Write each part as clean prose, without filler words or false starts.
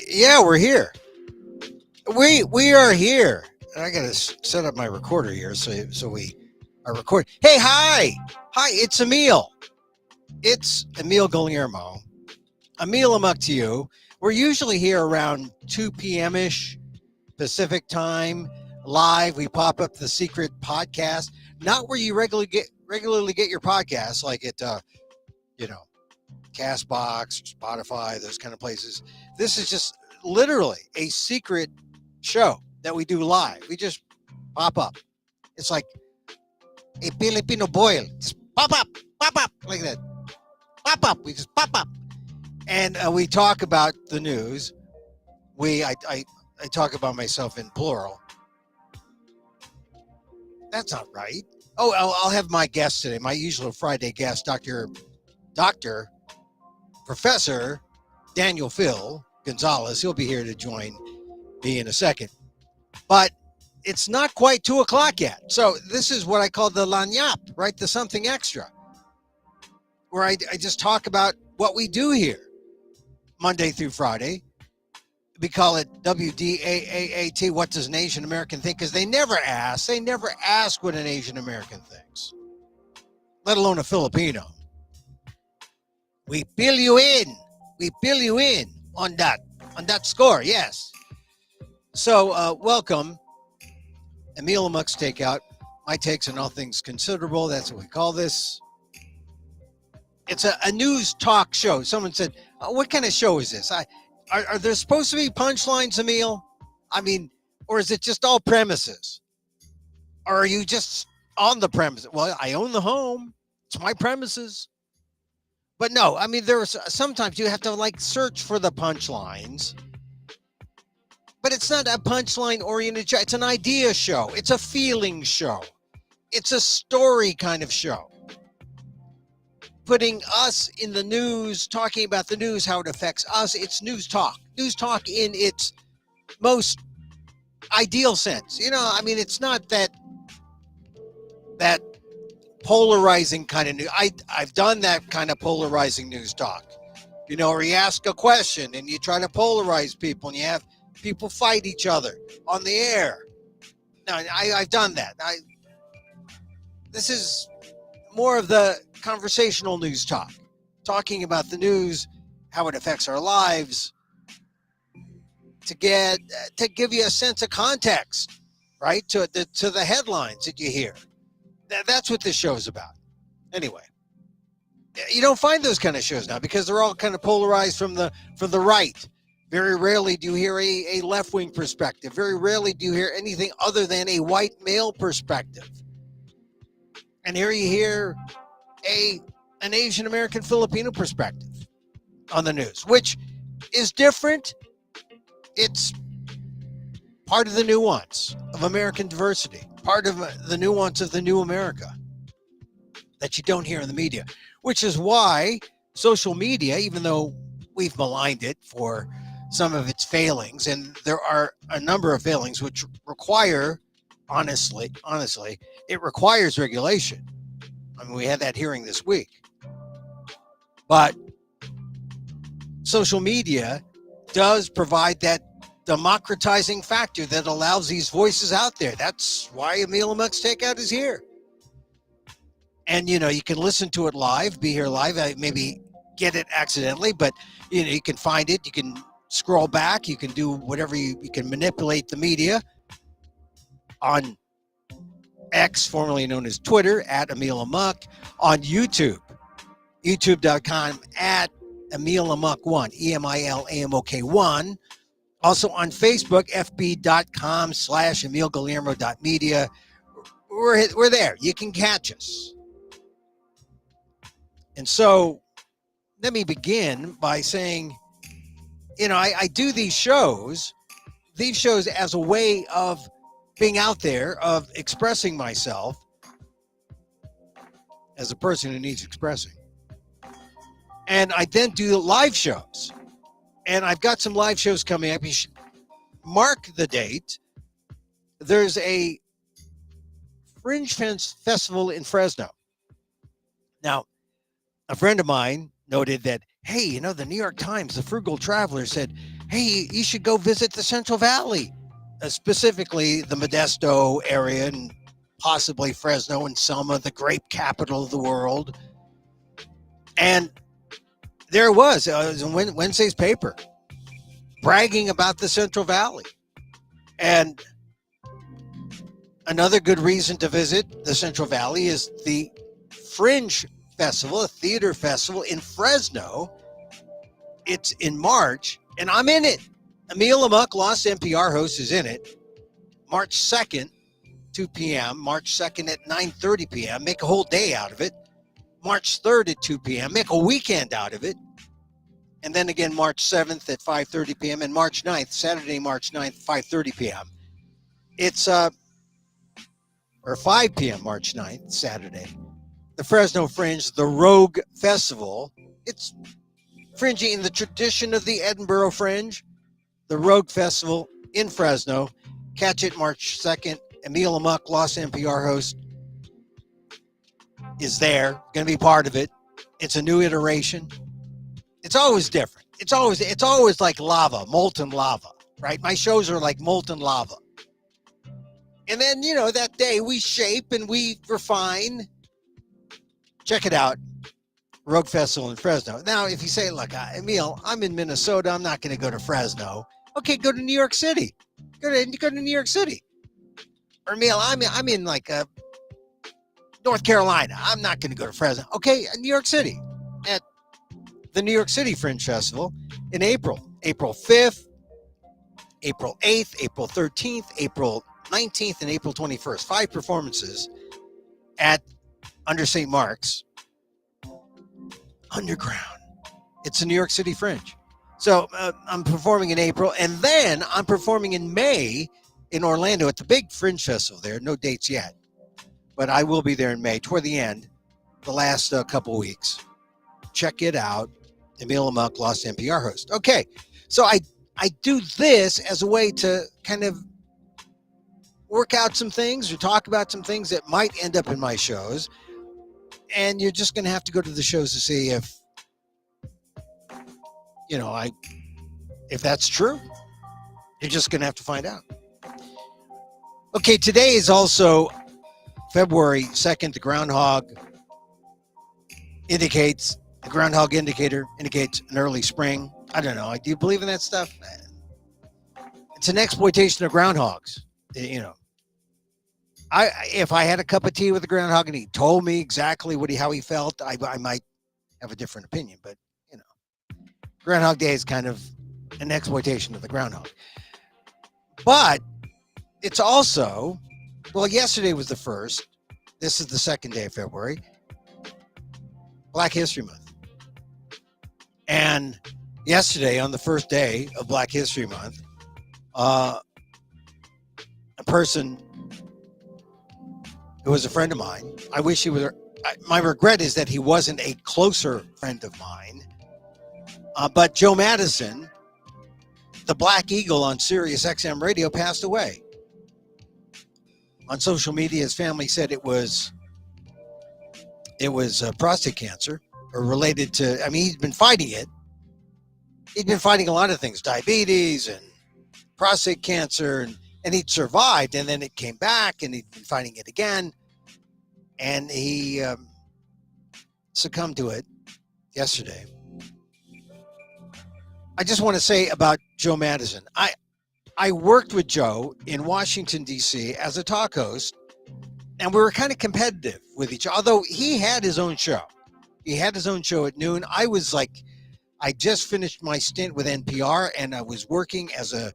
Yeah, we're here. We are here. And I gotta set up my recorder here so we are recording. Hey, hi, it's Emil. It's Emil Guillermo. Emil, I'm up to you. We're usually here around 2 p.m. ish Pacific time. Live, we pop up the secret podcast, not where you regularly get your podcasts, like at you know Castbox, Spotify, those kind of places. This is just literally a secret show that we do live. We just pop up. It's like a Filipino boil. Just pop up like that. Pop up. We just pop up, and we talk about the news. I talk about myself in plural. That's not right. Oh, I'll have my guest today. My usual Friday guest, Doctor Professor Daniel Phil Gonzales. He'll be here to join me in a second. But it's not quite 2 o'clock yet. So this is what I call the lanyap, right? The something extra, where I just talk about what we do here Monday through Friday. We call it WDAAAT. What does an Asian American think? Because they never ask what an Asian American thinks, let alone a Filipino. We fill you in on that score. Yes. So welcome, Emil Amok's Takeout. My takes on all things considerable. That's what we call this. It's a news talk show. Someone said, what kind of show is this? Are there supposed to be punchlines, Emil? I mean, or is it just all premises? Or are you just on the premises? Well, I own the home. It's my premises. But no, I mean, there's sometimes you have to like search for the punchlines. But it's not a punchline oriented show. It's an idea show. It's a feeling show. It's a story kind of show. Putting us in the news, talking about the news, how it affects us. It's news talk. News talk in its most ideal sense. You know, I mean, it's not that polarizing kind of news. I've done that kind of polarizing news talk. You know, where you ask a question and you try to polarize people and you have people fight each other on the air. Now, I've done that. This is more of the conversational news talk, talking about the news, how it affects our lives, to give you a sense of context, right? To the headlines that you hear. That's what this show is about. Anyway, you don't find those kind of shows now because they're all kind of polarized from the right. Very rarely do you hear a left-wing perspective. Very rarely do you hear anything other than a white male perspective. And here you hear an Asian American Filipino perspective on the news, which is different. It's part of the nuance of American diversity, part of the nuance of the new America that you don't hear in the media, which is why social media, even though we've maligned it for some of its failings, and there are a number of failings which require, honestly, it requires regulation. I mean, we had that hearing this week. But social media does provide that democratizing factor that allows these voices out there. That's why Emil Amok's Takeout is here. And, you know, you can listen to it live, be here live, maybe get it accidentally, but, you know, you can find it. You can scroll back. You can do whatever you can manipulate the media on X, formerly known as Twitter, at Emil Amok, on YouTube, youtube.com at Emil Amok1, EMILAMOK1. Also on Facebook, fb.com/EmilGuillermo.media. We're there. You can catch us. And so let me begin by saying, you know, I do these shows as a way of being out there, of expressing myself as a person who needs expressing. And I then do live shows. And I've got some live shows coming up. You should mark the date. There's a Fringe Festival in Fresno. Now, a friend of mine noted that, hey, you know, the New York Times, the Frugal Traveler, said hey, you should go visit the Central Valley, specifically the Modesto area and possibly Fresno and Selma, the grape capital of the world. And there it was in Wednesday's paper, bragging about the Central Valley. And another good reason to visit the Central Valley is the Fringe Festival, a theater festival in Fresno. It's in March, and I'm in it. Emil, Amok, Lost NPR host, is in it. March 2nd, 2 p.m. March 2nd at 9:30 p.m. Make a whole day out of it. March 3rd at 2 p.m. Make a weekend out of it. And then again, March 7th at 5:30 p.m. and March 9th, Saturday, March 9th, 5:30 p.m. It's or 5 p.m. March 9th, Saturday. The Fresno Fringe, the Rogue Festival. It's fringy in the tradition of the Edinburgh Fringe. The Rogue Festival in Fresno. Catch it March 2nd. Emil Amok, Lost NPR host, is there. Going to be part of it. It's a new iteration. It's always different. It's always like lava, molten lava, right? My shows are like molten lava. And then, that day we shape and we refine. Check it out. Rogue Festival in Fresno. Now, if you say, look, Emil, I'm in Minnesota. I'm not going to go to Fresno. Okay, go to New York City. Go to New York City. Or Emil, I'm in like North Carolina. I'm not going to go to Fresno. Okay, New York City. At the New York City Fringe Festival in April. April 5th, April 8th, April 13th, April 19th, and April 21st. 5 performances at Under St. Mark's. Underground. It's the New York City Fringe. So I'm performing in April, and then I'm performing in May in Orlando at the big Fringe Festival there. No dates yet, but I will be there in May, toward the end, the last couple weeks. Check it out. Emil Amok, Lost NPR host. Okay, so I do this as a way to kind of work out some things or talk about some things that might end up in my shows. And you're just going to have to go to the shows to see if, if that's true. You're just going to have to find out. Okay, today is also February 2nd. The groundhog indicator indicates an early spring. I don't know. Do you believe in that stuff? It's an exploitation of groundhogs. If I had a cup of tea with a groundhog and he told me exactly how he felt, I might have a different opinion. But, Groundhog Day is kind of an exploitation of the groundhog. But it's also, yesterday was the 1st. This is the 2nd day of February. Black History Month. And yesterday, on the first day of Black History Month, a person who was a friend of mine, my regret is that he wasn't a closer friend of mine, but Joe Madison, the Black Eagle on Sirius XM radio, passed away. On social media, his family said it was prostate cancer, or related to, he'd been fighting it. He'd been fighting a lot of things, diabetes and prostate cancer, and he'd survived, and then it came back, and he'd been fighting it again, and he succumbed to it yesterday. I just want to say about Joe Madison. I worked with Joe in Washington, D.C. as a talk host, and we were kind of competitive with each other, although he had his own show. He had his own show at noon. I just finished my stint with NPR, and I was working as a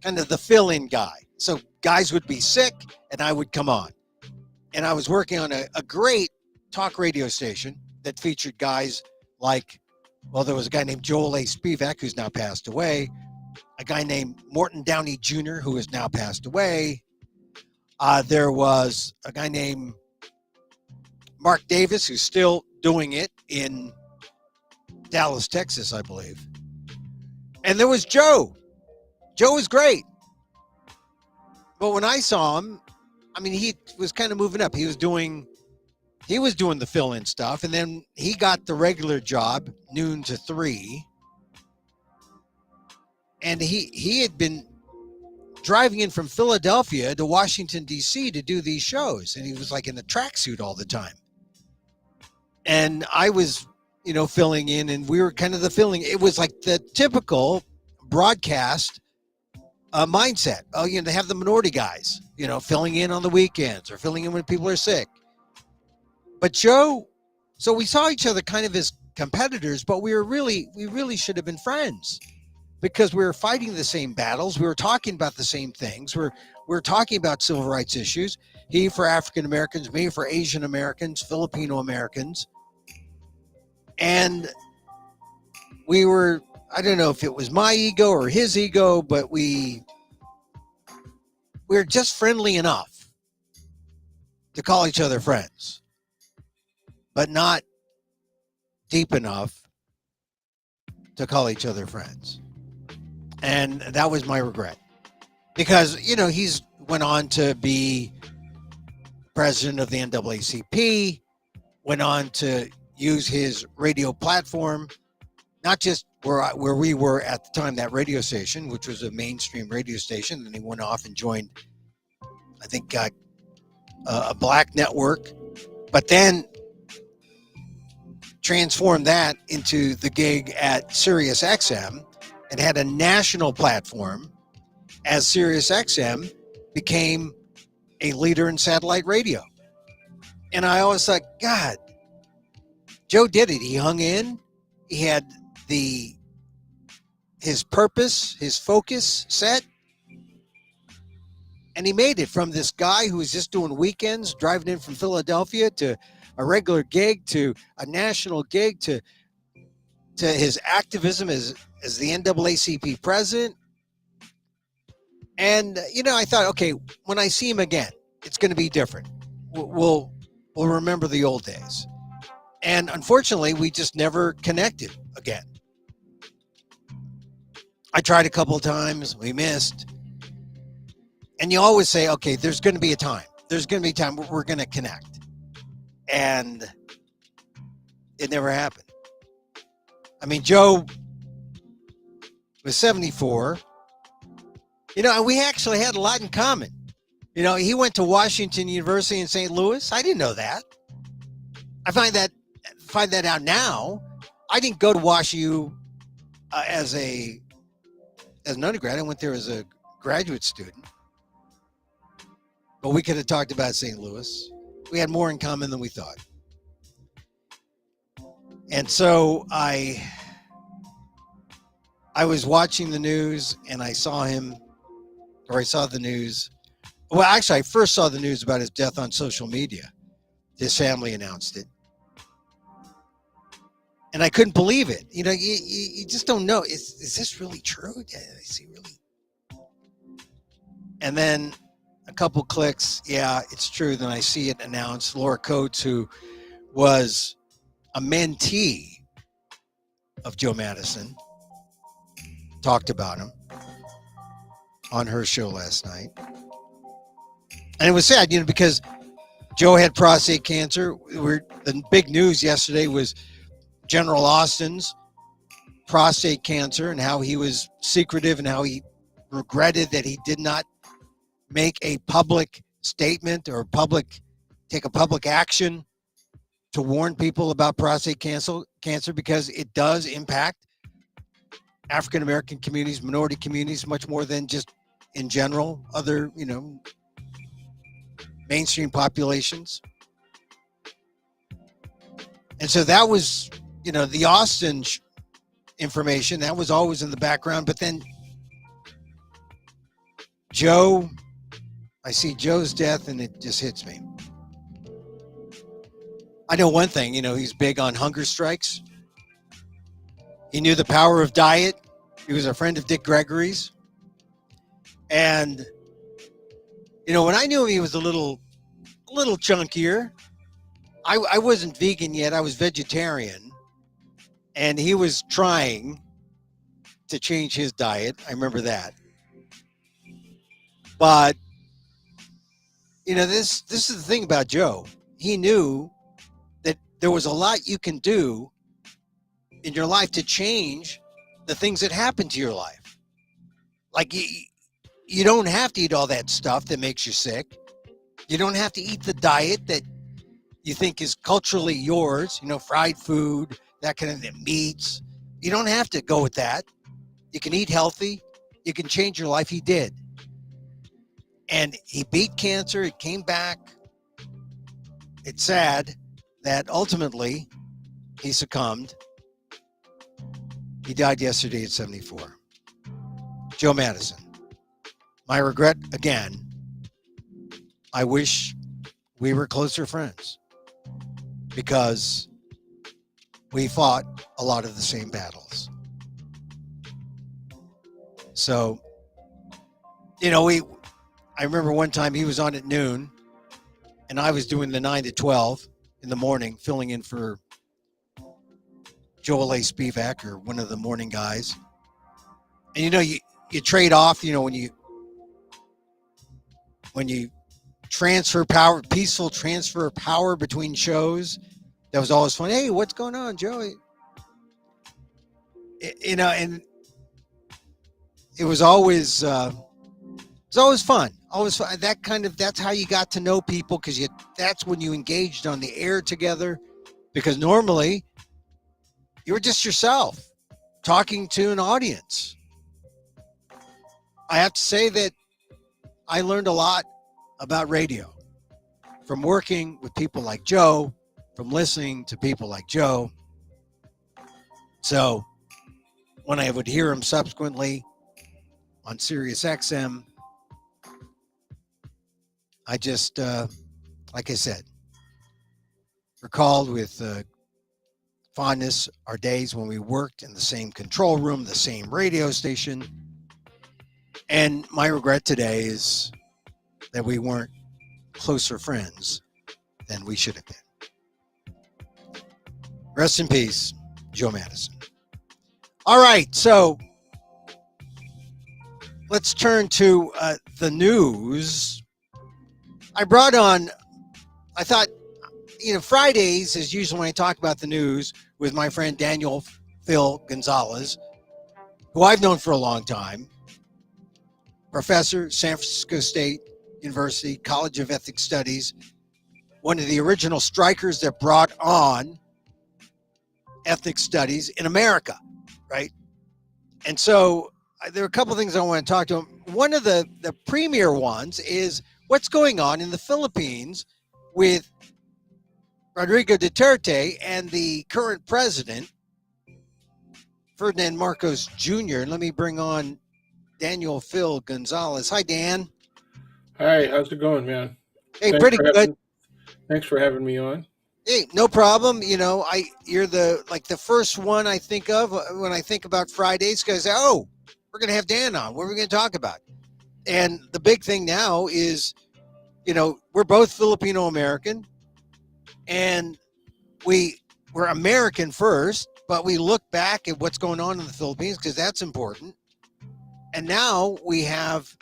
kind of the fill-in guy. So guys would be sick, and I would come on. And I was working on a great talk radio station that featured guys like, there was a guy named Joel A. Spivak, who's now passed away, a guy named Morton Downey Jr., who has now passed away. There was a guy named Mark Davis, who's still doing it in Dallas, Texas, I believe. And there was Joe. Joe was great. But when I saw him, he was kind of moving up. He was doing the fill-in stuff, and then he got the regular job, noon to 3. And he had been driving in from Philadelphia to Washington, D.C. to do these shows. And he was like in a tracksuit all the time. And I was, filling in, and we were kind of the filling. It was like the typical broadcast mindset. Oh, they have the minority guys, filling in on the weekends or filling in when people are sick. But Joe, so we saw each other kind of as competitors, but we really should have been friends because we were fighting the same battles. We were talking about the same things. We were talking about civil rights issues. He for African Americans, me for Asian Americans, Filipino Americans. And we were, I don't know if it was my ego or his ego, but we were just friendly enough to call each other friends, but not deep enough to call each other friends. And that was my regret because, he's went on to be president of the NAACP, went on to use his radio platform, not just where we were at the time, that radio station, which was a mainstream radio station. Then he went off and joined, I think, a black network, but then transformed that into the gig at Sirius XM and had a national platform as Sirius XM became a leader in satellite radio. And I always thought, God, Joe did it. He hung in. He had his purpose, his focus set, and he made it from this guy who was just doing weekends, driving in from Philadelphia, to a regular gig, to a national gig, to his activism as the NAACP president. And, I thought, okay, when I see him again, it's going to be different. We'll remember the old days. And unfortunately, we just never connected again. I tried a couple of times. We missed. And you always say, okay, there's going to be a time. There's going to be a time where we're going to connect. And it never happened. I mean, Joe was 74. And we actually had a lot in common. He went to Washington University in St. Louis. I didn't know that. I find that out now. I didn't go to WashU as an undergrad. I went there as a graduate student. But we could have talked about St. Louis. We had more in common than we thought. And so I was watching the news and I saw the news. Well, actually, I first saw the news about his death on social media. His family announced it. And I couldn't believe it. You just don't know. Is this really true? Is he really? And then a couple clicks. Yeah, it's true. Then I see it announced. Laura Coates, who was a mentee of Joe Madison, talked about him on her show last night. And it was sad, because Joe had prostate cancer. The big news yesterday was General Austin's prostate cancer and how he was secretive and how he regretted that he did not make a public statement or take a public action to warn people about prostate cancer because it does impact African American communities, minority communities, much more than just in general, other, mainstream populations. And so that was, the Austin information, that was always in the background. But then Joe, I see Joe's death and it just hits me. I know one thing, he's big on hunger strikes. He knew the power of diet. He was a friend of Dick Gregory's. And, when I knew him, he was a little chunkier. I wasn't vegan yet. I was vegetarian. And he was trying to change his diet. I remember that. But, this is the thing about Joe. He knew that there was a lot you can do in your life to change the things that happen to your life. Like you don't have to eat all that stuff that makes you sick. You don't have to eat the diet that you think is culturally yours, fried food, that kind of meats. You don't have to go with that. You can eat healthy. You can change your life. He did. And he beat cancer. It came back. It's sad that ultimately he succumbed. He died yesterday at 74. Joe Madison. My regret again. I wish we were closer friends because we fought a lot of the same battles. So, I remember one time he was on at noon and I was doing the 9 to 12 in the morning, filling in for Joel A. Spivak, or one of the morning guys. And you trade off, when you transfer power, peaceful transfer of power between shows. That was always fun. Hey, what's going on, Joey? And it was always fun. Always fun. That's how you got to know people, because that's when you engaged on the air together. Because normally you were just yourself talking to an audience. I have to say that I learned a lot about radio from working with people like Joe, from listening to people like Joe. So when I would hear him subsequently on Sirius XM, I just, like I said, recalled with fondness our days when we worked in the same control room, the same radio station. And my regret today is that we weren't closer friends than we should have been. Rest in peace, Joe Madison. All right, so let's turn to the news. I thought, Fridays is usually when I talk about the news with my friend Daniel Phil Gonzales, who I've known for a long time, professor, San Francisco State University, College of Ethics Studies, one of the original strikers that brought on ethics studies in America, right? And so there are a couple of things I want to talk to him. One of the premier ones is what's going on in the Philippines with Rodrigo Duterte and the current president, Ferdinand Marcos Jr. Let me bring on Daniel Phil Gonzales. Hi, Dan. Hi, how's it going, man? Hey, Thanks pretty for good. having me on. Hey, no problem. You're the first one I think of when I think about Fridays, because we're gonna have Dan on. What are we gonna talk about? And the big thing now is, we're both Filipino American, and we're American first, but we look back at what's going on in the Philippines because that's important. And now we have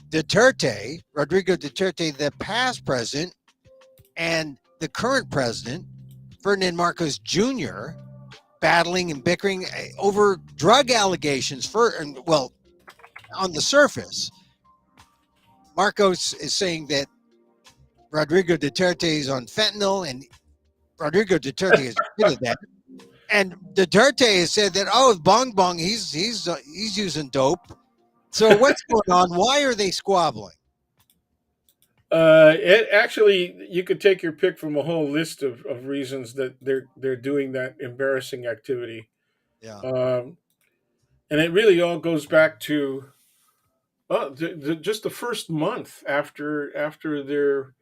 Duterte, Rodrigo Duterte, the past president, and the current president, Ferdinand Marcos Jr., battling and bickering over drug allegations. On the surface, Marcos is saying that Rodrigo Duterte is on fentanyl, and Rodrigo Duterte has admitted that. And Duterte has said that, Bong Bong, he's using dope. So what's going on? Why are they squabbling? It actually, you could take your pick from a whole list of reasons that they're doing that embarrassing activity. Yeah. And it really all goes back to just the first month after their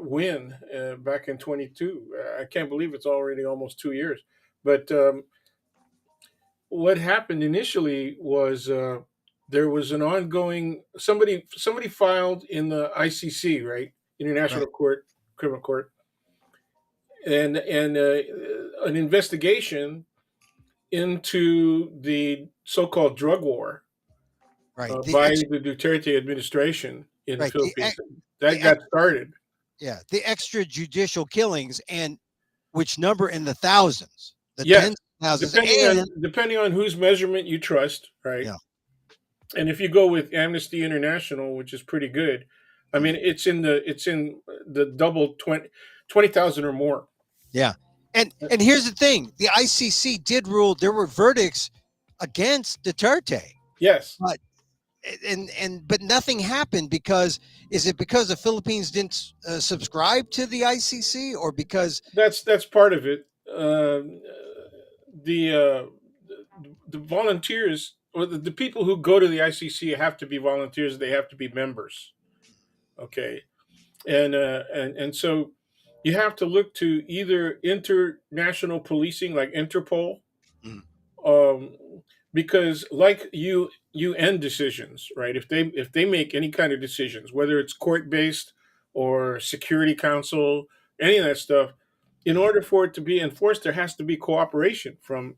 win back in 22. I can't believe it's already almost 2 years. But what happened initially was there was an ongoing somebody filed in the ICC, right, International Right. Court, Criminal Court, and an investigation into the so-called drug war Right. by the Duterte administration in the Right. Philippines. The That got started. Yeah, the extrajudicial killings, and which number in the thousands, the Yes, tens of thousands, and depending on whose measurement you trust, right? yeah, And if you go with Amnesty International, which is pretty good, I mean, Mm. it's in the double 20,000 or more. Yeah. And here's the thing: the ICC did rule. There were verdicts against Duterte, Yes, but but nothing happened because is it because the Philippines didn't subscribe to the ICC or because that's part of it. The the volunteers or the people who go to the ICC have to be volunteers. They have to be members. Okay, and so you have to look to either international policing like Interpol, Mm. um, because like UN decisions, right? If they make any kind of decisions, whether it's court based or Security Council, any of that stuff, in Mm. order for it to be enforced, there has to be cooperation from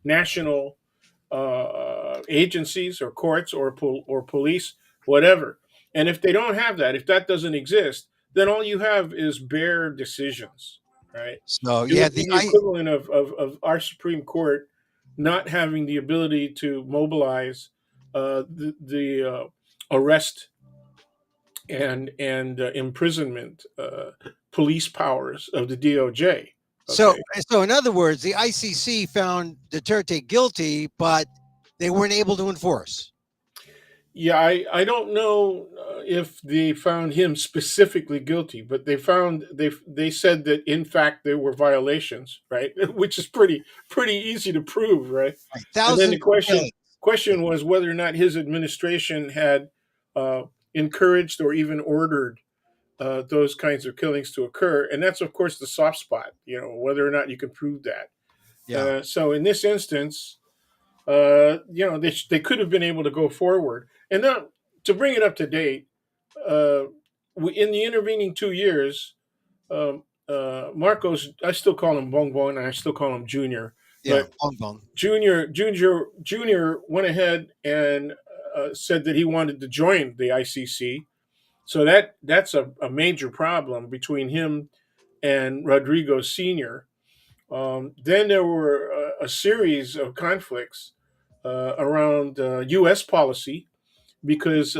national agencies or courts or police, whatever. And if they don't have that, if that doesn't exist, then all you have is bare decisions, right? So It yeah, would be the the I equivalent of our Supreme Court not having the ability to mobilize the arrest and imprisonment police powers of the DOJ. so Okay, so in other words, the ICC found Duterte guilty, but they weren't able to enforce. yeah, I don't know if they found him specifically guilty, but they said that in fact there were violations, right? Which is pretty easy to prove, right? Right. And then the Thousands of question killings. question was whether or not his administration had uh, encouraged or even ordered those kinds of killings to occur, and that's of course the soft spot, whether or not you can prove that. Yeah. So in this instance, they could have been able to go forward. And now, to bring it up to date, uh, in the intervening 2 years, Marcos, I still call him Bongbong, and I still call him Junior. Yeah. But Bong bong. Junior went ahead and said that he wanted to join the ICC. So that's a major problem between him and Rodrigo Senior. Then there were a series of conflicts around U.S. policy because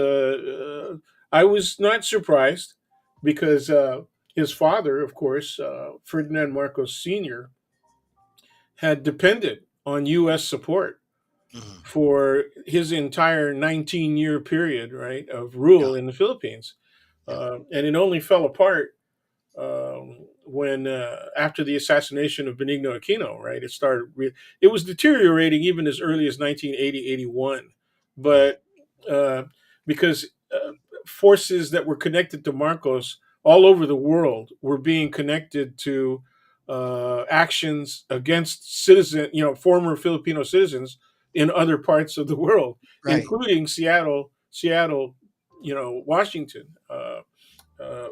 I was not surprised because his father, of course, Ferdinand Marcos Sr., had depended on U.S. support Mhm. for his entire 19-year period, right, of Yeah. rule in the Philippines. Yeah. And it only fell apart when after the assassination of Benigno Aquino, right? It was deteriorating even as early as 1980-81, Mhm. but uh, because forces that were connected to Marcos all over the world were being connected to actions against former Filipino citizens in other parts of the world, Right. including Seattle, Washington.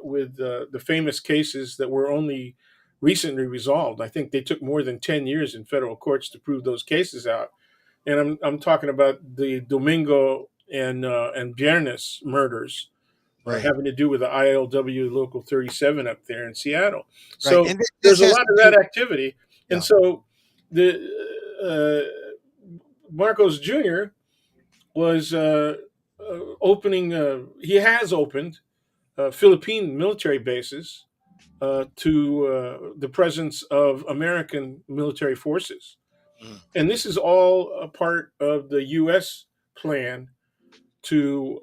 With the famous cases that were only recently resolved. I think they took more than 10 years in federal courts to prove those cases out. And I'm talking about the Domingo and Viernes murders Right. having to do with the ILW Local 37 up there in Seattle. Right. So And this there's a has lot to of do. that activity. And Yeah. so the Marcos Jr. was opening, he has opened Philippine military bases to the presence of American military forces. Mhm. And this is all a part of the U.S. plan to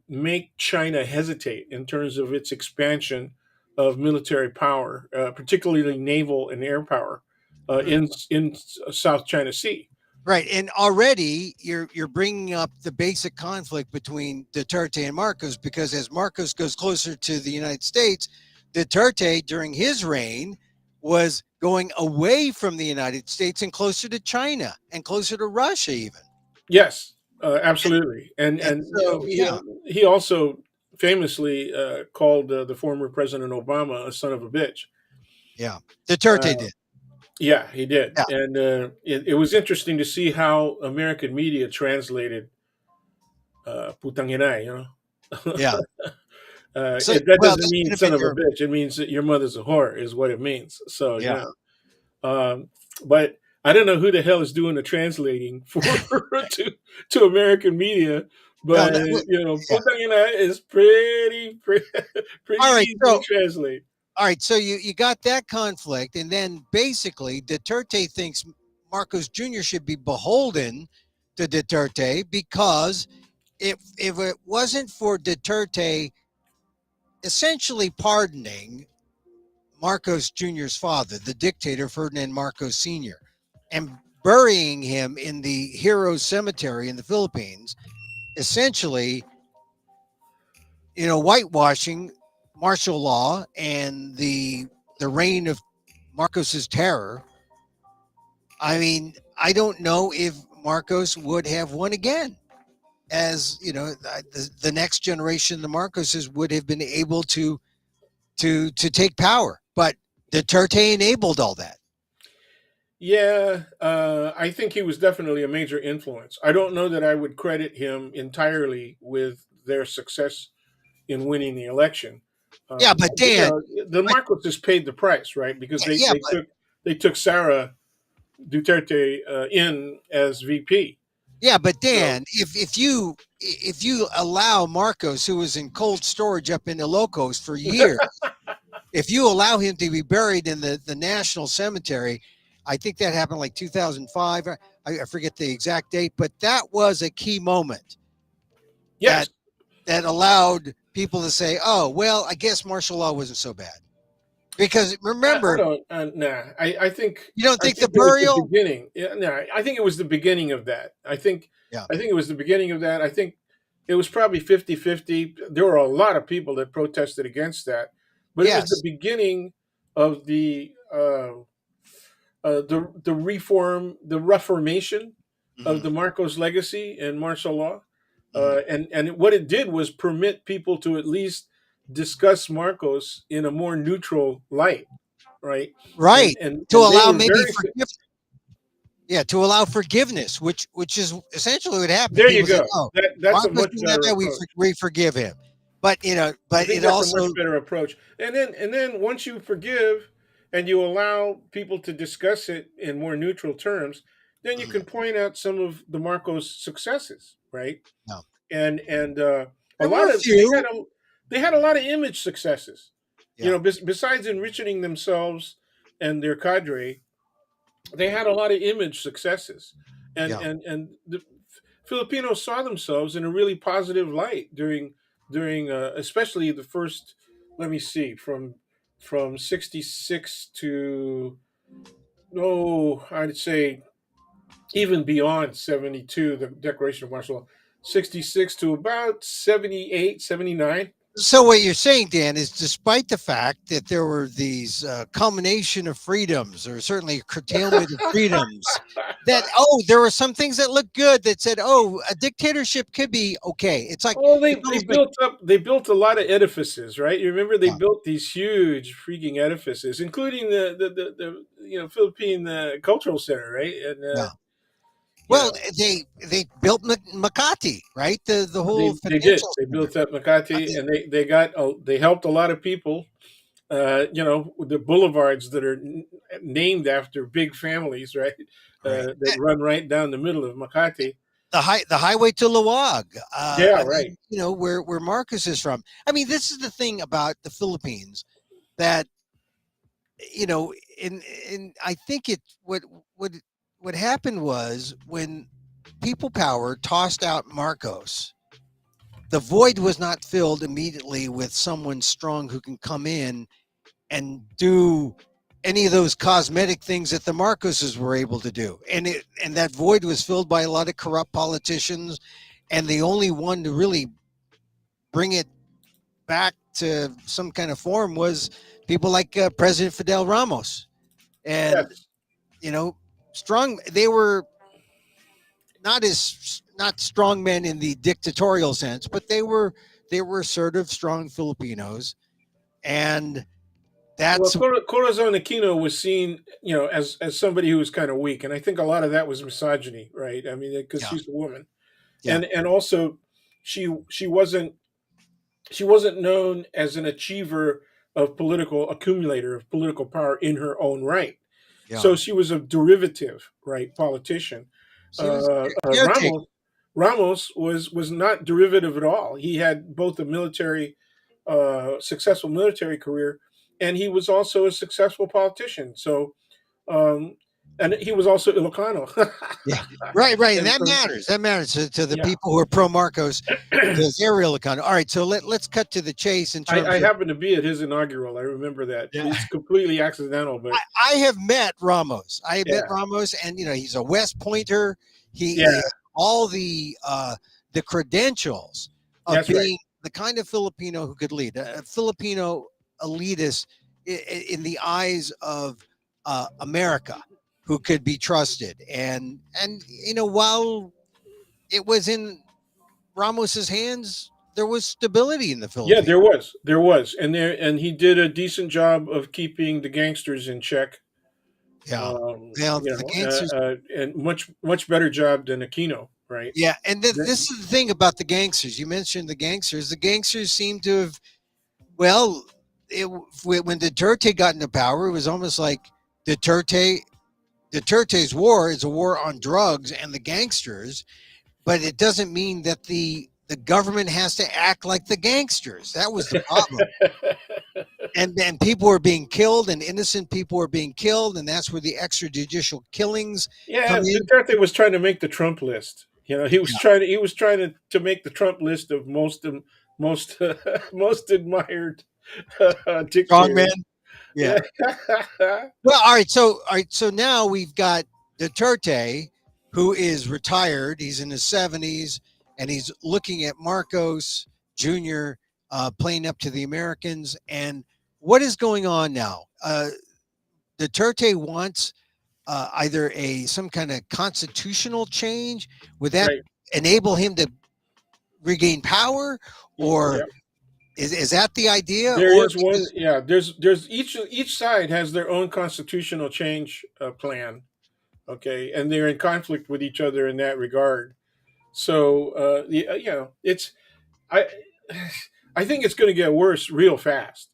make China hesitate in terms of its expansion of military power, particularly naval and air power Mhm. in South China Sea. Right, and already you're bringing up the basic conflict between Duterte and Marcos because as Marcos goes closer to the United States, Duterte during his reign was going away from the United States and closer to China and closer to Russia even. Yes, And, absolutely. And and and so yeah, he also famously called the former President Obama a son of a bitch. yeah, Duterte Uh, did. yeah, he did, Yeah, and it was interesting to see how American media translated "putang ina," yeah. So that well, doesn't that mean could have son been of a your bitch. It means that your mother's a whore, is what it means. So yeah. but I don't know who the hell is doing the translating for to American media, No, but no, well, yeah. Putangina is pretty pretty All right. easy to So, translate. all right. So you got that conflict, and then basically Duterte thinks Marcos Jr. should be beholden to Duterte because if it wasn't for Duterte essentially pardoning Marcos Jr.'s father, the dictator Ferdinand Marcos Sr., and burying him in the Heroes Cemetery in the Philippines, essentially, whitewashing martial law and the reign of Marcos's terror. I mean, I don't know if Marcos would have won again. As the next generation, the Marcoses would have been able to take power, but Duterte enabled all that. Yeah, I think he was definitely a major influence. I don't know that I would credit him entirely with their success in winning the election. Yeah, but You Dan, know, the but Marcos just paid the price, right? Because yeah, yeah, but they took Sarah Duterte in as VP. yeah, but So Dan, if you allow Marcos, who was in cold storage up in Ilocos for years, if you allow him to be buried in the national cemetery, I think that happened like 2005. I forget the exact date, but that was a key moment that yes, that allowed people to say, "Oh, well, I guess martial law wasn't so bad." Because I remember, don't. Nah, you don't I think the think it was the burial? beginning. Yeah, nah, I think it was the beginning of that. Yeah. I think it was the beginning of that. I think it was probably 50-50. There were a lot of people that protested against that, but it was the Yes. beginning of the reform, the reformation of Hmm. the Marcos legacy and martial law, Hmm. and what it did was permit people to at least discuss Marcos in a more neutral light, right? Right. To And they allow were maybe very. forgive. Yeah, to allow forgiveness, which is essentially what happened. There you People said, go. "Oh, That's a Marco's much doing that better bad. We approach. we forgive him." But I but think it that's a also. much better approach. And then once you forgive and you allow people to discuss it in more neutral terms, then you can Mhm. point out some of the Marcos successes, right? No, And a there were lot a of few. they had a lot of image successes. You Yeah, know, besides enriching themselves and their cadre, they had a lot of image successes, yeah. and the Filipinos saw themselves in a really positive light during especially the first. Let me see from 66 to no, I'd say even beyond 72, the Declaration of Martial Law, 66 to about 78, 79. So what you're saying, Dan, is despite the fact that there were these culmination of freedoms, or certainly curtailment of freedoms, that there were some things that looked good. That said, "Oh, a dictatorship could be okay." It's like Oh, it's they almost like built up. They built a lot of edifices, right? You remember they yeah, built these huge freaking edifices, including the Philippine Cultural Center, right? And yeah. you Well, know they built Makati, right? The whole they did. financial They center. built up I Makati, mean, and they helped a lot of people. With the boulevards that are named after big families, right? right. That run right down the middle of Makati. The highway to Luwag. Yeah, I right. mean, where Marcus is from. I mean, this is the thing about the Philippines that you know, in I think what what happened was when people power tossed out Marcos, the void was not filled immediately with someone strong who can come in and do any of those cosmetic things that the Marcoses were able to do. And that void was filled by a lot of corrupt politicians, and the only one to really bring it back to some kind of form was people like President Fidel Ramos. And Yes. you know, strong. They were not strong men in the dictatorial sense, but they were assertive, strong Filipinos, and Well, that's Corazon Aquino was seen, as somebody who was kind of weak, and I think a lot of that was misogyny, right? I mean, because yeah, she's a woman, yeah, and also she wasn't known as an achiever of political accumulator of political power in her own right. Yeah. So she was a derivative, right, politician. She was caretaker. Ramos was not derivative at all. He had both a successful military career, and he was also a successful politician. So, um, and he was also Ilocano. Yeah. Right. And And that so, matters. That matters to the yeah, people who are pro Marcos because they're real account. All right. So let's cut to the chase in terms I of. happened to be at his inaugural. I remember that. Yeah. It's completely accidental, but I have met Ramos. I have met yeah, Ramos, and he's a West Pointer. He yeah, has all the credentials of that's right. being the kind of Filipino who could lead a Filipino elitist in the eyes of America, who could be trusted. And while it was in Ramos's hands, there was stability in the Yeah, Philippines. there was, and he did a decent job of keeping the gangsters in check. Yeah. Now the gangsters. And much better job than Aquino, right? Yeah, and The- this is the thing about the gangsters. You mentioned the gangsters. The gangsters seem to have, well, when Duterte got into power, it was almost like Duterte Duterte's war is a war on drugs and the gangsters, but it doesn't mean that the government has to act like the gangsters. That was the problem. And then people were being killed, and innocent people were being killed, and that's where the extrajudicial killings yeah, come in. Duterte was trying to make the Trump list. Yeah, He was trying to make the Trump list of most most admired strong men. dictators. Yeah. Yeah, Well, all right. So now we've got Duterte, who is retired. He's in his 70s, and he's looking at Marcos Jr. Playing up to the Americans. And what is going on now? Duterte wants either some kind of constitutional change. Would that right. enable him to regain power, or Yeah. is that the idea? There Or is one. Yeah, there's each side has their own constitutional change plan. Okay, and they're in conflict with each other in that regard. So it's I I think it's going to get worse real fast.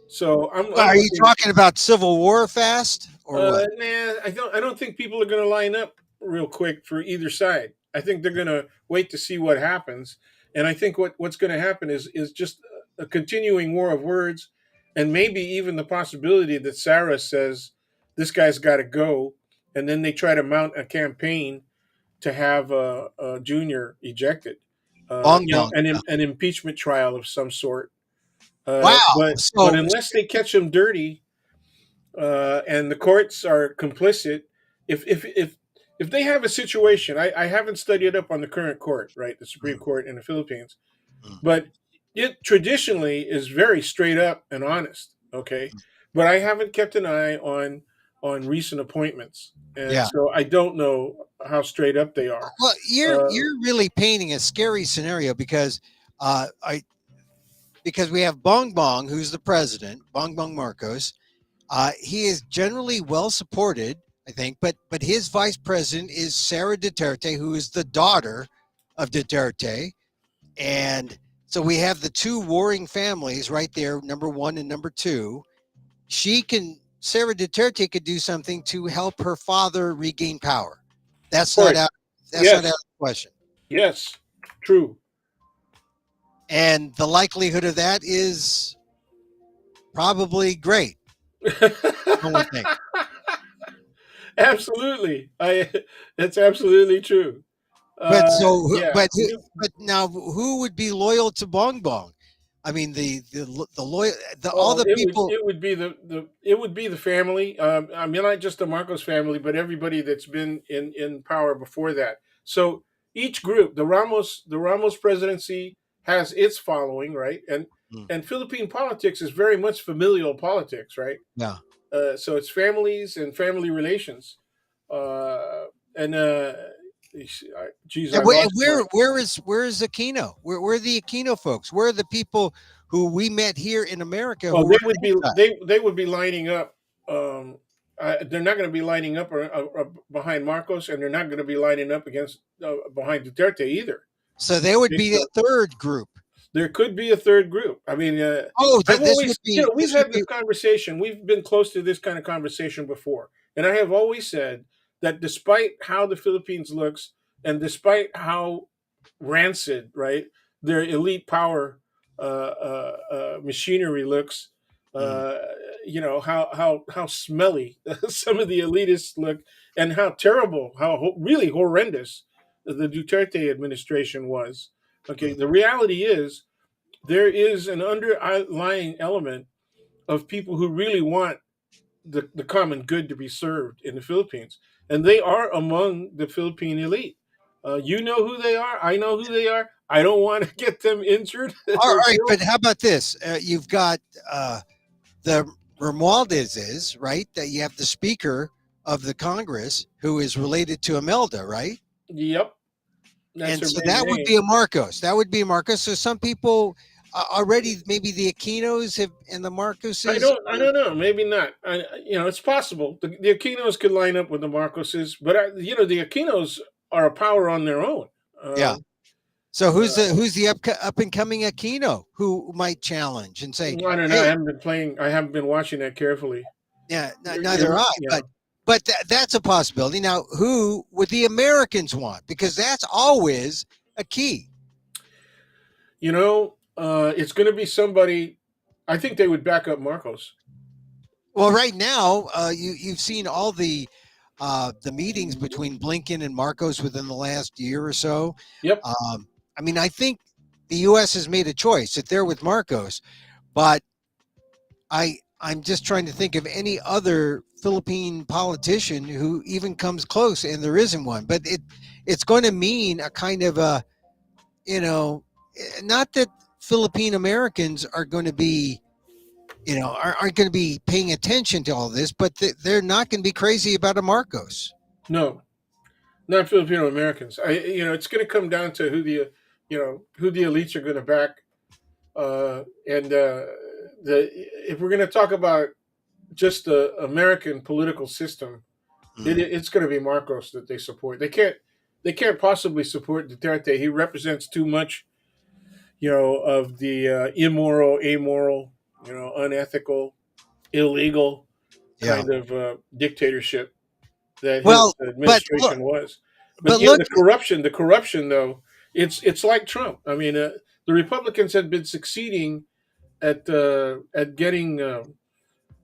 So I'm are you looking. talking about civil war fast or what? Nah, I don't think people are going to line up real quick for either side. I think they're going to wait to see what happens, and I think what's going to happen is just a continuing war of words, and maybe even the possibility that Sarah says this guy's got to go, and then they try to mount a campaign to have a junior ejected. Bong bong. An impeachment trial of some sort. Wow. But unless they catch him dirty, and the courts are complicit. If they have a situation, I haven't studied up on the current court, right, the Supreme Mm, Court in the Philippines, mm, but it traditionally is very straight up and honest. Okay, mm. but I haven't kept an eye on recent appointments, and Yeah. so I don't know how straight up they are. Well, Uh, you're really painting a scary scenario I because we have Bong Bong, who's the president, Bong Bong Marcos. He is generally well supported, I think, but his vice president is Sarah Duterte, who is the daughter of Duterte, and so we have the two warring families right there, number one and number two. Sarah Duterte could do something to help her father regain power. of That's not course, out. That's not out yes, of the question. yes, true. And the likelihood of that is probably great. One would think. Absolutely, I that's absolutely true. But so, Yeah, but now, who would be loyal to Bong Bong? I mean, the loyal, all oh, the people. it would be it would be the family. I mean, not just the Marcos family, but everybody that's been in power before that. So each group, the Ramos presidency has its following, right? Hmm, And Philippine politics is very much familial politics, right? yeah. So it's families and family relations. Uh, and geez, I And lost my. where is Aquino? Where are the Aquino folks? Where are the people who we met here in America Oh, who were anti? they would be lining up. Um, they're not going to be lining up behind Marcos, and they're not going to be lining up against behind Duterte either. So they would Okay, be so the third group. there could be a third group. I mean, Oh, I've this would always, be we've this would had be this conversation. We've been close to this kind of conversation before. And I have always said that despite how the Philippines looks, and despite how rancid, right, their elite power machinery looks, Mm. uh, how smelly some of the elitists look, and how terrible, really horrendous the Duterte administration was. Okay, Mm. the reality is there is an underlying element of people who really want the common good to be served in the Philippines. And they are among the Philippine elite. You know who they are. I know who they are. I don't want to get them injured All or right, killed. but how about this? You've got the Romualdez, right? That you have the Speaker of the Congress who is related to Imelda, right? Yep, that's And her so maiden that would name. be a Marcos. That would be a Marcos. So some people already, maybe the Aquinos have, and the Marcoses. I don't know. Maybe not. It's possible. The Aquinos could line up with the Marcoses, but the Aquinos are a power on their own. Yeah. Uh, So uh, who's the up and coming Aquino who might challenge and say, I don't know. I "Hey, haven't been playing. I haven't been watching that carefully. yeah, neither You're, I." you know, But that's a possibility. Now, who would the Americans want? Because that's always a key. it's going to be somebody. I think they would back up Marcos. Well, right now, you've seen all the meetings between Blinken and Marcos within the last year or so. Yep. I mean, I think the U.S. has made a choice that they're with Marcos, but I'm just trying to think of any other Philippine politician who even comes close, and there isn't one. But it's going to mean a kind of a, not that Philippine Americans are going to be, aren't going to be paying attention to all this, but they're not going to be crazy about a Marcos. No, not Filipino Americans. It's going to come down to who the elites are going to back, and if we're going to talk about just the American political system, Mm. it's going to be Marcos that they support. They can't possibly support Duterte. He represents too much, of the immoral, amoral, unethical, illegal Yeah. kind of dictatorship that his Well, but look, administration was. But but look, the corruption though, it's like Trump. I mean, the Republicans had been succeeding at getting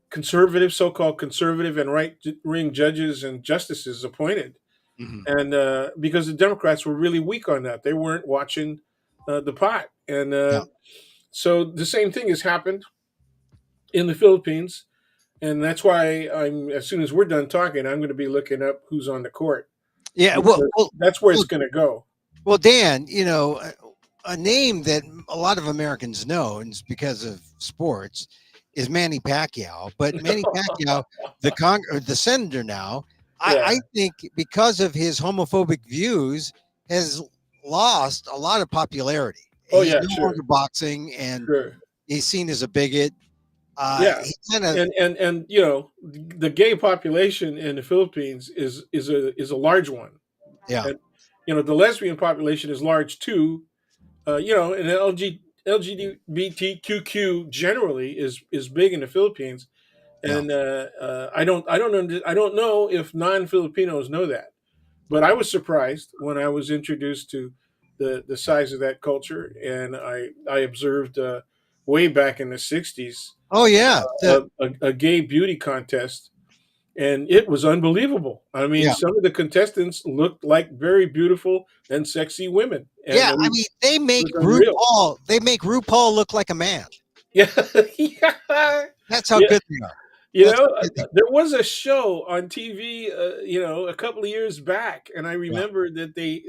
conservative, so-called conservative and right-wing judges and justices appointed, Mhm. and because the Democrats were really weak on that, they weren't watching the pot, and Yeah. so the same thing has happened in the Philippines, and that's why as soon as we're done talking, I'm going to be looking up who's on the court Yeah. Well, because well, that's where it's well, going to go. well, Dan, a name that a lot of Americans know, and it's because of sports, is Manny Pacquiao. But Manny Pacquiao, the senator now, Yeah. I think because of his homophobic views, has lost a lot of popularity. Oh He's yeah, no sure, longer boxing, and sure. he's seen as a bigot. Yeah, He kind of, and the gay population in the Philippines is a large one, yeah, and the lesbian population is large too. And LGBTQ generally is big in the Philippines, yeah. and I don't know if non-Filipinos know that, but I was surprised when I was introduced to the size of that culture, and I observed way back in the '60s Oh yeah, a gay beauty contest, and it was unbelievable. I mean, yeah. some of the contestants looked like very beautiful and sexy women, and Yeah, it I was, mean, they it make was unreal. RuPaul. They make RuPaul look like a man. Yeah, yeah, That's how yeah. good they are. That's how good they. There was a show on TV, a couple of years back, and I Yeah. remember that they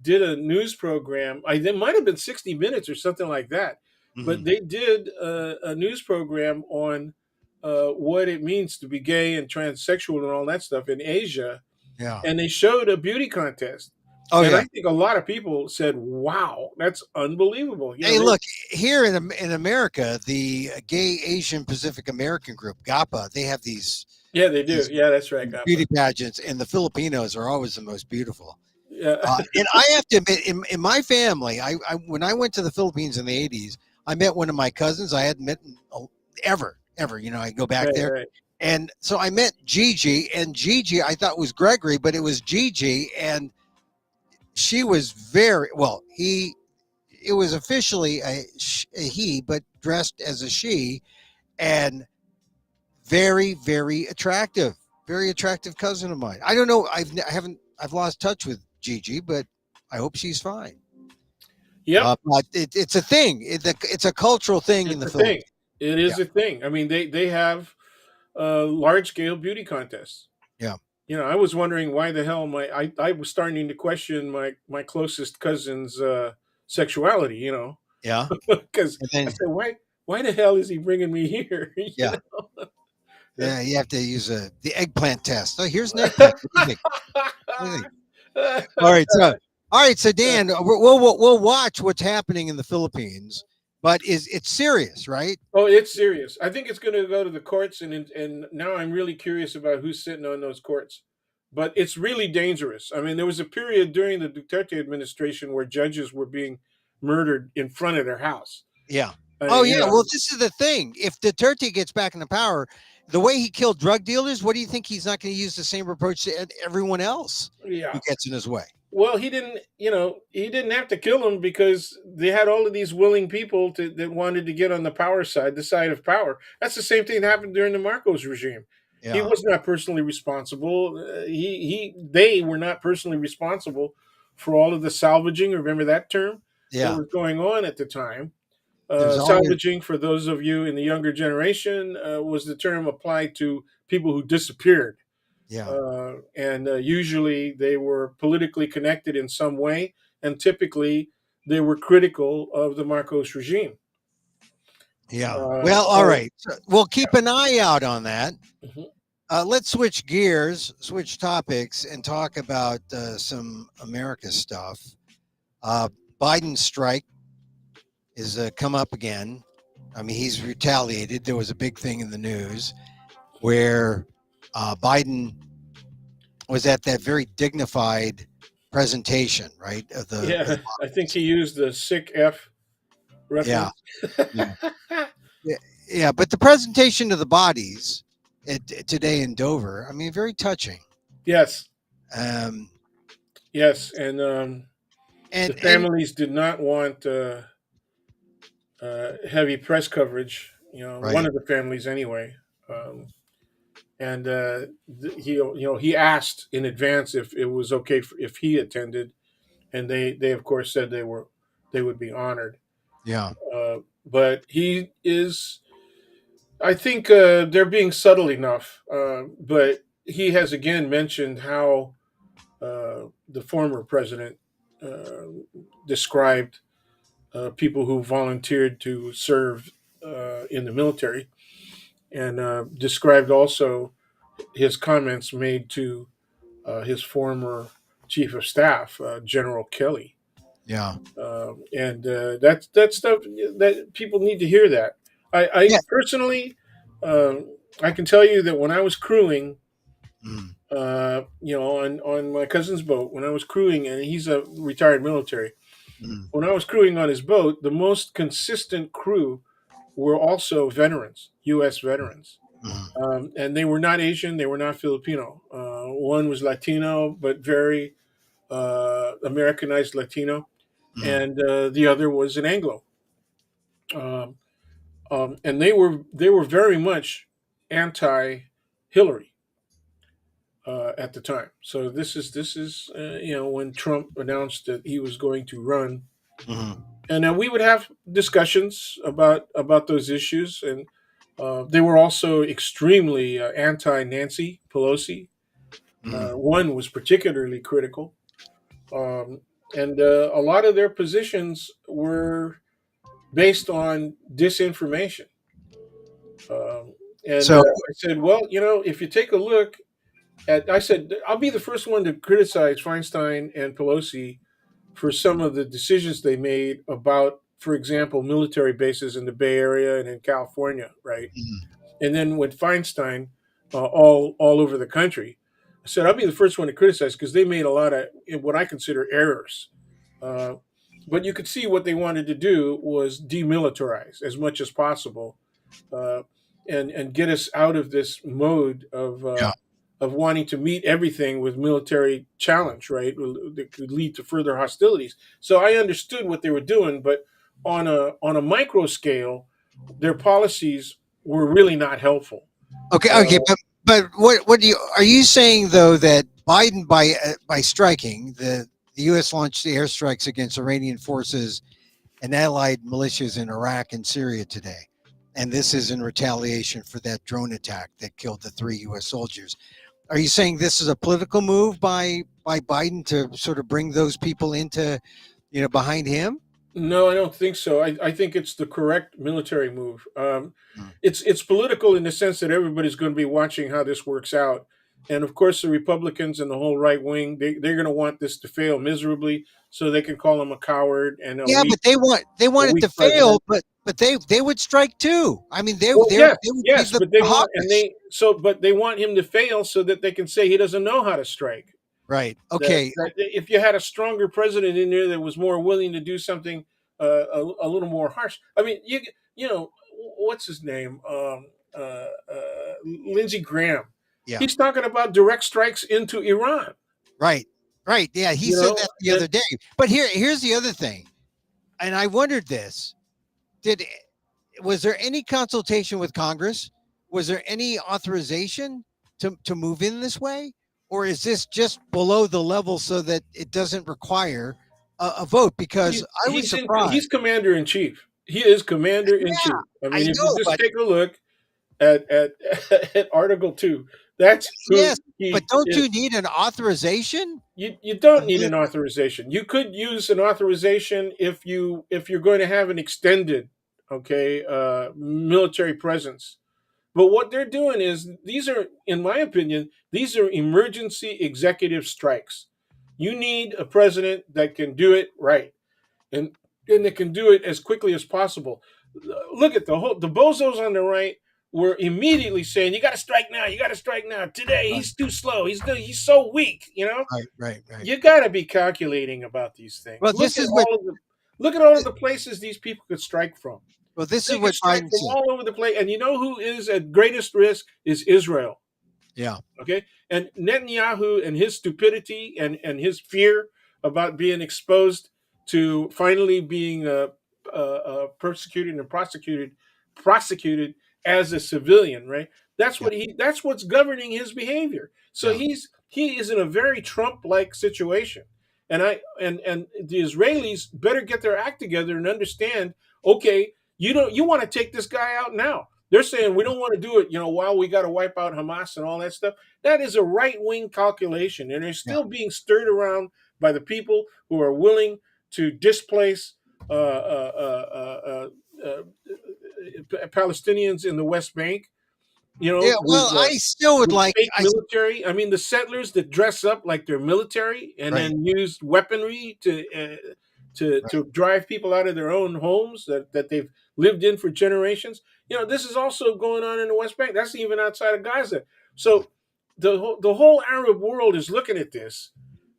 did a news program. It might have been 60 Minutes or something like that, but Hmm. they did a news program on what it means to be gay and transsexual and all that stuff in Asia, Yeah. and they showed a beauty contest. Oh And I yeah. think a lot of people said, "Wow, that's unbelievable!" Hey, look here in America, the Gay Asian Pacific American Group (GAPA). They have yeah, they do. these Yeah, that's right, Kappa. beauty pageants, and the Filipinos are always the most beautiful. Yeah, And I have to admit, in my family, when I went to the Philippines in the '80s, I met one of my cousins I hadn't met ever. I go back right, there, right. And so I met Gigi, and Gigi I thought was Gregory, but it was Gigi, and she was very well. It was officially a he, but dressed as a she, and very attractive cousin of mine. I don't know. I haven't. I've lost touch with Gigi, but I hope she's fine. Yep, But it's a thing. It's a cultural thing in it's the a thing. Philippines. It Yeah, is a thing. I mean, they have large scale beauty contests. yeah, I was wondering why the hell I was starting to question my closest cousin's sexuality. yeah. Because And I then said, why the hell is he bringing me here? yeah, yeah. You have to use the eggplant test. Oh, here's an eggplant. What do you think? What do you think? All right, so Dan, we'll watch what's happening in the Philippines, but is it's serious, right? Oh, it's serious. I think it's going to go to the courts, and now I'm really curious about who's sitting on those courts. But it's really dangerous. I mean, there was a period during the Duterte administration where judges were being murdered in front of their house. Yeah. I Oh mean, yeah. Well, this is the thing. If Duterte gets back into power, the way he killed drug dealers, what do you think he's not going to use the same approach to everyone else yeah. who gets in his way? Well, he didn't have to kill him because they had all of these willing people that wanted to get on the power side, the side of power. That's the same thing that happened during the Marcos regime. He Yeah. was not personally responsible. They were not personally responsible for all of the salvaging. Remember that term that Yeah. was going on at the time. There's always Salvaging, for those of you in the younger generation, was the term applied to people who disappeared, yeah. and usually they were politically connected in some way, and typically they were critical of the Marcos regime. Yeah. Uh, Well, all oh, right. So we'll keep an eye out on that. mhm. Let's switch gears, switch topics, and talk about some America stuff. Uh, Biden's strike is come up again. I mean, he's retaliated. There was a big thing in the news where Biden was at that very dignified presentation, right? Of the Yeah, I think he used the sick F yeah, reference. yeah, yeah, yeah. But the presentation of the bodies today in Dover, I mean, very touching. Yes, Um, yes, and the and families did not want heavy press coverage. One right, of the families anyway. And he asked in advance if it was okay if he attended, and they of course said they would be honored. yeah, But he is, I think, they're being subtle enough. But he has again mentioned how the former president uh, described people who volunteered to serve in the military, and described also his comments made to his former chief of staff, General Kelly. yeah, And that's stuff that people need to hear. That I yeah, personally, I can tell you that when I was crewing, mm, on my cousin's boat, when I was crewing, and he's a retired military. mm, When I was crewing on his boat, the most consistent crew were also veterans, U.S. veterans. mm, And they were not Asian, they were not Filipino. One was Latino, but very Americanized Latino, mm. and the other was an Anglo. Um, and they were very much anti-Hillary at the time. So this is when Trump announced that he was going to run, Mm, and we would have discussions about those issues, and they were also extremely anti Nancy Pelosi. mm. One was particularly critical, um, and a lot of their positions were based on disinformation. And So I said, well, if you take a look I said, I'll be the first one to criticize Feinstein and Pelosi for some of the decisions they made about, for example, military bases in the Bay Area and in California, right? mm, And then with Feinstein, all over the country, I said I'll be the first one to criticize because they made a lot of what I consider errors. Uh, but you could see what they wanted to do was demilitarize as much as possible. Uh, and get us out of this mode Yeah. of wanting to meet everything with military challenge, right? That could lead to further hostilities. So I understood what they were doing, but on a micro scale, their policies were really not helpful. Okay. Okay. Uh, But what do you are you saying though that Biden by striking the U.S. launched the airstrikes against Iranian forces and allied militias in Iraq and Syria today, and this is in retaliation for that drone attack that killed the 3 U.S. soldiers. Are you saying this is a political move by Biden to sort of bring those people into, behind him? No, I don't think so. I think it's the correct military move. Mm. It's political in the sense that everybody's going to be watching how this works out, and of course, the Republicans and the whole right wing they're going to want this to fail miserably, so they can call him a coward and Yeah, but they a want it weak to fail, president. but they would strike too. I mean, Well, yes, they would be yes, the but they want and hawkish. but they want him to fail so that they can say he doesn't know how to strike. Right. that, Okay. that if you had a stronger president in there that was more willing to do something a little more harsh. I mean, you know what's his name? Lindsey Graham. Yeah. He's talking about direct strikes into Iran. Right. Right. Yeah. He You said know, that the and other day. But here's the other thing, and I wondered this: Did was there any consultation with Congress? Was there any authorization to move in this way, or is this just below the level so that it doesn't require a vote? Because I was surprised. he's commander in chief. He is commander in Yeah, chief. I I mean, if you know, just but take a look at at Article 2, that's who yes, but he don't is. you need an authorization You to don't need move? an authorization. You could use an authorization if you're going to have an extended, okay, military presence. But what they're doing is these are, in my opinion, these are emergency executive strikes. You need a president that can do it right, and and that can do it as quickly as possible. Look at the bozos on the right were immediately saying, "You got to strike now. You got to strike now. Today Right, he's too slow. He's so weak." You know, right. you got to be calculating about these things. Well, this is what Look at all of the places these people could strike from. well, this is They could what strike Biden from said. all over the place, and you know who is at greatest risk is Israel. Yeah, Okay, and Netanyahu and his stupidity and his fear about being exposed to finally being persecuted and prosecuted as a civilian, right? yeah, That's what's governing his behavior. So yeah, he is in a very Trump like situation, and the Israelis better get their act together and understand. Okay, you want to take this guy out now. They're saying we don't want to do it, while we got to wipe out Hamas and all that stuff. That is a right wing calculation, and they're yeah. still being stirred around by the people who are willing to displace Palestinians in the West Bank, Yeah, well, I still would with like. fake military. I mean, the settlers that dress up like they're military and Right, then use weaponry right, to drive people out of their own homes that they've lived in for generations. This is also going on in the West Bank. That's even outside of Gaza. So the whole Arab world is looking at this,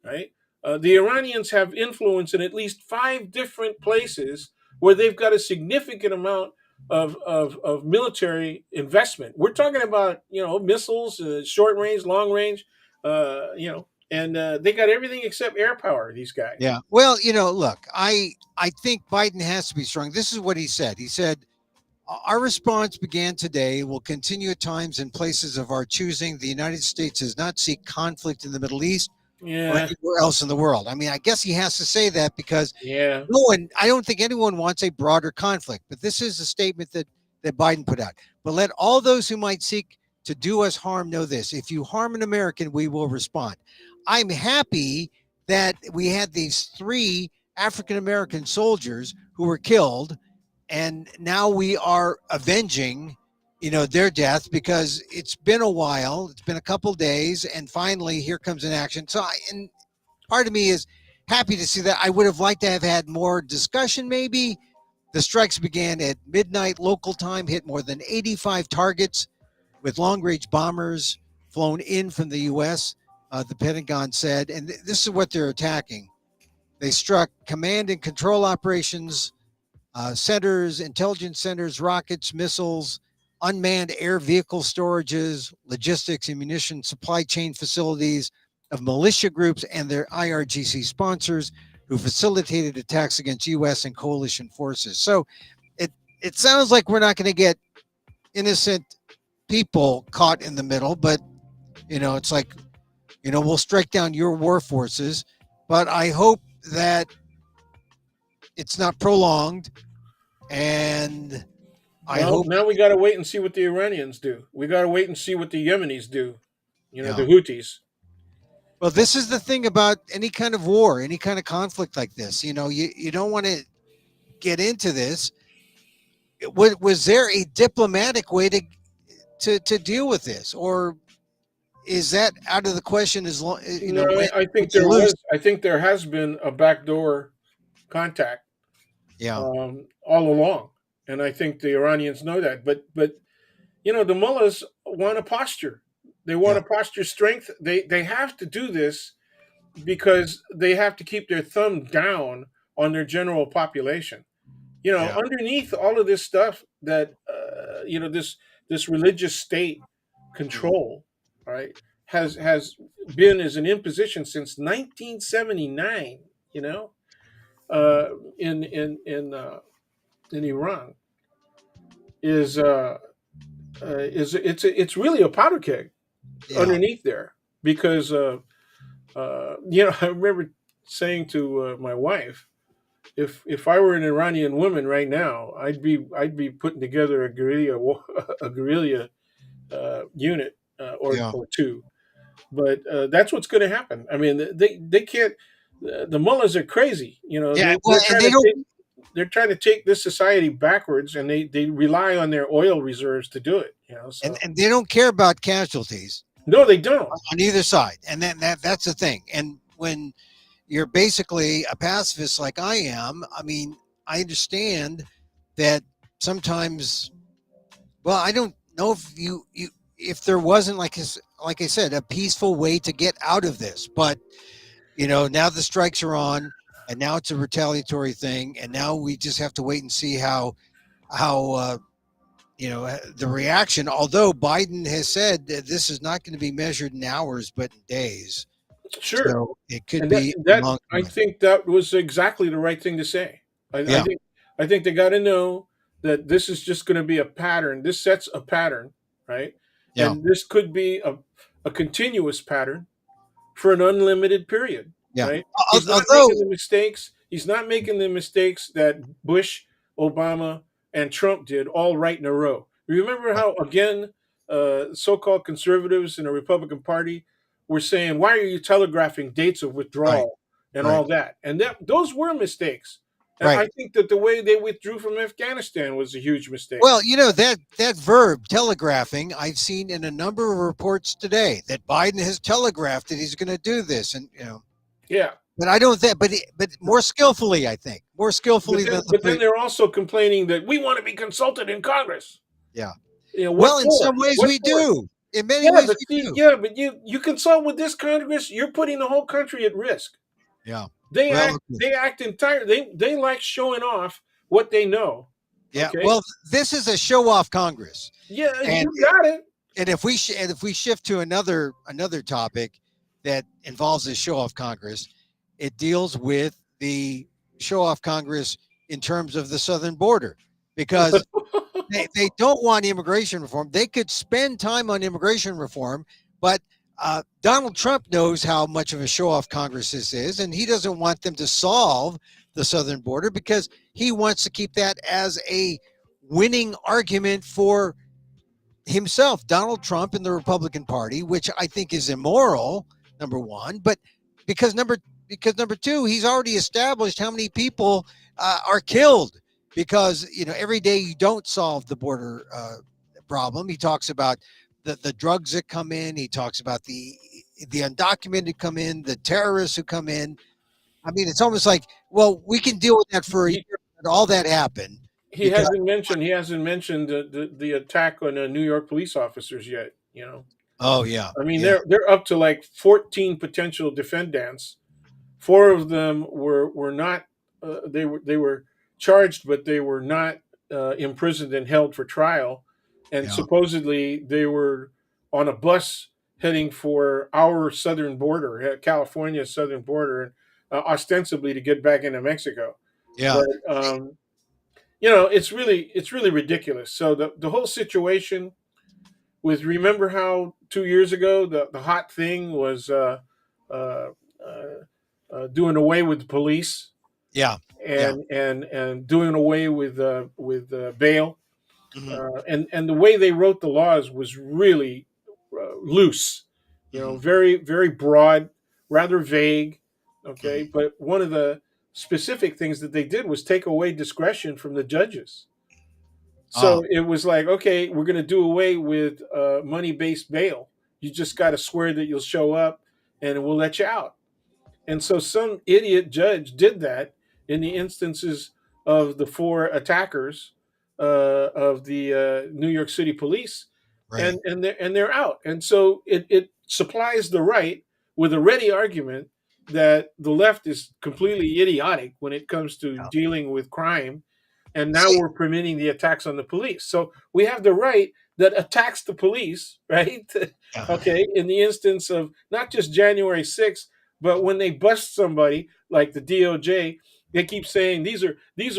right? The Iranians have influence in at least 5 different places where they've got a significant amount of military investment. We're talking about missiles, short range, long range, and they got everything except air power. These guys. yeah. Well, look, I think Biden has to be strong. This is what he said. He said, "Our response began today. Will continue at times in places of our choosing. The United States does not seek conflict in the Middle East or Yeah, anywhere else in the world." I mean, I guess he has to say that because yeah, no one, I don't think anyone wants a broader conflict, but this is a statement that Biden put out. But let all those who might seek to do us harm know this: if you harm an American, we will respond. I'm happy that we had these 3 African American soldiers who were killed, and now we are avenging, their death because it's been a while. It's been a couple days, and finally here comes an action. And part of me is happy to see that. I would have liked to have had more discussion, maybe. The strikes began at midnight local time, hit more than 85 targets with long range bombers flown in from the U.S., the Pentagon said. And this is what they're attacking. They struck command and control operations, centers, intelligence centers, rockets, missiles, unmanned air vehicle storages, logistics and munition supply chain facilities of militia groups and their IRGC sponsors who facilitated attacks against U.S. and coalition forces. So it it sounds like we're not going to get innocent people caught in the middle, but it's like, we'll strike down your war forces, but I hope that it's not prolonged, and I Well, hope, now we got to wait and see what the Iranians do. We got to wait and see what the Yemenis do. The yeah. Houthis. Well, this is the thing about any kind of war, any kind of conflict like this. You don't want to get into this. Was there a diplomatic way to deal with this, or is that out of the question? As long No, when I think you there lose, was. I think there has been a backdoor contact yeah, all along, and I think the Iranians know that. But the mullahs want a posture. They want yeah, a posture strength. They have to do this because they have to keep their thumb down on their general population. yeah, Underneath all of this stuff that this religious state mhm, control, right, has been as an imposition since 1979. You know, uh, in Iran is it's really a powder keg yeah, underneath there because I remember saying to my wife, if I were an Iranian woman right now, I'd be putting together a guerrilla a guerrilla unit yeah, or two. But that's what's going to happen. I mean, they can't. The mullahs are crazy. yeah. Well, They're and trying they to don't, take this society backwards, and they rely on their oil reserves to do it. and, So and they don't care about casualties no, they don't. on either side, and then that's the thing. And when you're basically a pacifist like I am, I mean, I understand that sometimes. Well, I don't know if if there wasn't, like I said, a peaceful way to get out of this, but now the strikes are on, and now it's a retaliatory thing, and now we just have to wait and see how the reaction. Although Biden has said that this is not going to be measured in hours but in days, Sure. so it could And that be a that long I time. think that was exactly the right thing to say. I Yeah, think they got to know that this is just going to be a pattern. This sets a pattern, right? yeah, And this could be a continuous pattern for an unlimited period, yeah. right? He's not Although, making the mistakes. He's not making the mistakes that Bush, Obama, and Trump did all right in a row. Remember right, how again, so-called conservatives in the Republican Party were saying, "Why are you telegraphing dates of right, withdrawal and right, all that?" And those were mistakes. And right. I think that the way they withdrew from Afghanistan was a huge mistake. Well, that verb telegraphing, I've seen in a number of reports today that Biden has telegraphed that he's going to do this, and Yeah. but I don't think, but more skillfully, I think, more But skillfully then, than the but then they're also complaining that we want to be consulted in Congress. yeah. What Well, in for? some ways What we for? do. In many Yeah, ways but we see, do. yeah, but you consult with this Congress, you're putting the whole country at risk. Yeah. They Well, act they act entire they like showing off what they know. yeah. Okay? Well, this is a show off Congress, Yeah, and you got it. if we shift to another topic that involves a show off Congress, it deals with the show off Congress in terms of the southern border, because they don't want immigration reform. They could spend time on immigration reform, but Donald Trump knows how much of a show off Congress this is, and he doesn't want them to solve the southern border because he wants to keep that as a winning argument for himself, Donald Trump, and the Republican Party, which I think is immoral. Number one, but because number two, he's already established how many people are killed because every day you don't solve the border problem. He talks about the drugs that come in. He talks about the undocumented come in, the terrorists who come in. I mean, it's almost like, well, we can deal with that for a He year, but all that happened he because hasn't mentioned the attack on New York police officers yet. oh yeah, I mean, yeah, they're up to like 14 potential defendants. Four of them were not they were charged, but they were not imprisoned and held for trial. and Yeah. supposedly they were on a bus heading for our southern border, California's southern border, and ostensibly to get back into Mexico. Yeah. But it's really ridiculous. So the whole situation with, remember how 2 years ago the hot thing was uh, doing away with the police Yeah. Yeah. and doing away with bail, Hmm. and the way they wrote the laws was really loose, Hmm. very very broad, rather vague. Okay, Hmm. but one of the specific things that they did was take away discretion from the judges. Oh, So it was like, okay, we're going to do away with money based bail. You just got to swear that you'll show up, and we'll let you out. And so some idiot judge did that in the instances of the four attackers of the New York City police, right. and they're out. And so it supplies the right with a ready argument that the left is completely idiotic when it comes to Yeah. dealing with crime, and now See, we're permitting the attacks on the police. So we have the right that attacks the police, right? yeah. Okay, in the instance of not just January 6th, but when they bust somebody like the DOJ, they keep saying these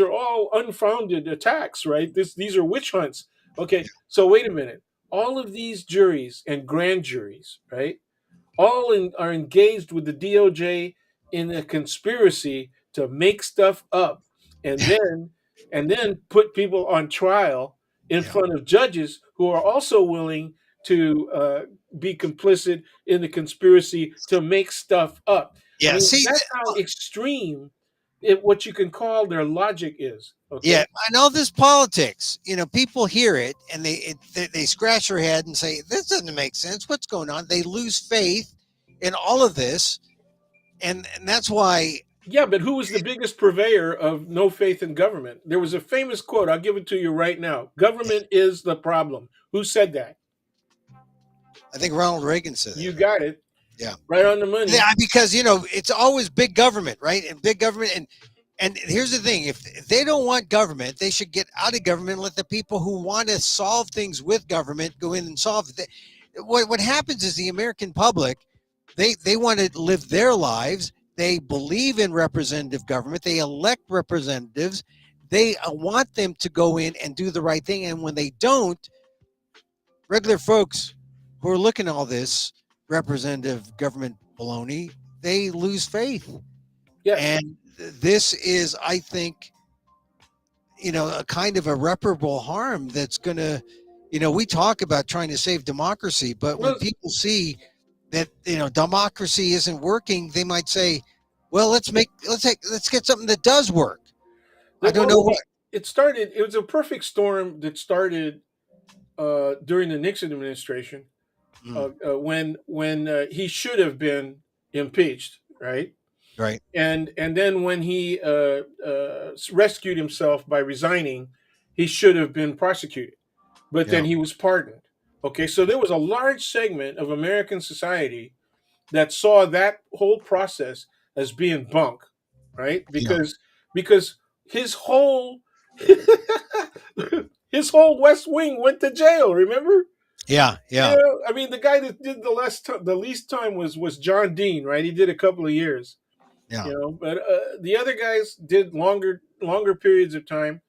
are all unfounded attacks, right? These are witch hunts. Okay, so wait a minute. All of these juries and grand juries, right? Are engaged with the DOJ in a conspiracy to make stuff up, and then put people on trial in Yeah. front of judges who are also willing to be complicit in the conspiracy to make stuff up. I Yeah. mean, See, that's how extreme what you can call their logic is. yeah, Okay. I know this politics. People hear it and they scratch their head and say, "This doesn't make sense. What's going on?" They lose faith in all of this, and that's why Yeah, but who was the biggest purveyor of no faith in government? There was a famous quote. I'll give it to you right now. Government is the problem. Who said that? I think Ronald Reagan said You that. got it. Yeah. Right on the money. Yeah, because it's always big government, right? And big government, and here's the thing: if they don't want government, they should get out of government and let the people who want to solve things with government go in and solve it. What happens is the American public, they want to live their lives. They believe in representative government. They elect representatives. They want them to go in and do the right thing. And when they don't, regular folks who are looking at all this representative government baloney, they lose faith. Yes. And this is, I think, a kind of irreparable harm that's going to, we talk about trying to save democracy, but when Well, people see that, democracy isn't working, they might say, well, let's get something that does work. I don't know well, what. it started. It was a perfect storm that started during the Nixon administration, Mm, when he should have been impeached, right? right. And then when he rescued himself by resigning, he should have been prosecuted, but then Yeah. he was pardoned. Okay, so there was a large segment of American society that saw that whole process as being bunk, right? Yeah. Because his whole his whole West Wing went to jail. Remember? Yeah. Yeah, Yeah. I mean, the guy that did the least time was John Dean, right? He did a couple of years, Yeah. but the other guys did longer periods of time.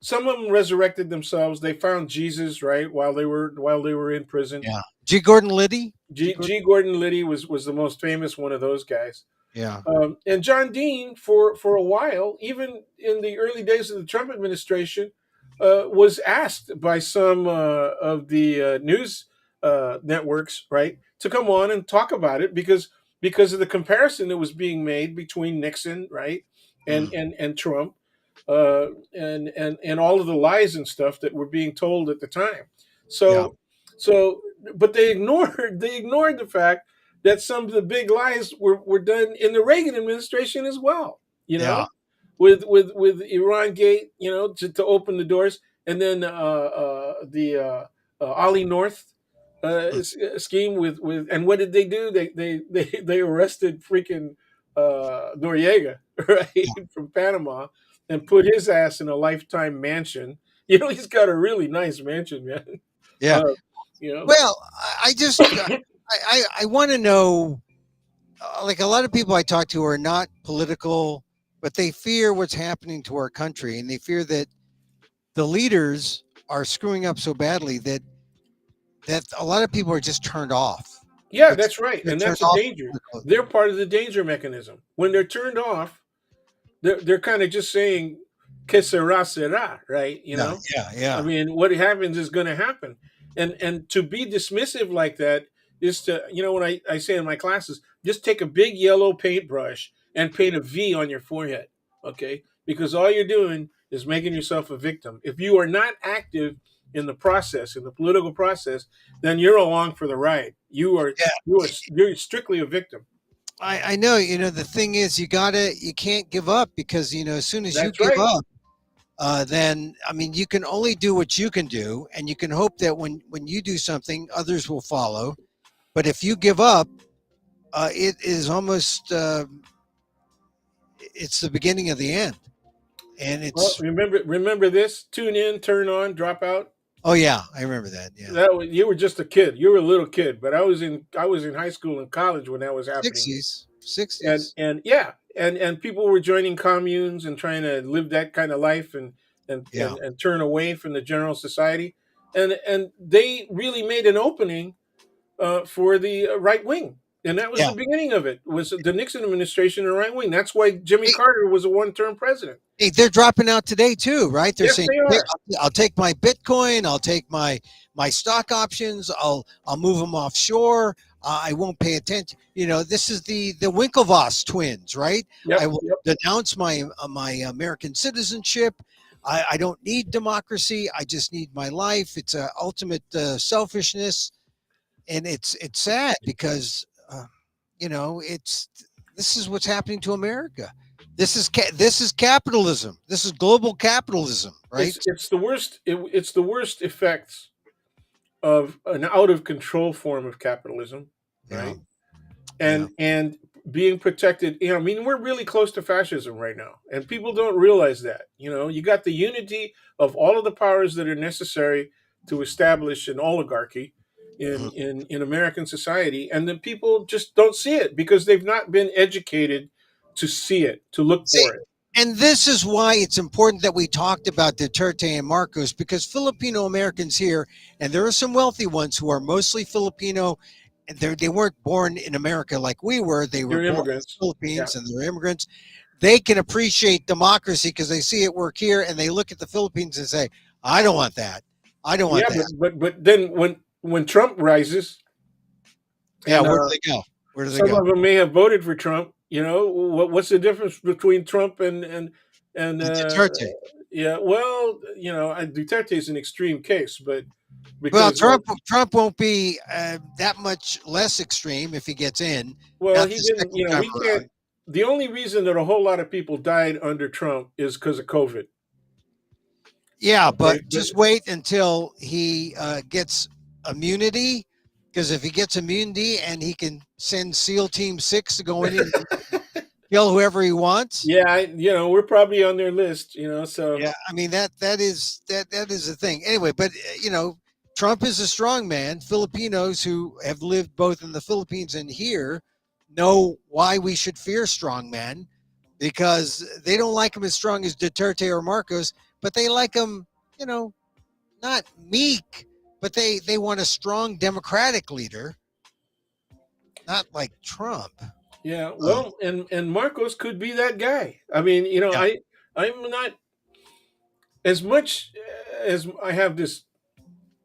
Some of them resurrected themselves. They found Jesus, right, while they were in prison. Yeah. G. Gordon Liddy. G. Gordon. G. Gordon Liddy was the most famous one of those guys. Yeah. And John Dean, for a while, even in the early days of the Trump administration, was asked by some of the news networks, right, to come on and talk about it because of the comparison that was being made between Nixon, right, and Mm, and Trump, and all of the lies and stuff that were being told at the time. yeah. So, but they ignored the fact that some of the big lies were done in the Reagan administration as well. You Yeah. know, with Iran Gate, to open the doors, and then the Ollie North Mm, scheme with, and what did they do? They arrested freaking Noriega, right, from Panama, and put his ass in a lifetime mansion. He's got a really nice mansion, man. Yeah. Uh, you know, Well, I just I want to know. Like a lot of people I talk to are not political, but they fear what's happening to our country, and they fear that the leaders are screwing up so badly that a lot of people are just turned off. yeah, It's that's right, they're and turned that's a off. danger. They're part of the danger mechanism. When they're turned off, they're kind of just saying "que sera sera," right? Yeah, yeah, I yeah, mean, what happens is going to happen, and to be dismissive like that is to, when I say in my classes, just take a big yellow paintbrush and paint a V on your forehead, okay? Because all you're doing is making yourself a victim. If you are not active in the process, in the political process, then you're along for the ride. yeah. You're strictly a victim. I know. You know, the thing is, you can't give up because as soon as you That's give right. up, then I mean, you can only do what you can do, and you can hope that when you do something, others will follow. But if you give up, it is almost it's the beginning of the end, and Well, it's remember this: tune in, turn on, drop out. oh yeah, I remember that. Yeah, You were just a kid. You were a little kid, but I was in high school and college when that was happening. 60s, And 60s. and yeah, and people were joining communes and trying to live that kind of life Yeah, and turn away from the general society. And they really made an opening for the right wing. And that was yeah. the beginning of it. Was the Nixon administration and right wing. That's why Jimmy Hey, Carter was a one-term president. hey, they're dropping out today too, right? They're Yes, saying, they "Hey, are. I'll take my Bitcoin, I'll take my stock options, I'll move them offshore. I won't pay attention." This is the Winklevoss twins, right? I Yep, will yep. denounce my American citizenship. I don't need democracy. I just need my life. It's a ultimate selfishness, and it's sad because it's this is what's happening to America. This is capitalism. This is global capitalism, right? It's the worst. It's the worst effects of an out of control form of capitalism, Yeah, right? yeah. And being protected. I mean, we're really close to fascism right now, and people don't realize that. You got the unity of all of the powers that are necessary to establish an oligarchy in Mhm. in in American society, and the people just don't see it because they've not been educated to see it, to look See, for it. and this is why it's important that we talked about Duterte and Marcos because Filipino Americans here, and there are some wealthy ones who are mostly Filipino. And they weren't born in America like we were. They were They're born in the immigrants. Yeah, Philippines and they're immigrants. They can appreciate democracy because they see it work here and they look at the Philippines and say, I don't want that. I don't want yeah, that. but then when Trump rises, Yeah, and where do they go? Where do they some go? of them may have voted for Trump. What's the difference between Trump and And Duterte. yeah? Well, Duterte is an extreme case, but Well, because Trump won't be that much less extreme if he gets in. well, Not he the didn't. second time We can't. around. The only reason that a whole lot of people died under Trump is because of COVID. Yeah, Okay, but just wait until he gets immunity. Because if he gets immunity and he can send SEAL Team 6 to go in and but kill whoever he wants, yeah, we're probably on their list. So yeah, I mean that is the thing. Anyway, but Trump is a strong man. Filipinos who have lived both in the Philippines and here know why we should fear strong men because they don't like him as strong as Duterte or Marcos, but they like him, you know, not meek, but they want a strong democratic leader, not like Trump. yeah, Uh, well, and Marcos could be that guy. I mean, yeah. I'm not as much as I have this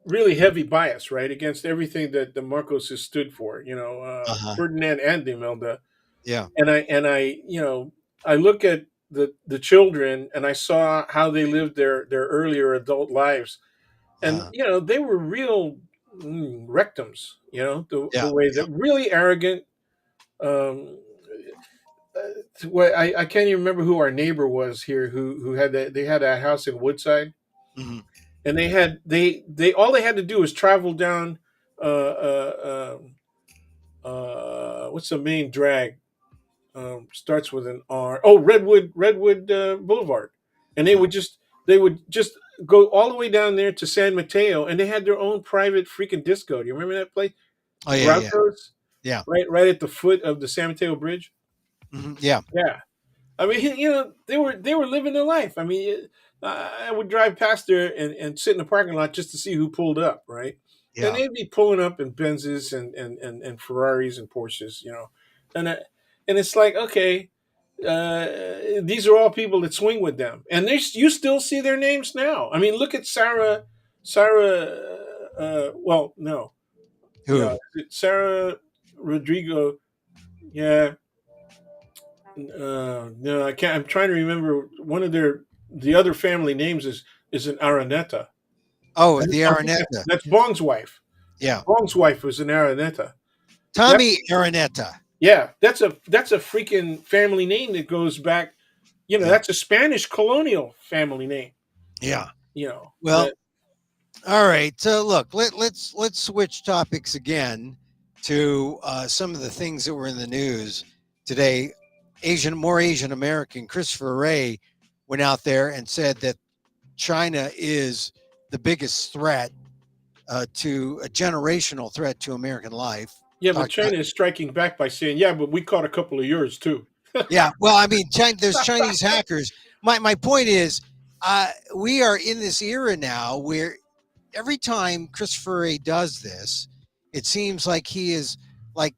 really heavy bias, right, against everything that the Marcos has stood for. Uh-huh. Ferdinand and Imelda, Yeah. and I look at the children, and I saw how they lived their earlier adult lives, and Uh, they were real rectums. The yeah. way Yeah. that really arrogant. Um, I can't even remember who our neighbor was here who had that. They had a house in Woodside, Mhm. and they all they had to do was travel down what's the main drag, starts with an R. Oh, Redwood Boulevard, and they Mhm. would just go all the way down there to San Mateo, and they had their own private freaking disco. Do you remember that place? Oh yeah, yeah, Groucho's, yeah, right at the foot of the San Mateo Bridge. yeah, Yeah, I mean, they were living their life. I mean, I would drive past there and sit in the parking lot just to see who pulled up, right? And yeah. they'd be pulling up in Benzes and Ferraris and Porsches, and and it's like, okay, these are all people that swing with them, and you still see their names now. I mean, look at Sarah. Well, no, yeah, Who? Sarah Rodrigo. Yeah, no, I can't. I'm trying to remember one of the other family names is an Araneta. Oh, And the I think that's Araneta. that's Bong's wife. Yeah, Bong's wife was an Araneta. That Tommy Araneta. Yeah, that's a freaking family name that goes back. Yeah, That's a Spanish colonial family name. yeah. That Well, all right. So look, let's switch topics again to some of the things that were in the news today. More Asian American Christopher Wray went out there and said that China is the biggest threat to a generational threat to American life. Yeah, but Talked about, China is striking back by saying, "Yeah, but we caught a couple of yours too." yeah. Well, I mean, there's Chinese hackers. My point is, we are in this era now where every time Christopher A does this, it seems like he is like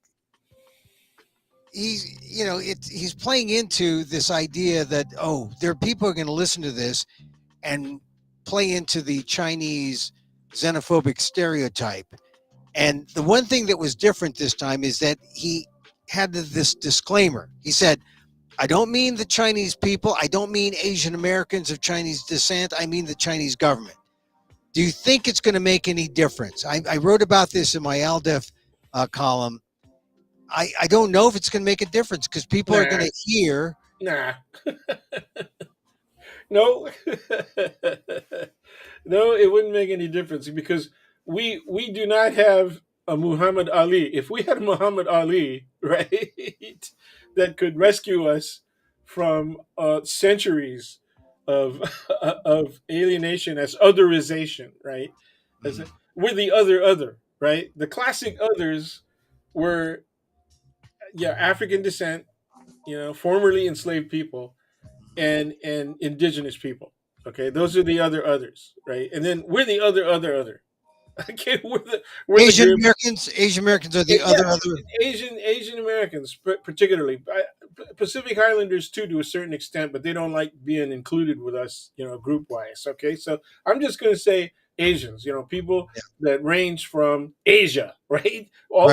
he's playing into this idea that there are people who are going to listen to this and play into the Chinese xenophobic stereotype. And the one thing that was different this time is that he had this disclaimer. He said, I don't mean the Chinese people. I don't mean Asian Americans of Chinese descent. I mean the Chinese government. Do you think it's going to make any difference? I wrote about this in my ALDEF column. I don't know if it's going to make a difference because people are going Nah, to hear. nah, no. No, it wouldn't make any difference because we do not have a Muhammad Ali. If we had a Muhammad Ali, right, that could rescue us from centuries of of alienation as otherization, right? As Mm, we're the other, right? The classic others were, yeah, African descent, formerly enslaved people, and indigenous people. Okay, those are the other others, right? And then we're the other. Okay, Asian Americans are the yeah, other. Asian Americans, particularly Pacific Islanders too, to a certain extent, but they don't like being included with us, group wise. Okay, so I'm just going to say Asians, people Yeah, that range from Asia, right, right. all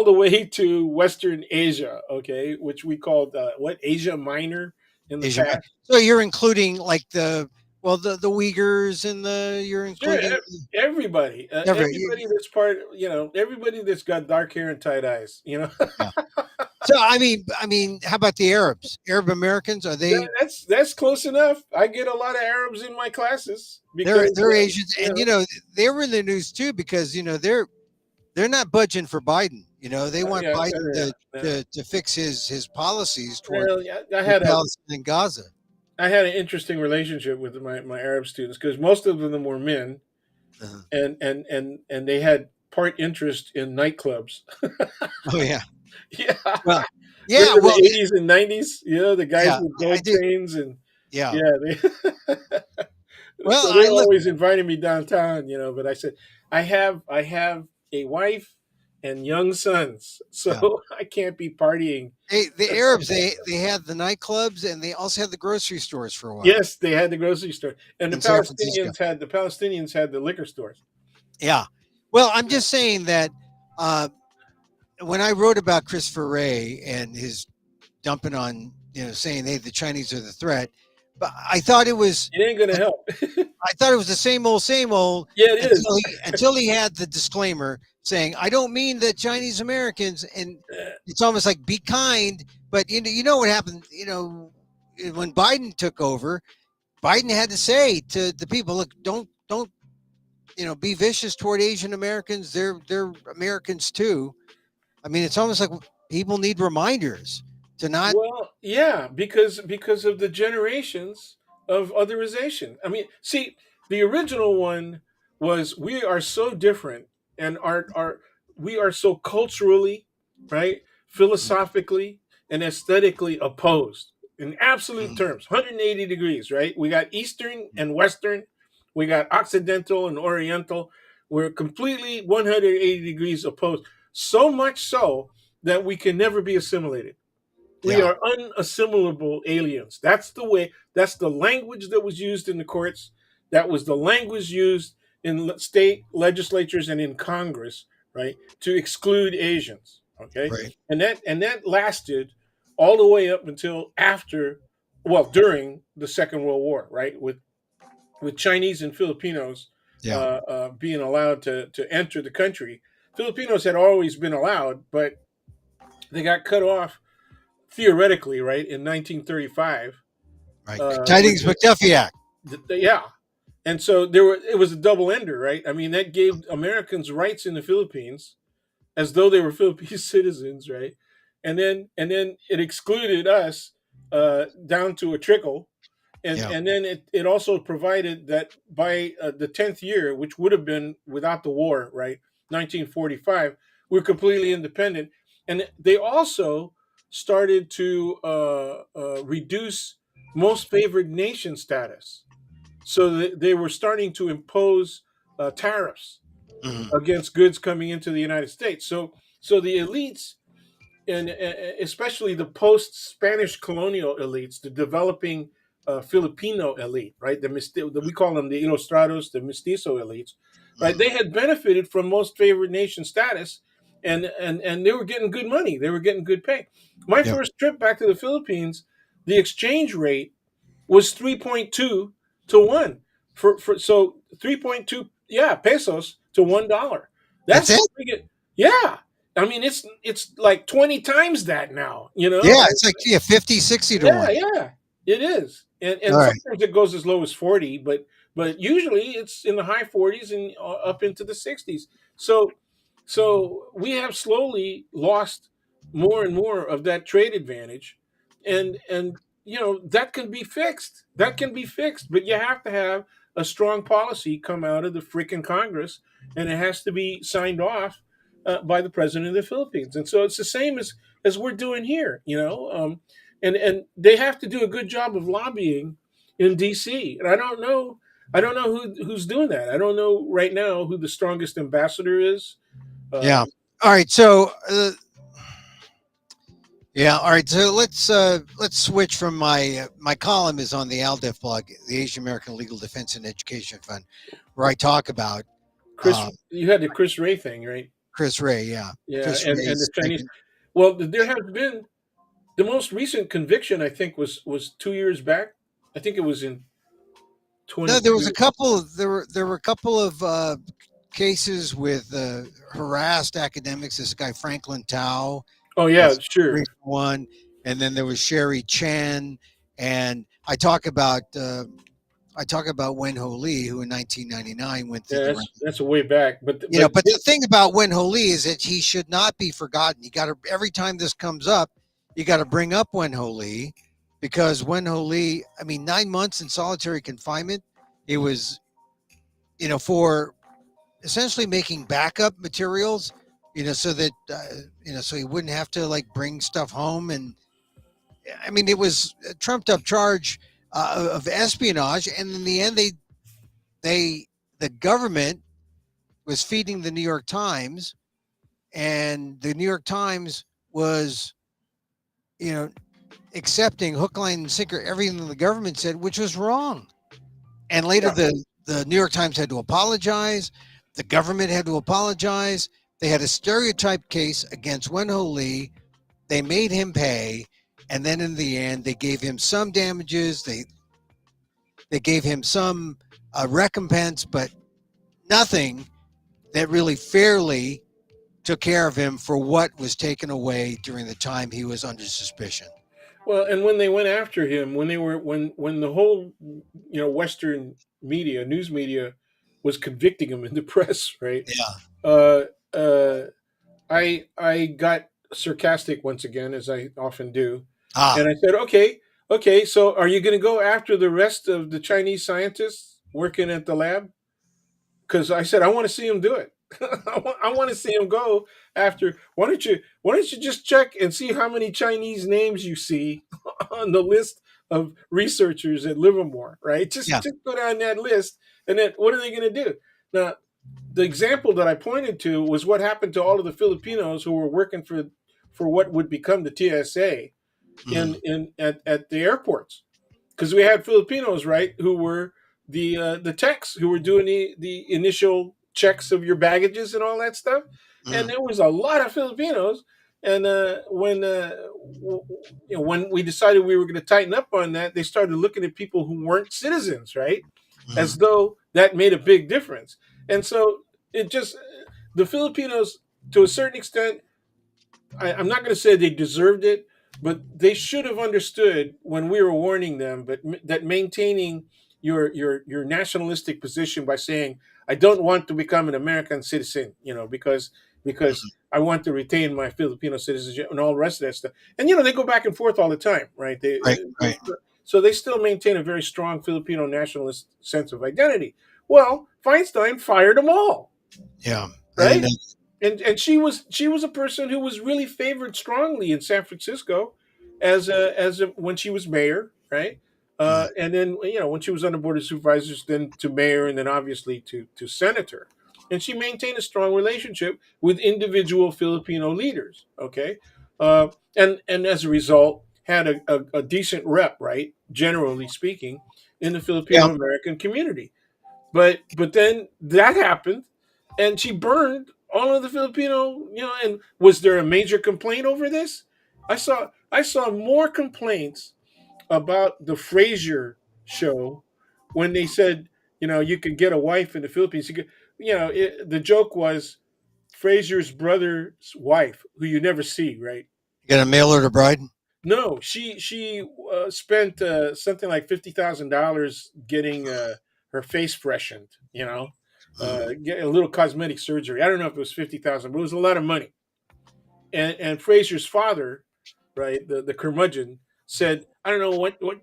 the way to Western Asia. Okay, which we called what, Asia Minor in the Asian American. past. So you're including like the Uyghurs and you're Sure, including everybody, every everybody that's everybody that's got dark hair and tight eyes. yeah. So I mean, how about the Arabs? Arab Americans are they? That's close enough. I get a lot of Arabs in my classes They're because they're Asians, you and know, they were in the news too because they're not budging for Biden. They want yeah, Biden to yeah. to fix his policies toward Well, yeah, Palestine and Gaza. I had an interesting relationship with my Arab students because most of them were men, Uh-huh. and they had part interest in nightclubs. Oh yeah. Yeah, Well, yeah. remember Well, the '80s and '90s? The guys yeah. with I gold do. chains and Yeah. yeah, they. Well, So I they're look. always inviting me downtown, but I said I have a wife and young sons, Yeah. so I can't be partying. The Arabs they had the nightclubs and they also had the grocery stores for a while Yes, they had the grocery store, and in San Francisco. The Palestinians had the liquor stores. Yeah. Well, I'm just saying that uh, when I wrote about Christopher Wray and his dumping on, saying, hey, the Chinese are the threat, but It ain't gonna help. I thought it was the same old Yeah, it is. until he had the disclaimer saying, I don't mean the Chinese Americans, and it's almost like be kind, but you know what happened, when Biden took over, Biden had to say to the people, look, don't be vicious toward Asian Americans. They're Americans too. I mean, it's almost like people need reminders to not. Well, yeah, because of the generations of otherization. I mean, see, the original one was we are so different and are we are so culturally, right, philosophically and aesthetically opposed in absolute Mhm. terms, 180 degrees, right? We got Eastern and Western, we got Occidental and Oriental. We're completely 180 degrees opposed. So much so that we can never be assimilated. We Yeah, are unassimilable aliens. That's the way, that's the language that was used in the courts. That was the language used in state legislatures and in Congress, right, to exclude Asians. Okay. right. And that lasted all the way up until after, well, during the Second World War, right, with Chinese and Filipinos Yeah, being allowed to enter the country. Filipinos had always been allowed, but they got cut off theoretically, right, in 1935, right. with Tidings McDuffie Act. yeah, and so it was a double ender, right? I mean, that gave Americans rights in the Philippines as though they were Philippine citizens, right? And then it excluded us down to a trickle, Yeah, and then it also provided that by the 10th year, which would have been without the war, right, 1945, we're completely independent, and they also started to reduce most favored nation status, so that they were starting to impose tariffs mhm. against goods coming into the United States. So the elites, and especially the post-Spanish colonial elites, the developing Filipino elite, right? We call them the Ilustrados, the Mestizo elites, right? They Mhm. had benefited from most favored nation status, and they were getting good money. They were getting good pay. My Yeah, first trip back to the Philippines, the exchange rate was 3.2 to 1 for so 3.2, yeah, pesos to $1. that's That's it. how big it. Yeah, I mean, it's like 20 times that now, Yeah, it's like, yeah, 50, 60 to Yeah, one. yeah, it is. And All and right. sometimes it goes as low as 40, but usually it's in the high 40s and up into the 60s. So we have slowly lost more and more of that trade advantage, and that can be fixed. That can be fixed, but you have to have a strong policy come out of the freaking Congress, and it has to be signed off by the president of the Philippines. And so it's the same as we're doing here. And they have to do a good job of lobbying in D.C. And I don't know who's doing that. I don't know right now who the strongest ambassador is. Yeah. Um, All right. So, yeah. All right. So let's switch from my column is on the ALDEF blog, the Asian American Legal Defense and Education Fund, where I talk about Chris, um, you had the Chris Ray thing, right? Chris Ray. Yeah, Yeah, Chris and the Ray's Chinese. taken. Well, there has been the most recent conviction. I think was 2 years back. I think it was in No, there was a 22. couple. There were a couple of cases with harassed academics. This guy Franklin Tao Oh yeah, was the sure. recent one, and then there was Sherry Chen, and I talk about Wen Ho Lee, who in 1999 went through Yeah, the. that's a way back. But the thing about Wen Ho Lee is that he should not be forgotten. You got to every time this comes up, you got to bring up Wen Ho Lee, because Wen Ho Lee, I mean, 9 months in solitary confinement. It was, for essentially making backup materials, so that so he wouldn't have to like bring stuff home. And I mean, it was a trumped up charge of espionage, and in the end, they the government was feeding the New York Times, and the New York Times was, you know, accepting hook, line, and sinker everything the government said, which was wrong. And later, Yeah. the New York Times had to apologize. The government had to apologize. They had a stereotype case against Wen Ho Lee. They made him pay, and then in the end, they gave him some damages. They gave him some recompense, but nothing that really fairly took care of him for what was taken away during the time he was under suspicion. Well, and when they went after him, when the whole Western media, news media, was convicting him in the press, right? Yeah. Uh, uh, I got sarcastic once again, as I often do, Ah. and I said, okay, Okay, so are you going to go after the rest of the Chinese scientists working at the lab? Because I said I want to see him do it. I want to see him go after. Why don't you just check and see how many Chinese names you see on the list of researchers at Livermore, right? Just Yeah. just go down that list, and then what are they going to do? Now, the example that I pointed to was what happened to all of the Filipinos who were working for what would become the TSA Mm, at the airports, because we had Filipinos, right, who were the techs who were doing the initial checks of your baggages and all that stuff, and mm, there was a lot of Filipinos. And when we decided we were going to tighten up on that, they started looking at people who weren't citizens, right, as mm. though that made a big difference. And so it just the Filipinos, to a certain extent, I'm not going to say they deserved it, but they should have understood when we were warning them. But that maintaining your nationalistic position by saying, "I don't want to become an American citizen," because I want to retain my Filipino citizenship and all the rest of that stuff. And they go back and forth all the time, right? Right, right. So they still maintain a very strong Filipino nationalist sense of identity. Well, Feinstein fired them all, Yeah. And right? And she was a person who was really favored strongly in San Francisco as when she was mayor, right? mm, And then when she was on the board of supervisors, then to mayor, and then obviously to senator. And she maintained a strong relationship with individual Filipino leaders. Okay, and as a result, had a decent rep, right? Generally speaking, in the yeah. Filipino American community. But then that happened, and she burned all of the Filipino. And was there a major complaint over this? I saw more complaints about the Frasier show when they said, you could get a wife in the Philippines. The joke was Frasier's brother's wife, who you never see, right? You got a mail order bride? No, she spent something like $50,000 getting her face freshened. Mm. Get a little cosmetic surgery. I don't know if it was 50,000, but it was a lot of money. And Fraser's father, right, the curmudgeon, said, "I don't know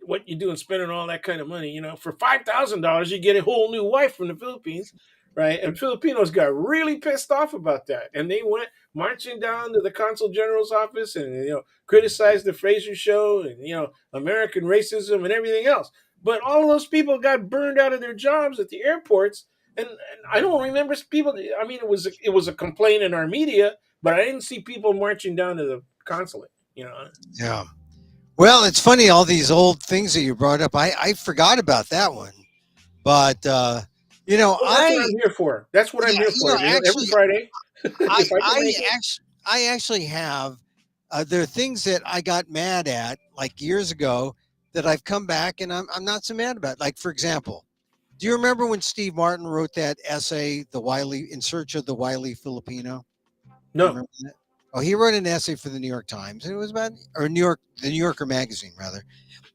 what you doing spending all that kind of money. For $5,000 you get a whole new wife from the Philippines." Right, and Filipinos got really pissed off about that, and they went marching down to the consul general's office and criticized the Fraser show and American racism and everything else. But all of those people got burned out of their jobs at the airports, and I don't remember people. I mean, it was a complaint in our media, but I didn't see people marching down to the consulate. Yeah. Well, it's funny, all these old things that you brought up. I forgot about that one. But, Well, that's what I'm here for. That's what I'm yeah, here for. Every actually, Friday, if I can make it. I actually have, there are things that I got mad at like years ago that I've come back and I'm not so mad about. Like, for example, do you remember when Steve Martin wrote that essay, The Wily, In Search of the Wily Filipino? Do you No. remember that? Oh, he wrote an essay for the New York Times. And it was about, or the New Yorker magazine, rather.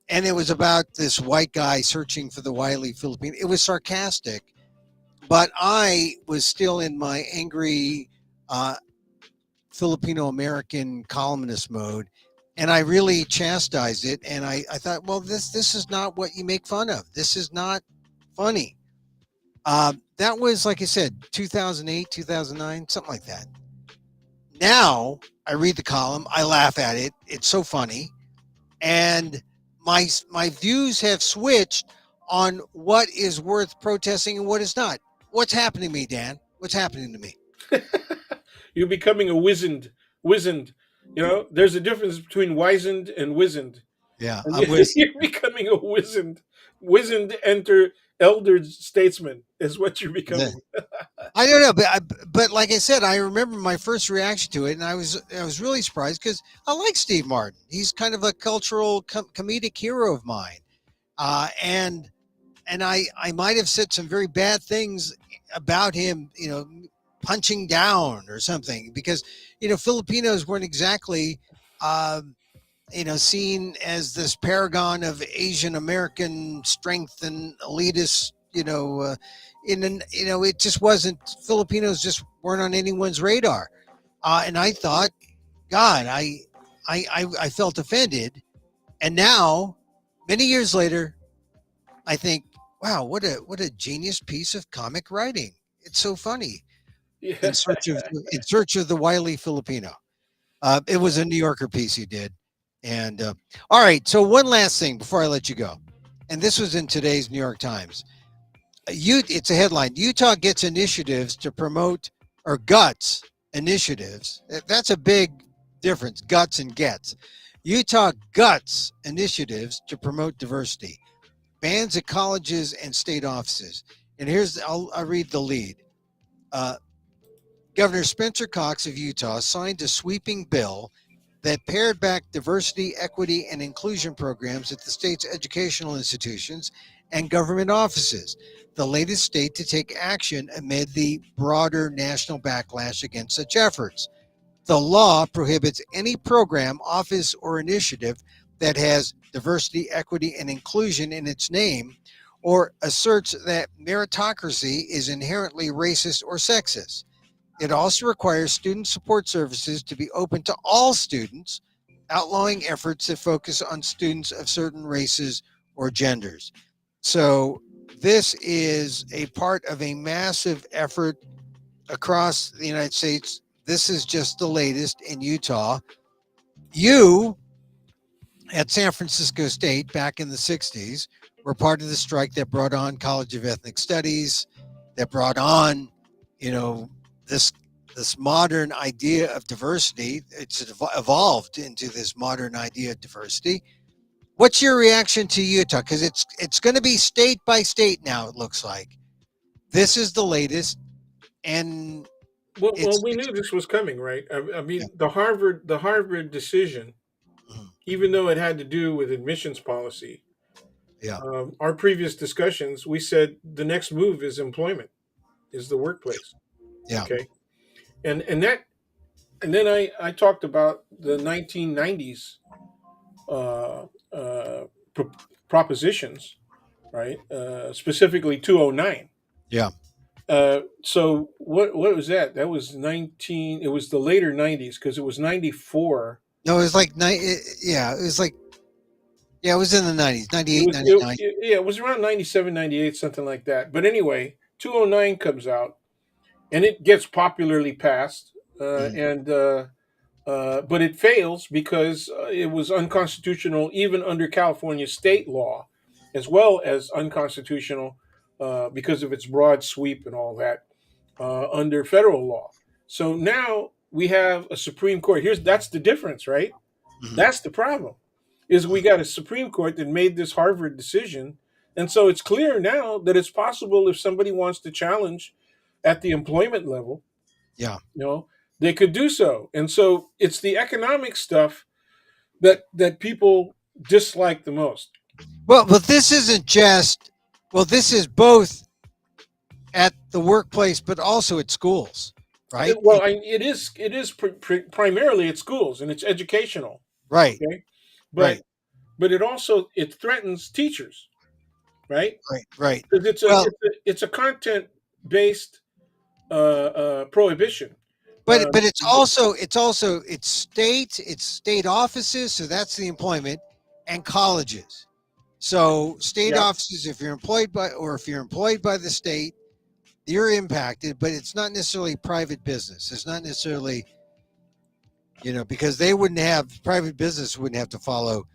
And it was about this white guy searching for the wily Filipino. It was sarcastic, but I was still in my angry uh, Filipino American columnist mode. And I really chastised it. And I thought, well, this is not what you make fun of. This is not funny. That was, like I said, 2008, 2009, something like that. Now I read the column, I laugh at it. It's so funny, and my views have switched on what is worth protesting and what is not. What's happening to me, Dan? What's happening to me? You're becoming a wizened. There's a difference between wizened and wizened. Yeah, And I'm with. you're becoming a wizened enter elder statesman is what you're becoming. I don't know, but like I said, I remember my first reaction to it, and I was really surprised because I like Steve Martin. He's kind of a cultural comedic hero of mine, and I might have said some very bad things about him, punching down or something, because Filipinos weren't exactly um, seen as this paragon of Asian American strength and elitist. It just wasn't. Filipinos just weren't on anyone's radar, and I thought, God, I felt offended, and now. Many years later, I think, wow, what a genius piece of comic writing. It's so funny. Yeah. In search of the wily Filipino. It was a New Yorker piece he did. And all right, so one last thing before I let you go, and this was in today's New York Times. It's a headline. Utah gets initiatives to promote or guts initiatives. That's a big difference. Guts and gets. Utah guts initiatives to promote diversity. Bans at colleges and state offices. And I'll read the lead. Uh, Governor Spencer Cox of Utah signed a sweeping bill that pared back diversity, equity, and inclusion programs at the state's educational institutions and government offices, the latest state to take action amid the broader national backlash against such efforts. The law prohibits any program, office, or initiative that has diversity, equity, and inclusion in its name or asserts that meritocracy is inherently racist or sexist. It also requires student support services to be open to all students, outlawing efforts that focus on students of certain races or genders. So, this is a part of a massive effort across the United States. This is just the latest in Utah. You at San Francisco State back in the 60s were part of the strike that brought on College of Ethnic Studies, that brought on, you know, this this modern idea of diversity. It's evolved into this modern idea of diversity. What's your reaction to Utah? Because it's going to be state by state now. It looks like this is the latest, and Well, we it's knew this was coming, right? I yeah, mean, the Harvard decision, mhm, even though it had to do with admissions policy, yeah, our previous discussions, we said the next move is employment, is the workplace. yeah, Okay, and then I talked about the 1990s uh, uh, pro- propositions, right? Specifically 209. yeah. So what was that? That was 19. It was the later 90s because it was 94. No, it was like yeah, it was like yeah, it was in the 90s, It 98, was 99. yeah, it was around 97, 98, something like that. But anyway, 209 comes out and it gets popularly passed, Mhm, but it fails because it was unconstitutional even under California state law, as well as unconstitutional because of its broad sweep and all that under federal law. So now we have a Supreme Court. That's the difference, right? mhm, That's the problem. Is we mhm. got a Supreme Court that made this Harvard decision, and so it's clear now that it's possible if somebody wants to challenge at the employment level, Yeah. you know, they could do so. And so it's the economic stuff that people dislike the most. Well, but this isn't just. Well, this is both at the workplace, but also at schools, right? It is primarily at schools and it's educational, Right, okay, but right, it also it threatens teachers, right? right, right. Because Well, it's a content based prohibition. but Um, it's state offices, so that's the employment, and colleges. So state yeah. offices, if you're employed by the state, you're impacted, but it's not necessarily private business. It's not necessarily because they wouldn't have private business wouldn't have to follow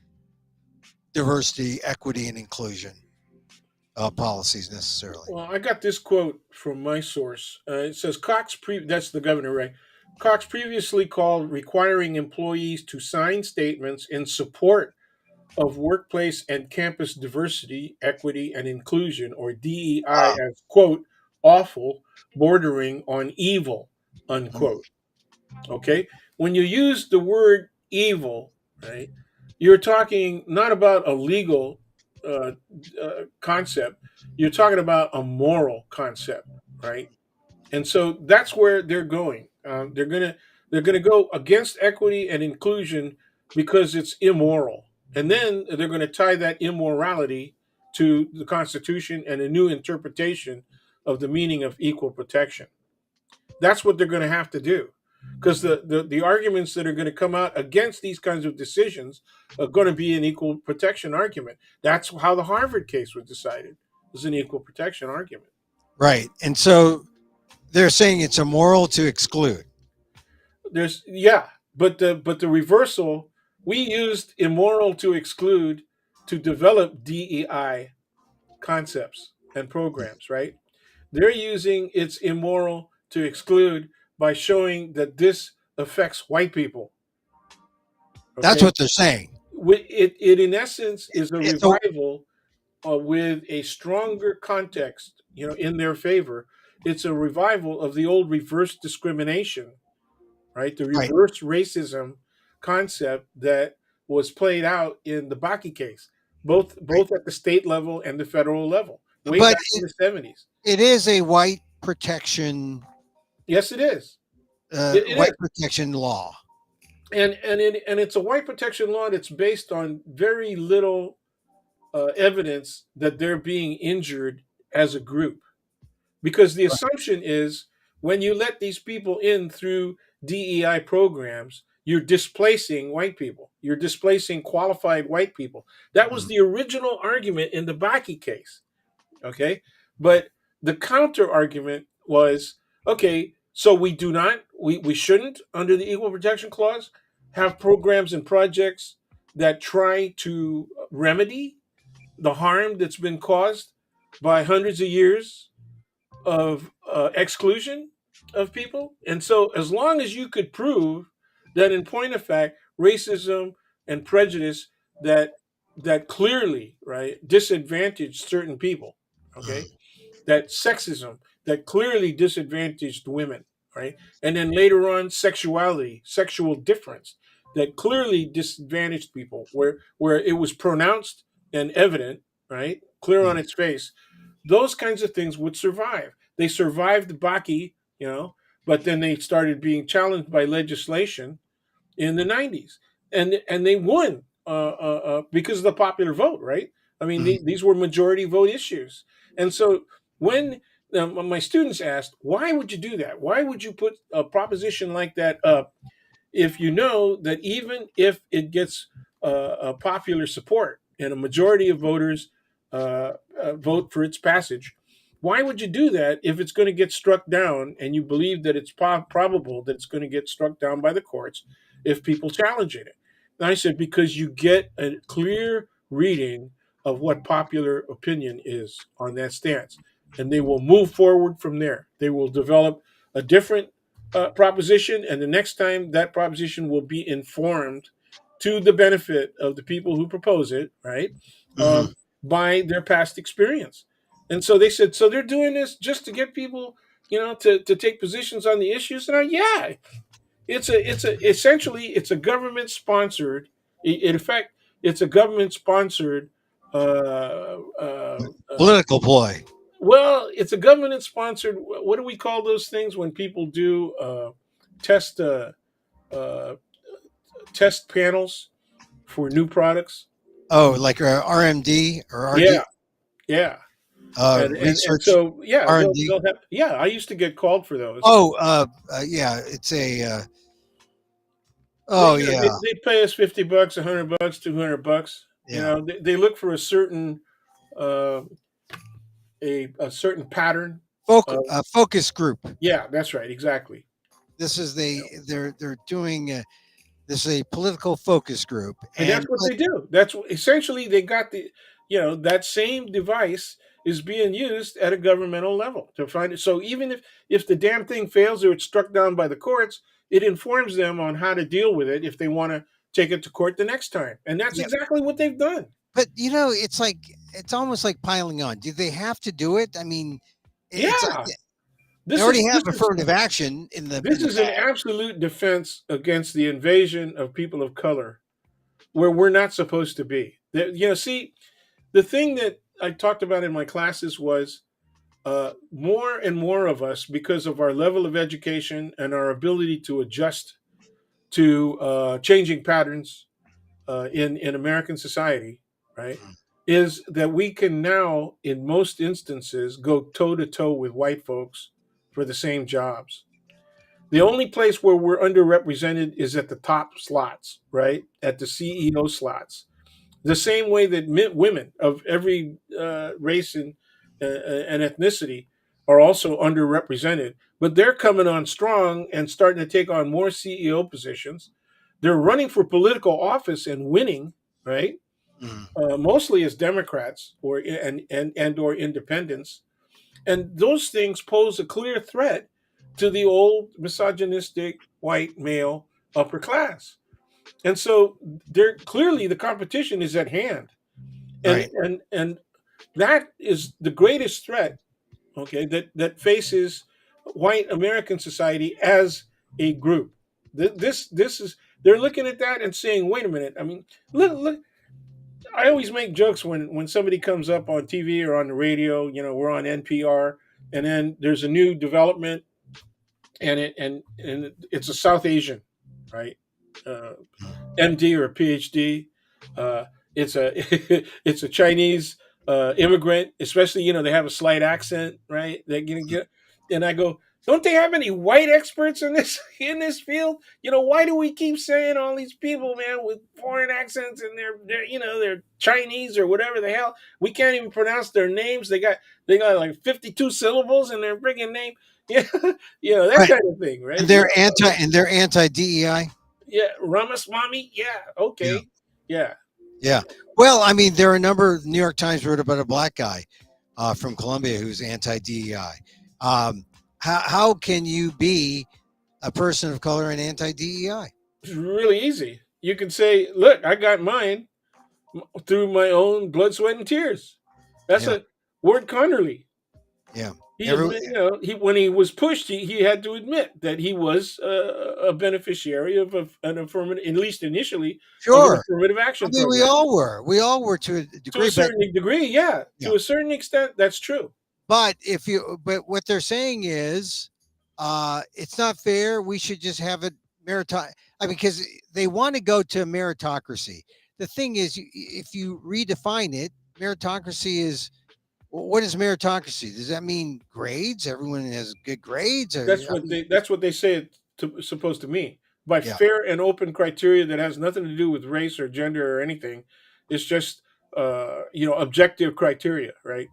diversity, equity, and inclusion policies necessarily. Well, I got this quote from my source. It says that's the governor, right? Cox previously called requiring employees to sign statements in support of workplace and campus diversity, equity, and inclusion, or DEI, Ah, as quote awful, bordering on evil, mm, unquote. Okay, when you use the word evil, right, you're talking not about a legal uh, concept, you're talking about a moral concept, right? And so that's where they're going. They're gonna go against equity and inclusion because it's immoral, and then they're going to tie that immorality to the Constitution and a new interpretation of the meaning of equal protection. That's what they're going to have to do. because the arguments that are going to come out against these kinds of decisions are going to be an equal protection argument. That's how the Harvard case was decided. It was an equal protection argument. Right. And so they're saying it's immoral to exclude. There's yeah, but the reversal, we used immoral to exclude to develop DEI concepts and programs, right? They're using it's immoral to exclude by showing that this affects white people. That's Okay, what they're saying. it in essence is a It's a revival with a stronger context, in their favor. It's a revival of the old reverse discrimination, right? The right. reverse racism concept that was played out in the Baki case, both Right. both at the state level and the federal level, way But back in the 70s. it is a white protection, Yes, it is. It white is, protection law. and it's a white protection law that's based on very little evidence that they're being injured as a group, because the Right. assumption is when you let these people in through DEI programs, you're displacing white people. You're displacing qualified white people. That was Mm. the original argument in the Baki case. Okay. But the counter argument was, okay, so we shouldn't, under the Equal Protection Clause, have programs and projects that try to remedy the harm that's been caused by hundreds of years of exclusion of people. And so, as long as you could prove that, in point of fact, racism and prejudice that clearly, right, disadvantaged certain people, okay, Mm. that sexism that clearly disadvantaged women, right, and then later on sexuality, sexual difference that clearly disadvantaged people, where it was pronounced and evident, right, clear on Mm. its face, those kinds of things would survive. They survived Baki, but then they started being challenged by legislation in the 90s, and they won because of the popular vote, right? I mean, Mm. these were majority vote issues, and so when my students asked, "Why would you do that? Why would you put a proposition like that up if you know that even if it gets a popular support and a majority of voters vote for its passage, why would you do that if it's going to get struck down and you believe that it's probable that it's going to get struck down by the courts if people challenge it?" And I said, because you get a clear reading of what popular opinion is on that stance, and they will move forward from there. They will develop a different proposition, and the next time that proposition will be informed to the benefit of the people who propose it, right? Mhm. By their past experience. And so they said, so they're doing this just to get people, to take positions on the issues. And yeah, it's a essentially it's a government sponsored. In fact, it's a government sponsored. Political ploy. Well, it's a government sponsored. What do we call those things when people do test uh, test panels for new products? Oh, like RMD or RD, Yeah, yeah, and research so yeah, R and they'll D. they'll have yeah. I used to get called for those. Oh, yeah, it's a. They, Oh you know, they, yeah, they pay us $50, $100, $200. yeah. They look for a certain uh, a certain pattern. Of, Focus group. yeah, that's right, exactly. This is You know, they're doing. This is a political focus group, and that's and what they do. Essentially they got that same device is being used at a governmental level to find it. So even if the damn thing fails or it's struck down by the courts, it informs them on how to deal with it if they want to take it to court the next time. And that's yeah. exactly what they've done. But it's like it's almost like piling on. Do they have to do it? I mean, it's like Yeah. they This is already have this is affirmative action in the this is an past. absolute defense against the invasion of people of color where we're not supposed to be. See, the thing that I talked about in my classes was more and more of us, because of our level of education and our ability to adjust to changing patterns in American society, right? Is that we can now, in most instances, go toe to toe with white folks for the same jobs. The only place where we're underrepresented is at the top slots, right? At the CEO slots. The same way that women of every race and ethnicity are also underrepresented, but they're coming on strong and starting to take on more CEO positions. They're running for political office and winning, right? Mm, Mostly as Democrats and or independents, and those things pose a clear threat to the old misogynistic white male upper class. And so there clearly the competition is at hand. And right. that is the greatest threat, okay, that faces white American society as a group. This is they're looking at that and saying, wait a minute. I mean, look, I always make jokes when somebody comes up on TV or on the radio. We're on NPR, and then there's a new development, and it's a South Asian, right? Uh, MD or a PhD. Uh, it's a it's a Chinese immigrant, especially they have a slight accent, right? They're gonna get, and I go, don't they have any white experts in this in this field? Why do we keep saying all these people, man, with foreign accents and they're Chinese or whatever the hell? We can't even pronounce their names. They got like 52 syllables in their freaking name. Yeah, that Right. kind of thing, And right? they're anti DEI. Yeah, Ramaswamy. Yeah, Yeah. okay. Yeah, Yeah. Well, I mean, there are a number. New York Times wrote about a black guy from Colombia who's anti DEI. How can you be a person of color and anti DEI? it's really easy. You can say, "Look, I got mine through my own blood, sweat, and tears." That's Yeah. a Ward Connerly. Yeah. He Every admit, he when he was pushed, he had to admit that he was a beneficiary of an affirmative, at least initially, of an Sure. affirmative I action mean, we program. all were. We all were to a To a degree, but certain degree, yeah, yeah. to a certain extent, that's true. But what they're saying is, it's not fair. We should just have it meritocracy. I mean, because they want to go to meritocracy. The thing is, if you redefine it, meritocracy is what is meritocracy? Does that mean grades? Everyone has good grades, or That's I what mean, they say supposed to mean by yeah. fair and open criteria that has nothing to do with race or gender or anything. It's just objective criteria, right?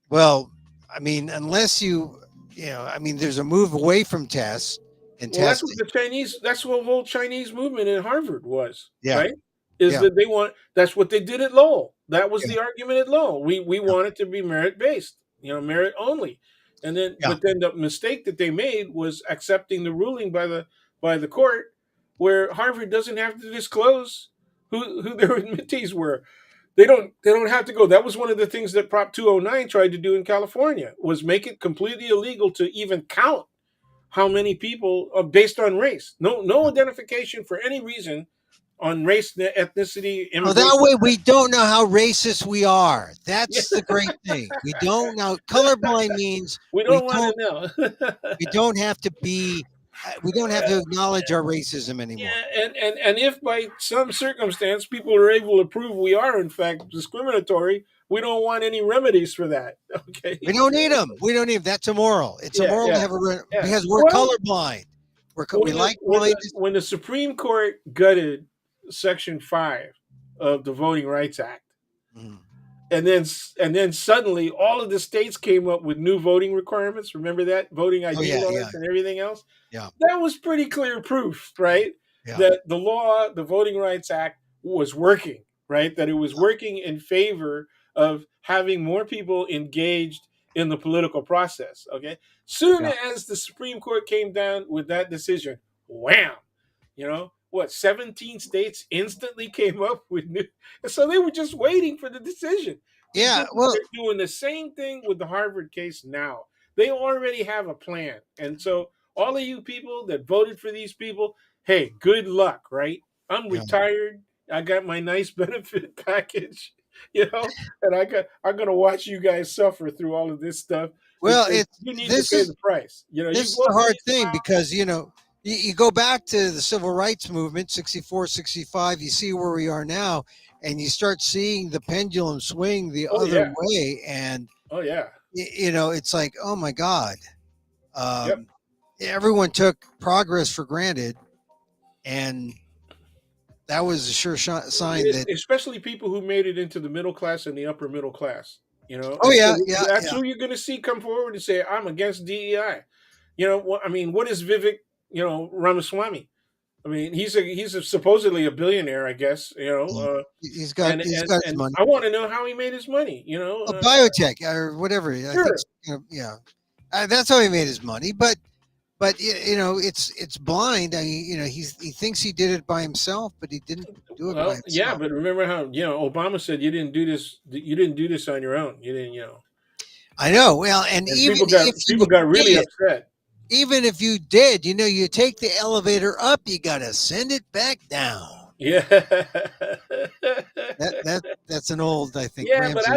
Well, I mean, unless I mean, there's a move away from tests and Well, that's what testing. the Chinese. That's what the whole Chinese movement in Harvard was, Yeah, right? Is yeah, that they want? That's what they did at Lowell. That was yeah, the argument at Lowell. We yeah, want it to be merit based, merit only. And then, yeah. but then the mistake that they made was accepting the ruling by the court, where Harvard doesn't have to disclose who their admittees were. They don't have to go. That was one of the things that Prop 209 tried to do in California, was make it completely illegal to even count how many people based on race. No identification for any reason on race, ethnicity, Oh, that immigration. way we don't know how racist we are. Yeah, That's the great thing. We don't know. Colorblind means we we don't want to don't know. we don't have to be we don't have to acknowledge our racism anymore. Yeah, and if by some circumstance people are able to prove we are in fact discriminatory, we don't want any remedies for that. We Okay. don't need them. We don't need them. That's immoral. It's Yeah, immoral to yeah, have yeah. because we're Well, colorblind. We when the like when the blindness. when the Supreme Court gutted Section 5 of the Voting Rights Act, Mhm. and then suddenly all of the states came up with new voting requirements. Remember that, voting Oh ID yeah, yeah, laws and everything else. yeah, That was pretty clear proof, right? yeah, That the Voting Rights Act was working, right? That it was working in favor of having more people engaged in the political process. Okay. Soon yeah. as the Supreme Court came down with that decision, wham, what, 17 states instantly came up with new. So they were just waiting for the decision. Yeah. Well, They're doing the same thing with the Harvard case now. They already have a plan. And so, all of you people that voted for these people, hey, good luck, right? I'm yeah. retired. I got my nice benefit package, and I'm gonna watch you guys suffer through all of this stuff Well, because it's you need to this pay is the price. You this is the vote for hard these thing clowns. because you go back to the civil rights movement 64, 65. You see where we are now and you start seeing the pendulum swing the Oh other yeah. way and Oh yeah. it's like, oh my god. Yep. um everyone took progress for granted, and that was a sure sign that. Especially people who made it into the middle class and the upper middle class. Oh And yeah, so yeah, that's yeah. who you're going to see come forward and say, "I'm against DEI." I mean, what is Vivek? Ramaswamy. I mean, he's supposedly a billionaire, I guess. He's got his And money. I want to know how he made his money. A biotech or whatever. I think, Sure. yeah, that's how he made his money. But it's blind. I mean, he thinks he did it by himself, but he didn't do it by Well, yeah, himself. but remember how Obama said you didn't do this. You didn't do this on your own. You didn't. I know. Well, and And even if people you got really did, upset. even if you did, you take the elevator up, you gotta send it back down. Yeah. That's an old, I think, Yeah, but Ramsey.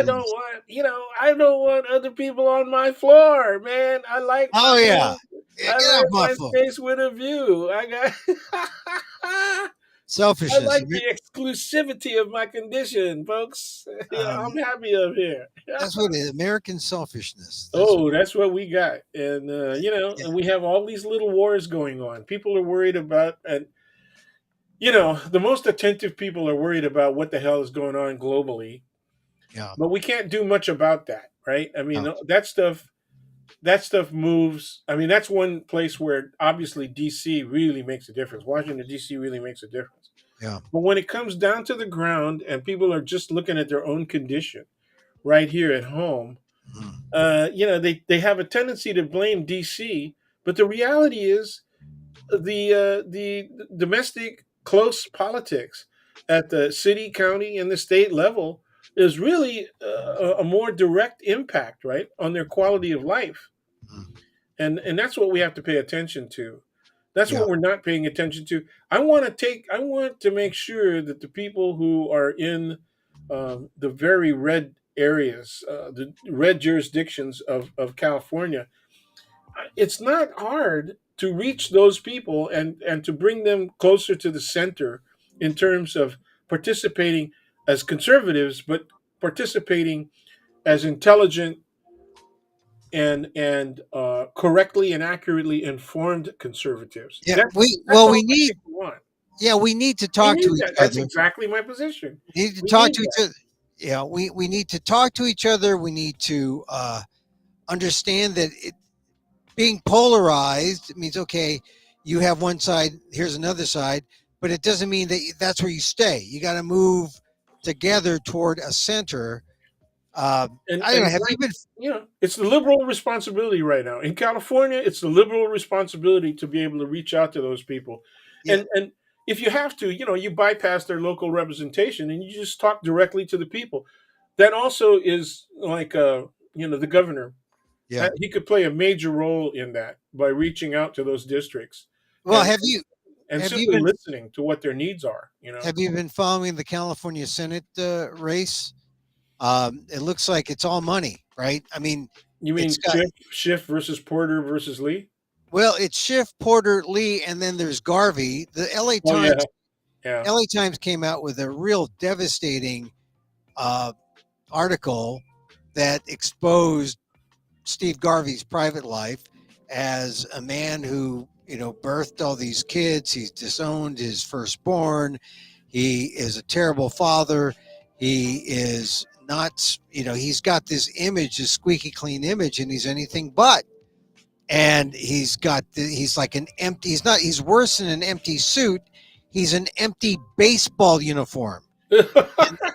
I don't want other people on my floor, man. I like my Oh yeah, own, yeah, I get off like my my phone. space with a view. I got I Selfishness. like the exclusivity of my condition, folks. Yeah, Um, I'm happy up here. that's what it is. American selfishness. That's what. Oh, that's what we got. And Yeah, and we have all these little wars going on. People are worried about, and the most attentive people are worried about what the hell is going on globally. yeah, But we can't do much about that, right? I mean, yeah, that stuff moves. I mean, that's one place where obviously DC really makes a difference. Washington DC really makes a difference. yeah. But when it comes down to the ground and people are just looking at their own condition right here at home, Mhm. they have a tendency to blame DC. But the reality is the domestic close politics at the city, county, and the state level is really a more direct impact, right, on their quality of life, Mhm. and that's what we have to pay attention to. That's Yeah, what we're not paying attention to. I want to make sure that the people who are in the very red areas, the red jurisdictions of California, it's not hard to reach those people and to bring them closer to the center in terms of participating as conservatives, but participating as intelligent and correctly and accurately informed conservatives. yeah. That's all I think we want. We need to We talk to need each that. That's other. exactly my position. We need to We talk need to each that. other. Yeah, we need to talk to each other. We need to understand that being polarized means okay, you have one side, here's another side, but it doesn't mean that that's where you stay. You got to move together toward a center. I don't know. And Have you right, been? it's the liberal responsibility right now in California. It's the liberal responsibility to be able to reach out to those people, Yeah, and if you have to, you bypass their local representation and you just talk directly to the people. That also is like the governor. yeah. He could play a major role in that by reaching out to those districts Well, and and have you simply been listening to what their needs are. have you been following the California Senate race? It looks like it's all money, right? I mean, You it's mean got Schiff versus Porter versus Lee? it's Schiff, Porter, Lee, and then there's Garvey. The L.A. Oh yeah, Times yeah. LA Times came out with a real devastating uh, article that exposed Steve Garvey's private life as a man who, birthed all these kids. He's disowned his firstborn. He is a terrible father. He is not, he's got this image, this squeaky clean image, and he's anything but. And he's like an empty, he's worse than an empty suit. He's an empty baseball uniform. And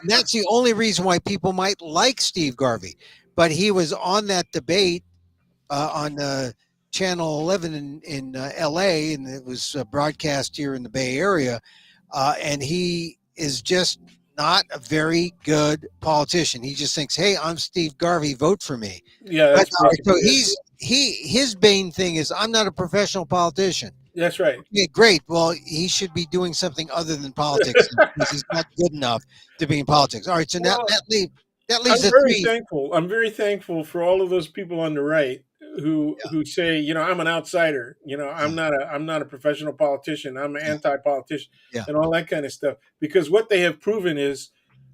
that's the only reason why people might like Steve Garvey. But he was on that debate on Channel 11 in LA, and it was broadcast here in the Bay Area. And he is just not a very good politician. He just thinks, "Hey, I'm Steve Garvey, vote for me." Yeah, But that's so basically it. his main thing is, "I'm not a professional politician." That's right. Yeah, great. Well, he should be doing something other than politics because he's not good enough to be in politics. All right, so now Well, that leaves I'm the very three. thankful. I'm very thankful for all of those people on the right who say, I'm an outsider. Yeah, I'm not a professional politician. I'm an yeah, anti-politician yeah, and all that kind of stuff. Because what they have proven is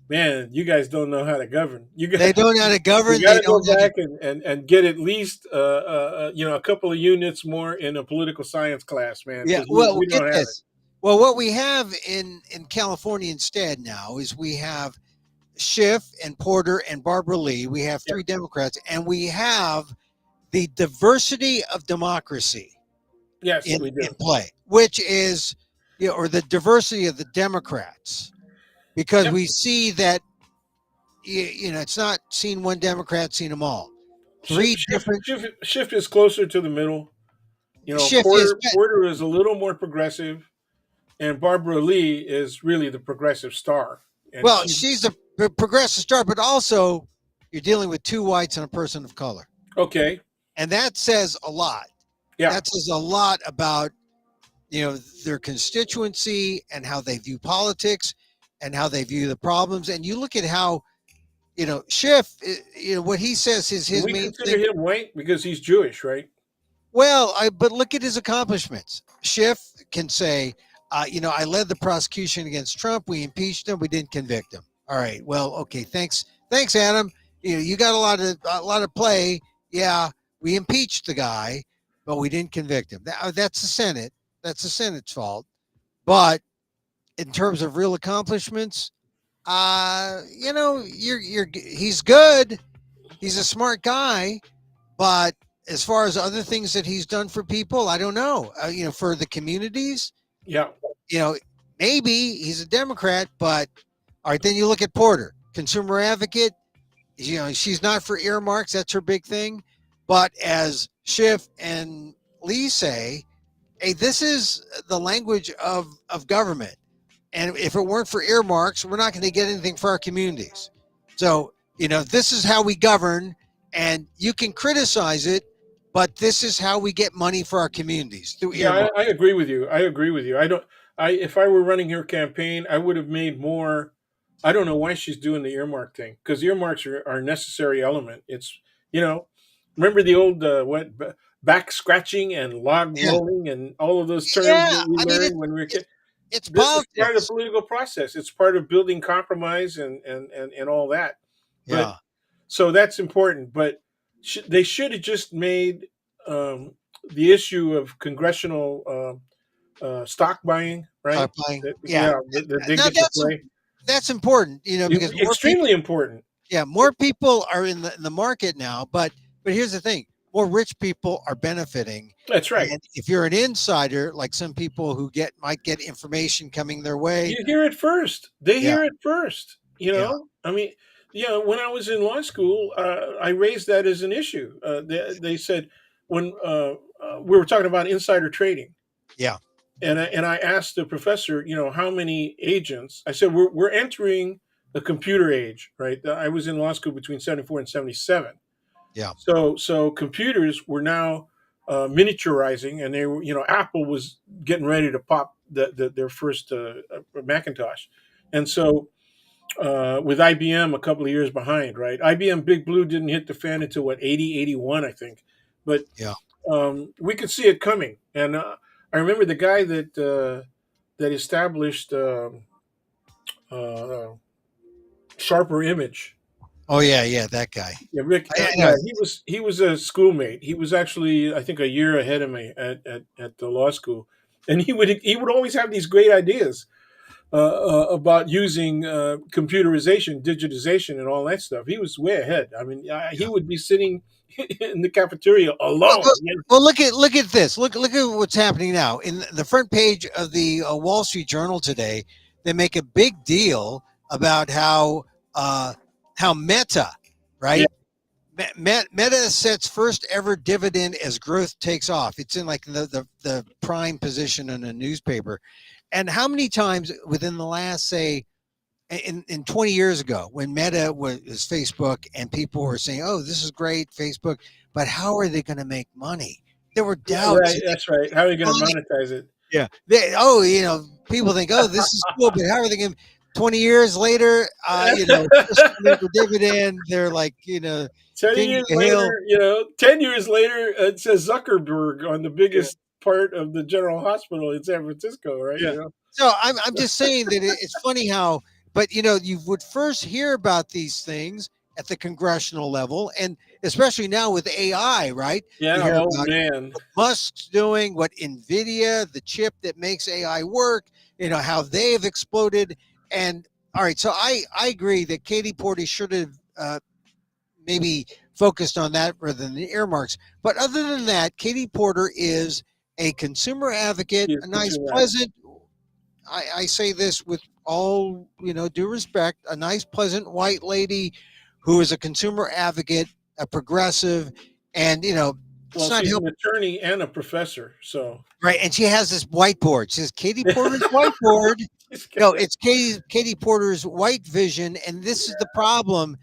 man, you guys don't know how to govern. They don't know how to You govern. got They to go don't know how to. back and get at least a couple of units more in a political science class, man, Yeah. because Well, we get don't have it. this. Well, what we have in California instead now is we have Schiff and Porter and Barbara Lee. We have Yeah. three Democrats, and we have the diversity of democracy Yes, in we do. play, which is, or the diversity of the Democrats, because Yep. we see that it's not seen one Democrat, seen them all. Shift, Three shift, different shift, shift is closer to the middle. Schiff is Porter is a little more progressive, and Barbara Lee is really the progressive star. And well, she, she's a progressive star, but also you're dealing with two whites and a person of color, okay, and that says a lot. yeah, That says a lot about their constituency and how they view politics and how they view the problems. And you look at how Schiff, what he says is do his we main consider thing. him white because he's Jewish, right? Well, but look at his accomplishments. Schiff can say, I led the prosecution against Trump. We impeached him. We didn't convict him. All right. Well, okay. Thanks, Adam. You got a lot of play. Yeah, we impeached the guy, but we didn't convict him. That's the Senate. That's the Senate's fault. But in terms of real accomplishments, he's good. He's a smart guy, but as far as other things that he's done for people, I don't know. For the communities, Yeah, you know, maybe he's a Democrat, but all right. Then you look at Porter, consumer advocate. She's not for earmarks. That's her big thing. But as Schiff and Lee say, hey, this is the language of government. And if it weren't for earmarks, we're not going to get anything for our communities. So, this is how we govern, and you can criticize it, but this is how we get money for our communities through yeah, earmarks. I agree with you. I agree with you. I don't. I If I were running her campaign, I would have made more. I don't know why she's doing the earmark thing because earmarks are a necessary element. It's you know, remember the old back scratching and log Yeah. rolling and all of those terms Yeah. that we I mean, learned when we were it, kids. it's This is part of the politics. political process. It's part of building compromise and all that. But Yeah. so that's important. But they should have just made the issue of congressional stock buying, right? Start playing. Yeah. Yeah, that they Now get to play. that's important, because more people. Extremely important. Yeah, more people are in the market now, but here's the thing: more rich people are benefiting, That's right. and if you're an insider, like some people who might get information coming their way. You hear it first. They Yeah, hear it first. yeah, I mean, when I was in law school, I raised that as an issue. They said when we were talking about insider trading, yeah, and I asked the professor, how many agents? I said we're entering the computer age, right? I was in law school between 74 and 77. yeah, So computers were now miniaturizing, and they were, Apple was getting ready to pop their first Macintosh, and so with IBM a couple of years behind, right? IBM Big Blue didn't hit the fan until what 80, 81, I think, but yeah. we could see it coming. And I remember the guy that established uh, Sharper Image. Oh yeah, yeah. That guy. Yeah, Rick. I Yeah, know. he was a schoolmate. He was actually, I think, a year ahead of me at the law school, and he would always have these great ideas about using computerization, digitization, and all that stuff. He was way ahead. I mean, he Yeah. would be sitting in the cafeteria Well, alone. well, well, look at this. Look at what's happening now. In the front page of the Wall Street Journal today, they make a big deal about uh, how Meta, Yeah, right? Meta sets first ever dividend as growth takes off. It's in like the prime position in a newspaper. And how many times within the last, say, in 20 years ago, when Meta was Facebook and people were saying, oh, this is great, Facebook, but how are they going to make money? There were doubts. right. That's right. How are you going to monetize it? Yeah. People think, oh, this is cool, but how are they going to? 20 years later, first ever dividend, they're like, 10 king of years the hill. later, 10 years later, it says Zuckerberg on the Yeah. biggest part of the General Hospital in San Francisco, right? Yeah. So I'm just saying that it's funny how but you would first hear about these things at the congressional level, and especially now with AI, right? You Yeah. hear Oh about man. what Musk's doing, what Nvidia, the chip that makes AI work, how they've exploded. And all right, so I agree that Katie Porter should have maybe focused on that rather than the earmarks. But other than that, Katie Porter is a consumer advocate, She is a nice, consumer advocate. pleasant. I say this with all due respect, a nice, pleasant white lady who is a consumer advocate, a progressive, and Well, it's not she's an helping. attorney and a professor, so Right, and she has this whiteboard. It says Katie Porter's whiteboard. she's No, got it. it's Katie Porter's white vision, and this is the problem.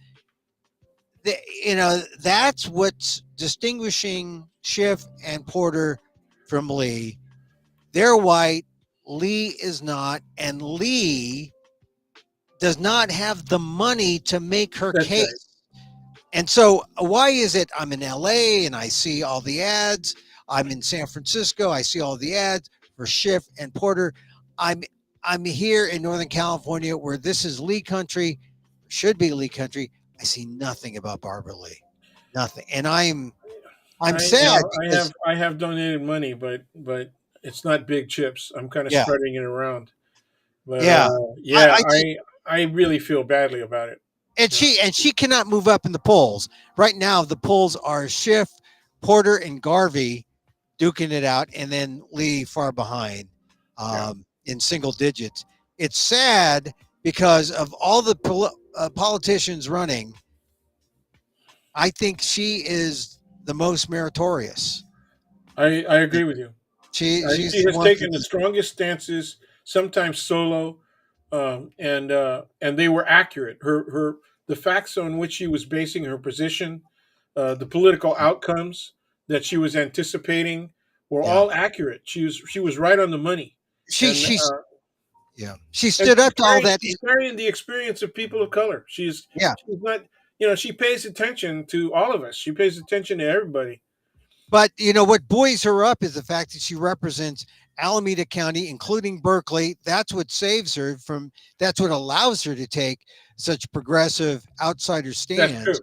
That's what's distinguishing Schiff and Porter from Lee. They're white. Lee is not, and Lee does not have the money to make her That's right. case. And so, why is it I'm in LA and I see all the ads? I'm in San Francisco, I see all the ads for Schiff and Porter. I'm I'm here in Northern California where this is Lee country, should be Lee country. I see nothing about Barbara Lee, nothing, and I'm sad because I have donated money, but it's not big chips. I'm kind of yeah, spreading it around. But yeah, yeah, I think I really feel badly about it. and Yeah, she cannot move up in the polls right now. The polls are Schiff, Porter, and Garvey duking it out, and then Lee far behind yeah. in single digits. It's sad because of all the politicians running. I think she is the most meritorious. I agree with you. She's She the has one taken that the strongest stances, sometimes solo, and they were accurate. Her the facts on which she was basing her position, the political outcomes that she was anticipating, were yeah all accurate. She was right on the money, she and she's yeah she and stood up to all that. she's carrying the experience of people of color. Yeah, She's not, she pays attention to all of us. She pays attention to everybody. but what buoys her up is the fact that she represents Alameda County, including Berkeley. That's what saves her from. That's what allows her to take such progressive outsider That's stands. true.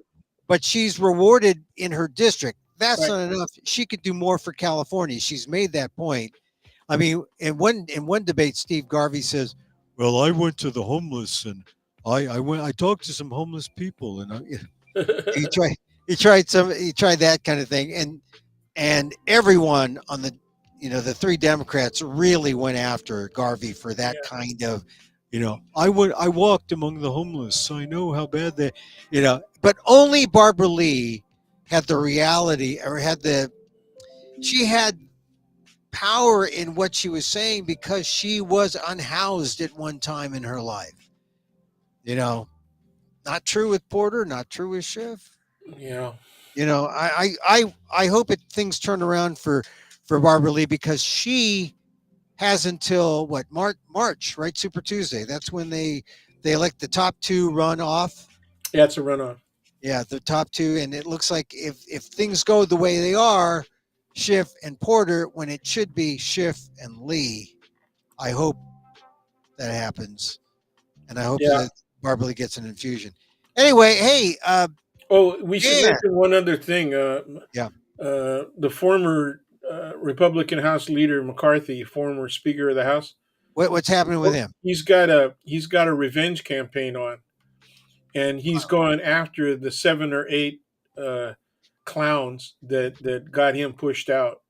But she's rewarded in her district. That's Right. not enough. She could do more for California. She's made that point. I mean, in one debate, Steve Garvey says, "Well, I went to the homeless and I talked to some homeless people and he tried he tried that kind of thing and everyone on the three Democrats really went after Garvey for that Yeah. kind of I walked among the homeless, so I know how bad they but only Barbara Lee had the reality or she had power in what she was saying because she was unhoused at one time in her life. You know, not true with Porter, not true with Schiff. Yeah. I hope things turn around for Barbara Lee because she has until what March, right? Super Tuesday. That's when they elect the top two run off. Yeah, it's a runoff. Yeah, the top two, and it looks like if things go the way they are, Schiff and Porter, when it should be Schiff and Lee. I hope that happens, and I hope Yeah. that Barbara Lee gets an infusion. Anyway, hey, Oh, we should Dan, mention one other thing. yeah, The former Republican House Leader McCarthy, former Speaker of the House, what's happening with him? he's got a revenge campaign on, and he's going after the 7 or 8 uh, clowns that got him pushed out,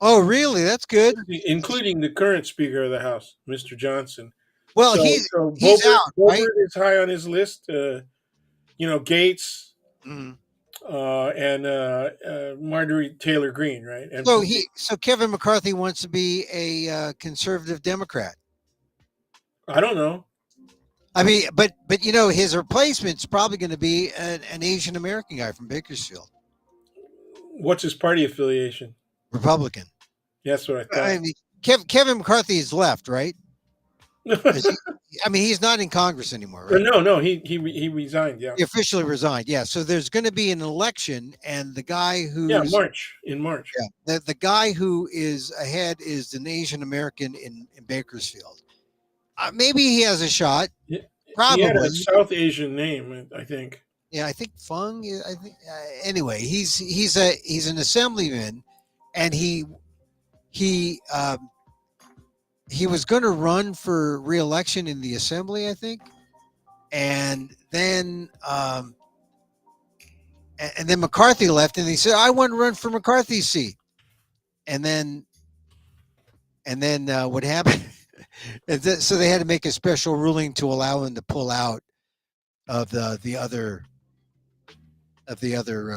Oh, really? That's good. including the current Speaker of the House, Mr. Johnson. Well, So he's out, right? Bobert is high on his list. Gates Mhm. and Marjorie Taylor Greene, right? And So Kevin McCarthy wants to be a conservative Democrat. I don't know I mean, but his replacement's probably going to be an Asian American guy from Bakersfield, what's his party affiliation. Republican. That's what I thought. I mean, Kevin McCarthy is left, right? Is he, I mean, he's not in Congress anymore, right? No, he resigned. Yeah, He officially resigned. Yeah. So there's going to be an election, and the guy yeah, who's March in March. yeah, the guy who is ahead is an Asian American in Bakersfield. Maybe he has a shot. He had Probably. a South Asian name, I think. Yeah, I think Fung. I think anyway, he's an assemblyman, and he he was going to run for re-election in the assembly, I think, and then and then McCarthy left, and he said, "I want to run for McCarthy's seat," and then what happened? So they had to make a special ruling to allow him to pull out of the other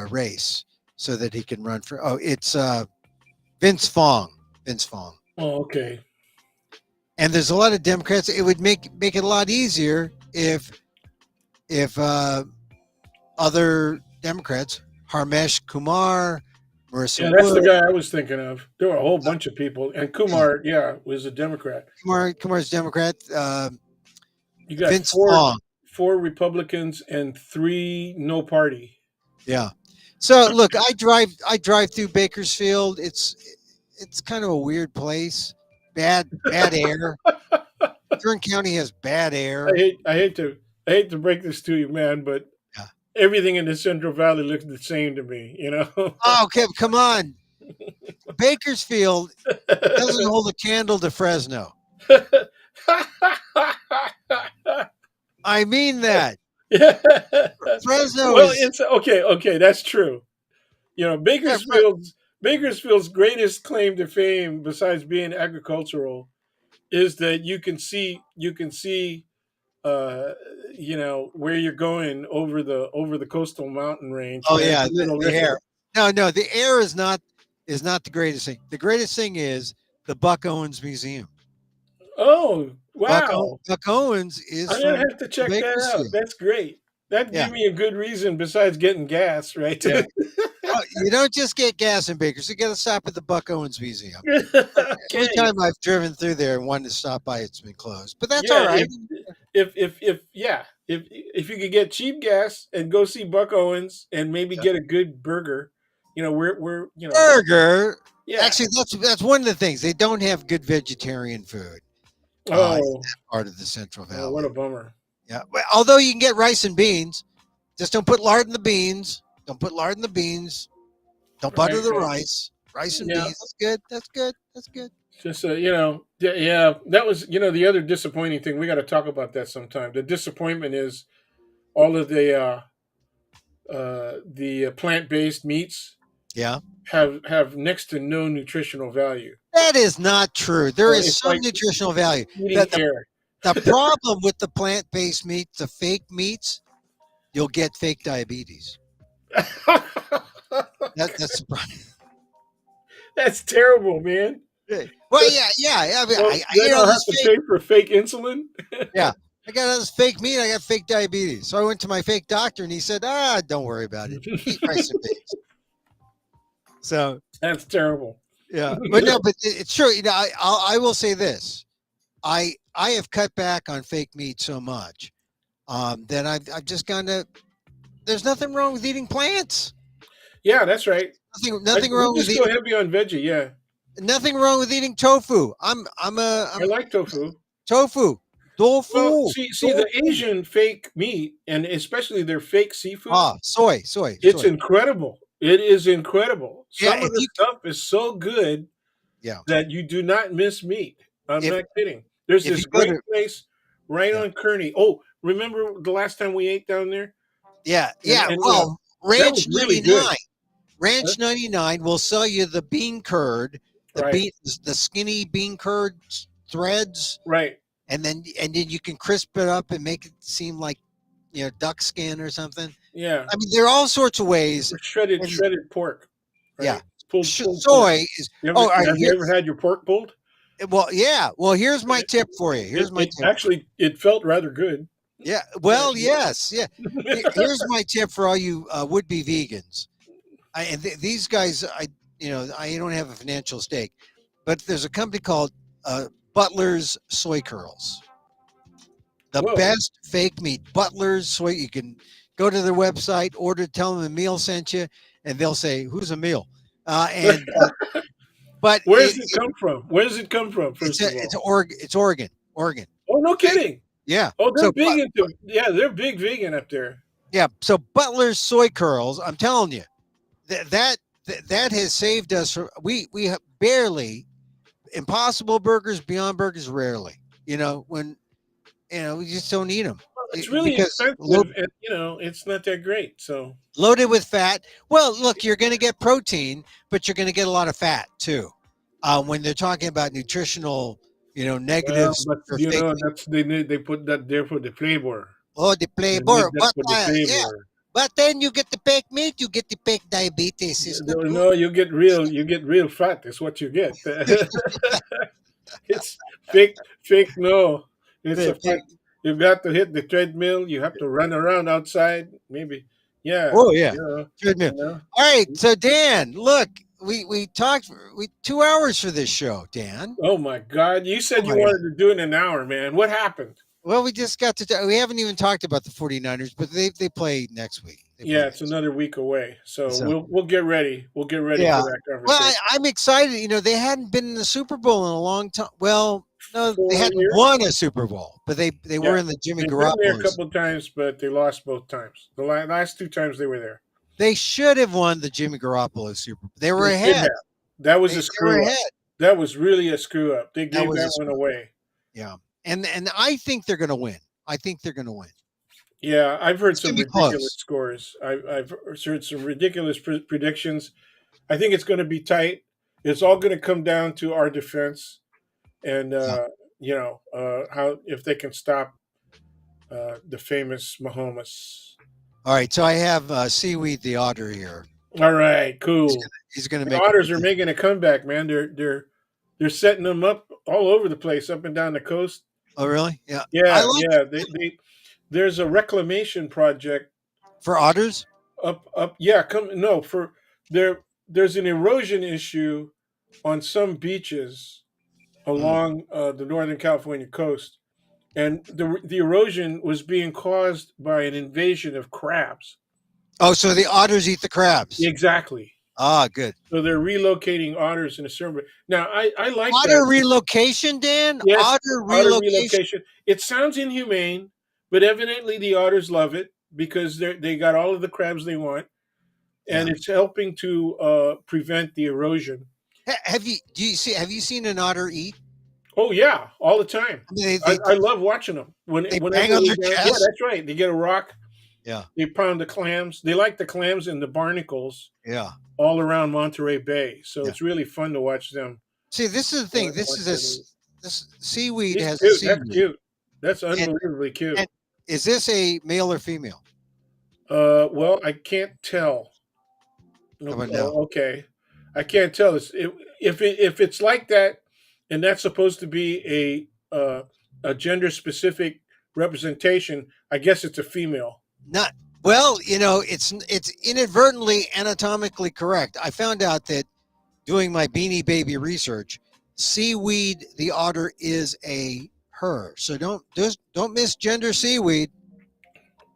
race so that he can run for. Oh, it's Vince Fong. Vince Fong. Oh, okay. And there's a lot of Democrats. It would make it a lot easier if other Democrats, Harmesh Kumar, Yeah, Marissa that's the Wood, guy I was thinking of. There were a whole uh, bunch of people, and yeah, Kumar, yeah, was a Democrat. Kumar's Democrat, You got Vince Fong. four Republicans and three no party. Yeah. So look, I drive through Bakersfield. It's kind of a weird place. Bad air. Kern County has bad air. I hate to break this to you, man, but Yeah. everything in the Central Valley looks the same to me. You know. Oh, okay, come on. Bakersfield doesn't hold a candle to Fresno. I mean that. Yeah. Fresno Well, is it's okay. Okay, that's true. You know, yeah, Bakersfield's greatest claim to fame, besides being agricultural, is that you can see uh, you know where you're going over the coastal mountain range, oh man. yeah, It's a little the different. air. No, the air is not the greatest thing. The greatest thing is the Buck Owens Museum. Oh wow! Buck Owens is I'm gonna from have to check that out. Bakersfield. That's great. That'd Yeah, give me a good reason besides getting gas, right? yeah. You don't just get gas in Bakersfield. You got to stop at the Buck Owens Museum. Every Okay. time I've driven through there and wanted to stop by, it's been closed. But that's all Yeah. right. If yeah, if you could get cheap gas and go see Buck Owens and maybe Yeah. get a good burger, we're Burger. yeah. Actually, that's one of the things. They don't have good vegetarian food in Oh, that part of the Central oh, what Valley. a bummer. Yeah. Well, although you can get rice and beans, just don't put lard in the beans. Don't put lard in the beans. Don't butter Right, the right. rice. Rice and Yeah. beans. That's good. That's good. That's good. Just yeah, yeah, that was the other disappointing thing. We got to talk about that sometime. The disappointment is all of the plant based meats Yeah. have next to no nutritional value. That is not true. There is It's some like nutritional value. eating That the air. the problem with the plant-based meats, the fake meats, you'll get fake diabetes. That's the problem. That's terrible, man. Well, yeah. I mean, Well, I then eat all I'll have this to fake. pay for fake insulin. Yeah, I got all this fake meat. I got fake diabetes. So I went to my fake doctor, and he said, don't worry about it. Eat rice and beans. So That's terrible. yeah, but no, but it's true. You know, I will say this. I have cut back on fake meat so much that I've just gone to. There's nothing wrong with eating plants. Yeah, that's right. Nothing We wrong with just go eating. heavy on veggie. Yeah, Nothing wrong with eating tofu. I I'm like tofu. tofu. Well, Tofu. see the Tofu. Asian fake meat, and especially their fake seafood. Ah, soy. It's incredible. It is incredible. Yeah, Some if of the you stuff is so good yeah, that you do not miss meat. I'm if not kidding. There's if you this go great to place right yeah, on Kearney. Oh, remember the last time we ate down there? yeah. And Well, that was Ranch really good. 99. Huh? Ranch 99 will sell you the bean curd, Right, the skinny bean curd threads, right. and then you can crisp it up and make it seem like duck skin or something. Yeah, I mean, there are all sorts of ways. or shredded And shredded pork. yeah, Right, pulled pork. soy is. You ever Oh, all right. have you ever had your pork pulled? Well, yeah. Well, here's my tip for you. Here's my It tip. actually it felt rather good. Yeah. Well, yes. Yeah. Here's my tip for all you would-be vegans. These guys, I don't have a financial stake, but there's a company called Butler's Soy Curls. The Whoa. best fake meat, Butler's Soy. You can go to their website, order, tell them Emil sent you, and they'll say, "Who's Emil?" And but Where does it come from? Where does it come from? it's First of all. Oregon. Oh, no They, kidding. Yeah. Oh, they're So big into, yeah, they're big vegan up there. yeah. So Butler's soy curls. I'm telling you that has saved us. From, we barely Impossible Burgers, Beyond Burgers, rarely. When we just don't eat them Well, it's really because expensive, and it's not that great. So, loaded with fat. Well, look, you're going to get protein, but you're going to get a lot of fat too. When they're talking about nutritional, well, negatives but for fake. they put that there for the flavor. Oh, the They need flavor, that but for the yeah, flavor. but then you get the fake meat, you get the fake diabetes. It's not good. No, you get real fat. Is what you get. It's fake. No, it's a fat. Fake. You've got to hit the treadmill. You have to run around outside. Maybe, yeah, Oh yeah, yeah, treadmill. you know. All right, so Dan, look, we talked 2 hours for this show, Dan. Oh my God! You Oh said you my God. wanted to do it in an hour, man. What happened? Well, we just got to. We haven't even talked about the 49ers, but they play next week. They play Yeah, it's next. another week away, so So we'll get ready. We'll get ready yeah. for that Well, conversation. I'm excited. They hadn't been in the Super Bowl in a long time. Well, no, they 4 hadn't years. won a Super Bowl, but they were Yeah, in the Jimmy they've been there a Garoppolo's. couple of times, but they lost both times. The last two times they were there, They should have won the Jimmy Garoppolo Super Bowl. They were they should ahead. have. That was a They were screw up. ahead. That was really a screw up. They That gave was that a one screw. away. Yeah, and I think they're going to win. I think they're going to win. Yeah, I've heard It's going some to be ridiculous close. scores. I've heard some ridiculous predictions. I think it's going to be tight. It's all going to come down to our defense and Yeah. how if they can stop the famous Mahomes. All right. So I have Seaweed the Otter here. All right, He's cool. gonna he's gonna The make a Otters are prediction. making a comeback, man. They're setting them up all over the place, up and down the coast. Oh, really? Yeah. I Yeah, like yeah. There's a reclamation project for otters. up. Yeah, come no for there's an erosion issue on some beaches Mm. along the Northern California coast, and the erosion was being caused by an invasion of crabs. Oh, so the otters eat the crabs. Exactly. Ah, good. So they're relocating otters in a certain. Now I like Otter that. relocation, Dan. Yes, Otter otter relocation. relocation. It sounds inhumane, but evidently the otters love it because they got all of the crabs they want, and Yeah. it's helping to prevent the erosion. Have you do you see? Have you seen an otter eat? Oh yeah, all the time. I mean, they I, they I love watching them. they Whenever bang on we their go, yeah, chest. that's right. They get a rock, Yeah. they pound the clams. They like the clams and the barnacles Yeah. all around Monterey Bay. So Yeah. it's really fun to watch them. See, this is the thing. This Watch is them eat. this seaweed He's has a cute. That's seaweed. cute. That's And unbelievably cute. and is this a male or female? Well, I can't tell. How about now? Okay, I can't tell. If it's like that, and that's supposed to be a gender specific representation, I guess it's a female. Not well. It's inadvertently anatomically correct. I found out that doing my Beanie Baby research, seaweed the otter is a her. So don't misgender seaweed.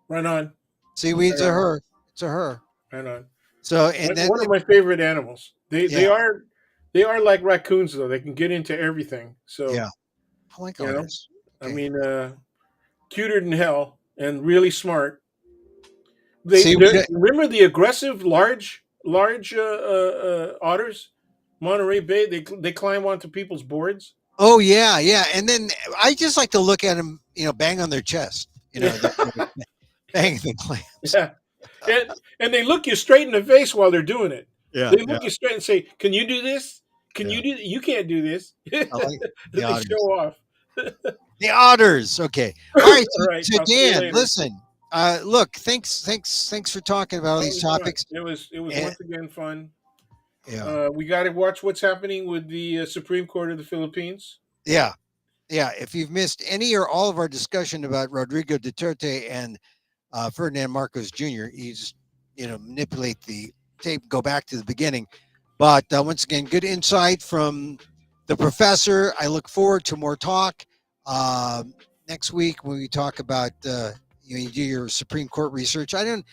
Right on, Seaweed's right a on, her. It's a her. right on. So and then One of my favorite animals. yeah, They are like raccoons though. They can get into everything. So yeah. I like you know, otters. I Okay. mean, cuter than hell and really smart. They Seaweed. remember the aggressive large otters, Monterey Bay. They climb onto people's boards. Oh yeah, yeah. And then I just like to look at them. Bang on their chest. Yeah, Bang the clams. yeah, and they look you straight in the face while they're doing it. Yeah, They yeah, look you straight and say, "Can you do this? Can yeah. you do? You can't do this." I like the They show otters. off. The otters. Okay. All right. All right, So I'll see you Dan, later. listen. Look. Thanks for talking about all That these was fun. topics. It was And once again fun. yeah, We got to watch what's happening with the Supreme Court of the Philippines. yeah, yeah. If you've missed any or all of our discussion about Rodrigo Duterte and Ferdinand Marcos Jr., you just manipulate the tape, go back to the beginning. But once again, good insight from the professor. I look forward to more talk next week when we talk about you do your Supreme Court research. I don't.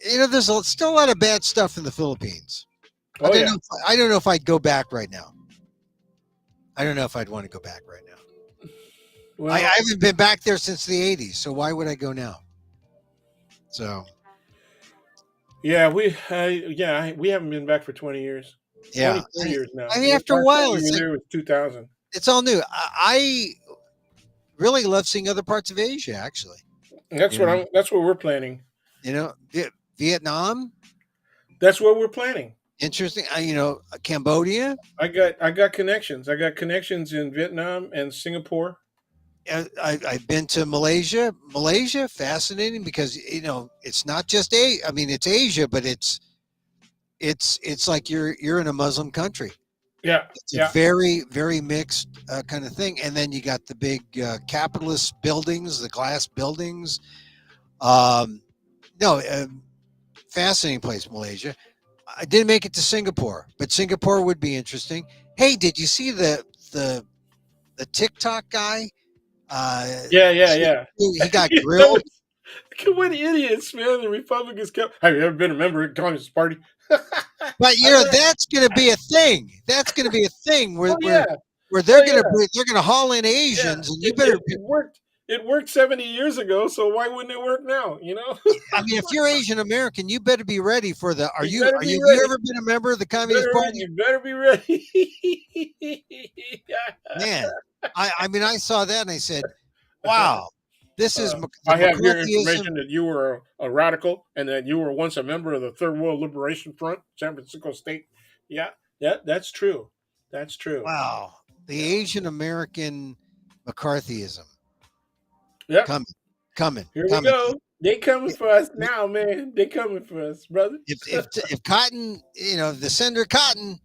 There's still a lot of bad stuff in the Philippines. I Oh don't yeah. know. I don't know if I'd go back right now. I don't know if I'd want to go back right now. I Well, haven't been back there since the '80s, so why would I go now? So yeah, we haven't been back for 20 years, yeah, 24 years now. I mean, after a Last time while, we it's were like there was 2000. it's all new. I really love seeing other parts of Asia. Actually, That's you what know, I'm. That's what we're planning. Vietnam, That's what we're planning. interesting. Cambodia. I got connections. I got connections in Vietnam and Singapore. I've been to Malaysia. Malaysia, fascinating because it's not just I mean, it's Asia, but it's like you're in a Muslim country. Yeah, It's a yeah, very very mixed kind of thing, and then you got the big capitalist buildings, the glass buildings. Um, no, fascinating place, Malaysia. I didn't make it to Singapore, but Singapore would be interesting. Hey, did you see the TikTok guy? Uh, yeah, yeah, he, yeah. he got That grilled. was- what idiots, man! The Republicans kept. Have you ever been a member of the Communist Party? But I know. that's going to be a thing. That's going to be a thing where Oh yeah, they're oh going to yeah, they're going to haul in yeah. Asians, and you It, better. it, it worked. It worked 70 years ago, so why wouldn't it work now? You know, I mean, if you're Asian American, you better be ready for the. Are you you? better Are be you? Have you ready. ever been a member of the You Communist better, Party? you better be ready. Man, I mean, I saw that and I said, "Wow, this is the I have your McCarthyism." information that you were a radical and that you were once a member of the Third World Liberation Front, San Francisco State. Yeah, that's true. That's true. Wow, the Yeah. Asian American McCarthyism Yep. coming, coming, Here we coming. go. They coming for us now, man. They coming for us, brother. If Cotton, the Senator Cotton,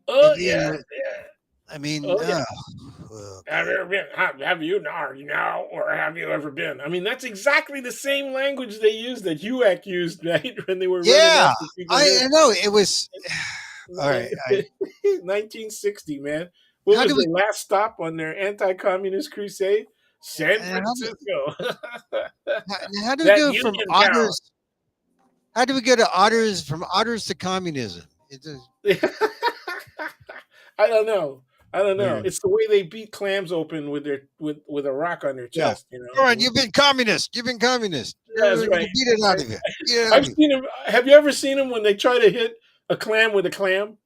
Oh if yeah, yeah. I mean, Oh yeah. Have you boy. ever been? Have you now, or have you ever been? I mean, that's exactly the same language they used that HUAC used, right, when they were running Yeah, after people here. I know it was. All right, 1960, man. What how was do we their last stop on their anti-communist crusade? San how do, Francisco, how do we that go from Union town. otters? How do we go to otters from otters to communism? It just, I don't know. I don't know. yeah. It's the way they beat clams open with their with a rock on their Yeah. chest. You All know. right, you've been communist. You've been communist. That's We're gonna right. beat it out of you. Beat it out I've of you. seen them. Have you ever seen them when they try to hit a clam with a clam and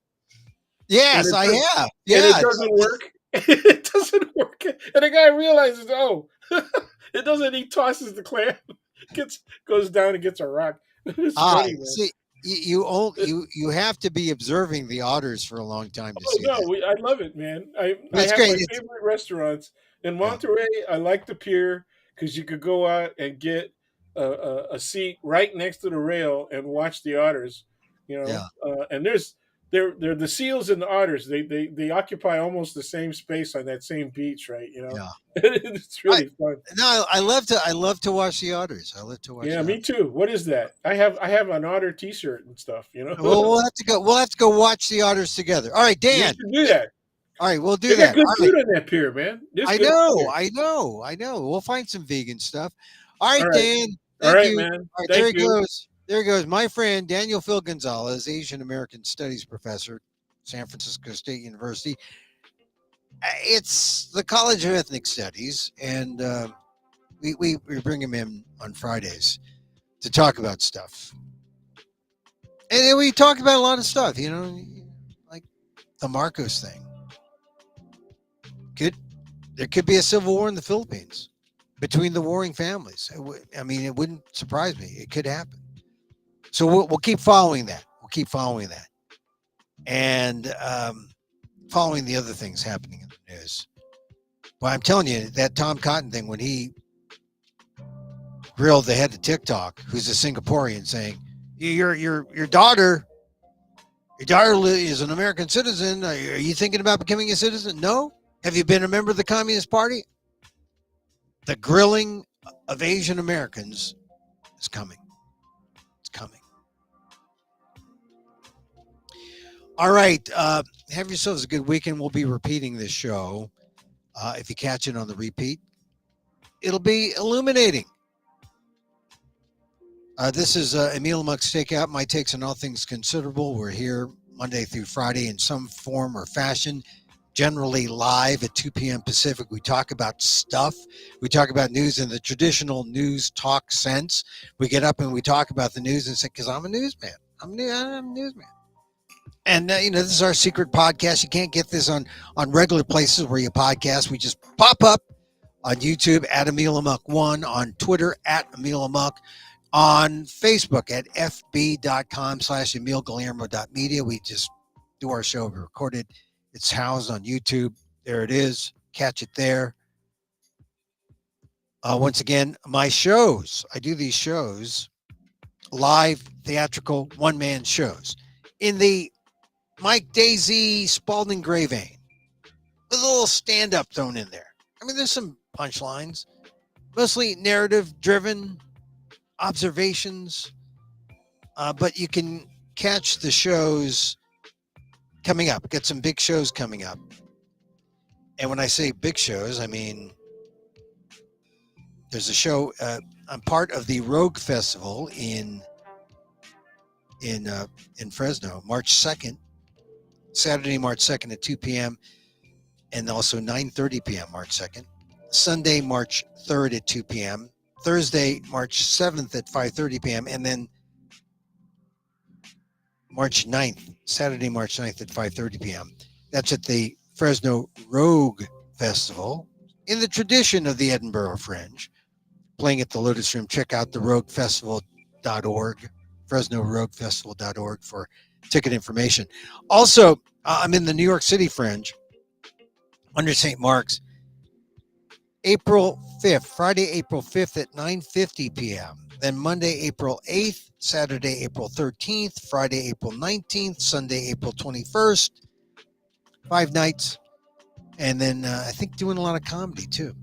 Yes, it I does, have. and it Yeah, doesn't work? It doesn't work, and the guy realizes, oh, it doesn't. He tosses the clam, gets goes down and gets a rock. It's funny, man. see, you have to be observing the otters for a long time to Oh see no, that. I love it, man. I That's have great. my favorite restaurants in Yeah, Monterey. I like the pier because you could go out and get a seat right next to the rail and watch the otters. yeah, And they're the seals and the otters. They occupy almost the same space on that same beach, right? yeah. It's I really fun. no, I love to watch the otters. I love to watch Yeah, the me otters. too. What is that? I have an otter T-shirt and stuff. Well, we'll have to go. We'll have to go watch the otters together. All right, We Dan. should do that. All right, we'll do They got that. good All right. food on that pier, man. There's I good food know, there. I know. We'll find some vegan stuff. All All right, right. Dan. All Thank right, you. man. All right, there Thank he you. goes. There he goes. My friend Daniel Phil Gonzales, Asian American Studies professor, San Francisco State University. It's the College of Ethnic Studies, and we bring him in on Fridays to talk about stuff. And then we talk about a lot of stuff, like the Marcos thing. There could be a civil war in the Philippines between the warring families. I mean, it wouldn't surprise me. It could happen. So we'll keep following that. We'll keep following that, and following the other things happening in the news. Well, I'm telling you that Tom Cotton thing when he grilled the head of TikTok, who's a Singaporean, saying, Your daughter is an American citizen. Are you thinking about becoming a citizen? No. Have you been a member of the Communist Party? The grilling of Asian Americans is coming. It's coming. All right. Have yourselves a good weekend. We'll be repeating this show. If you catch it on the repeat, it'll be illuminating. This is Emil, Amok's Takeout. My takes on all things considerable. We're here Monday through Friday in some form or fashion, generally live at 2 p.m. Pacific. We talk about stuff. We talk about news in the traditional news talk sense. We get up and we talk about the news and say, because I'm a newsman. I'm a newsman. And, this is our secret podcast. You can't get this on regular places where you podcast. We just pop up on YouTube at Emil Amok 1, on Twitter at Emil Amok, on Facebook at fb.com/EmilGuillermo.media. We just do our show. We record it. It's housed on YouTube. There it is. Catch it there. Once again, my shows. I do these shows, live, theatrical, one-man shows, in the Mike Daisy Spalding Gray vein, with a little stand-up thrown in there. I mean, there's some punchlines, mostly narrative-driven observations, but you can catch the shows coming up. Got some big shows coming up. And when I say big shows, I mean, there's a show. I'm part of the Rogue Festival in Fresno, March 2nd, Saturday, March 2nd at 2 p.m. and also 9:30 p.m. March 2nd. Sunday, March 3rd at 2 p.m. Thursday, March 7th at 5:30 p.m. and then March 9th, Saturday, March 9th at 5:30 p.m. That's at the Fresno Rogue Festival in the tradition of the Edinburgh Fringe, playing at the Lotus Room. Check out the roguefestival.org, FresnoRogueFestival.org for ticket information. Also, I'm in the New York City Fringe under St. Mark's, April 5th, Friday, April 5th at 9:50 p.m. Then Monday, April 8th, Saturday, April 13th, Friday, April 19th, Sunday, April 21st. 5 nights. And then I think doing a lot of comedy too.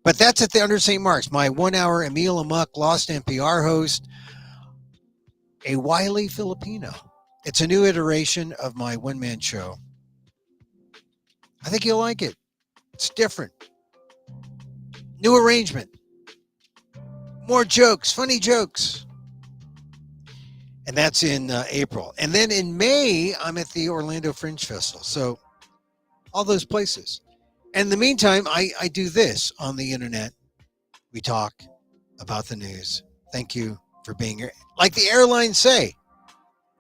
But that's at the Under St. Mark's, my 1 hour Emil Amok Lost NPR host, a wily Filipino. It's a new iteration of my one-man show. I think you'll like it. It's different. New arrangement. More jokes, funny jokes. And that's in April. And then in May, I'm at the Orlando Fringe Festival. So all those places. And in the meantime, I do this on the internet. We talk about the news. Thank you for being here. Like the airlines say,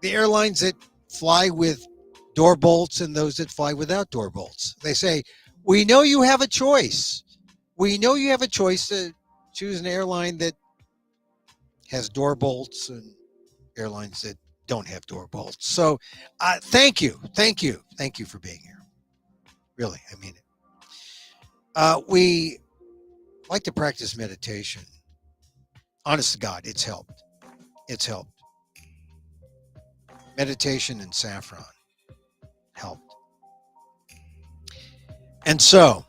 the airlines that fly with door bolts and those that fly without door bolts. They say, we know you have a choice. We know you have a choice to choose an airline that has door bolts and airlines that don't have door bolts. So thank you for being here. Really, I mean it. We like to practice meditation. Honest to God, it's helped. It's helped. Meditation and saffron helped. And so,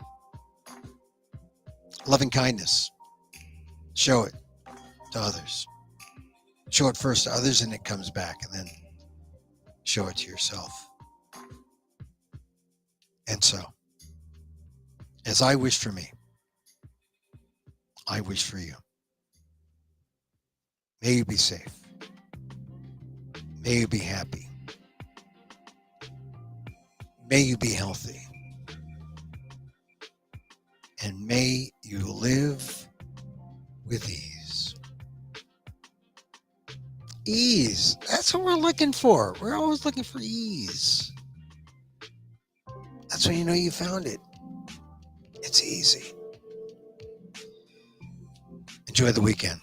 loving kindness, show it to others. Show it first to others and it comes back, and then show it to yourself. And so, as I wish for me, I wish for you. May you be safe. May you be happy. May you be healthy. And may you live with ease. Ease. That's what we're looking for. We're always looking for ease. That's when you know you found it. It's easy. Enjoy the weekend.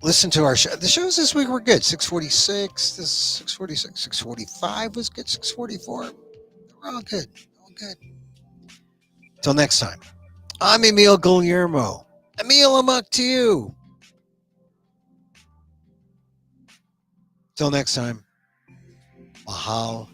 Listen to our show. The shows this week were good. 646, this 646, 645 was good. 644. We're all good. All good. Till next time. I'm Emil Guillermo. Emil Amok to you. Till next time. Mahal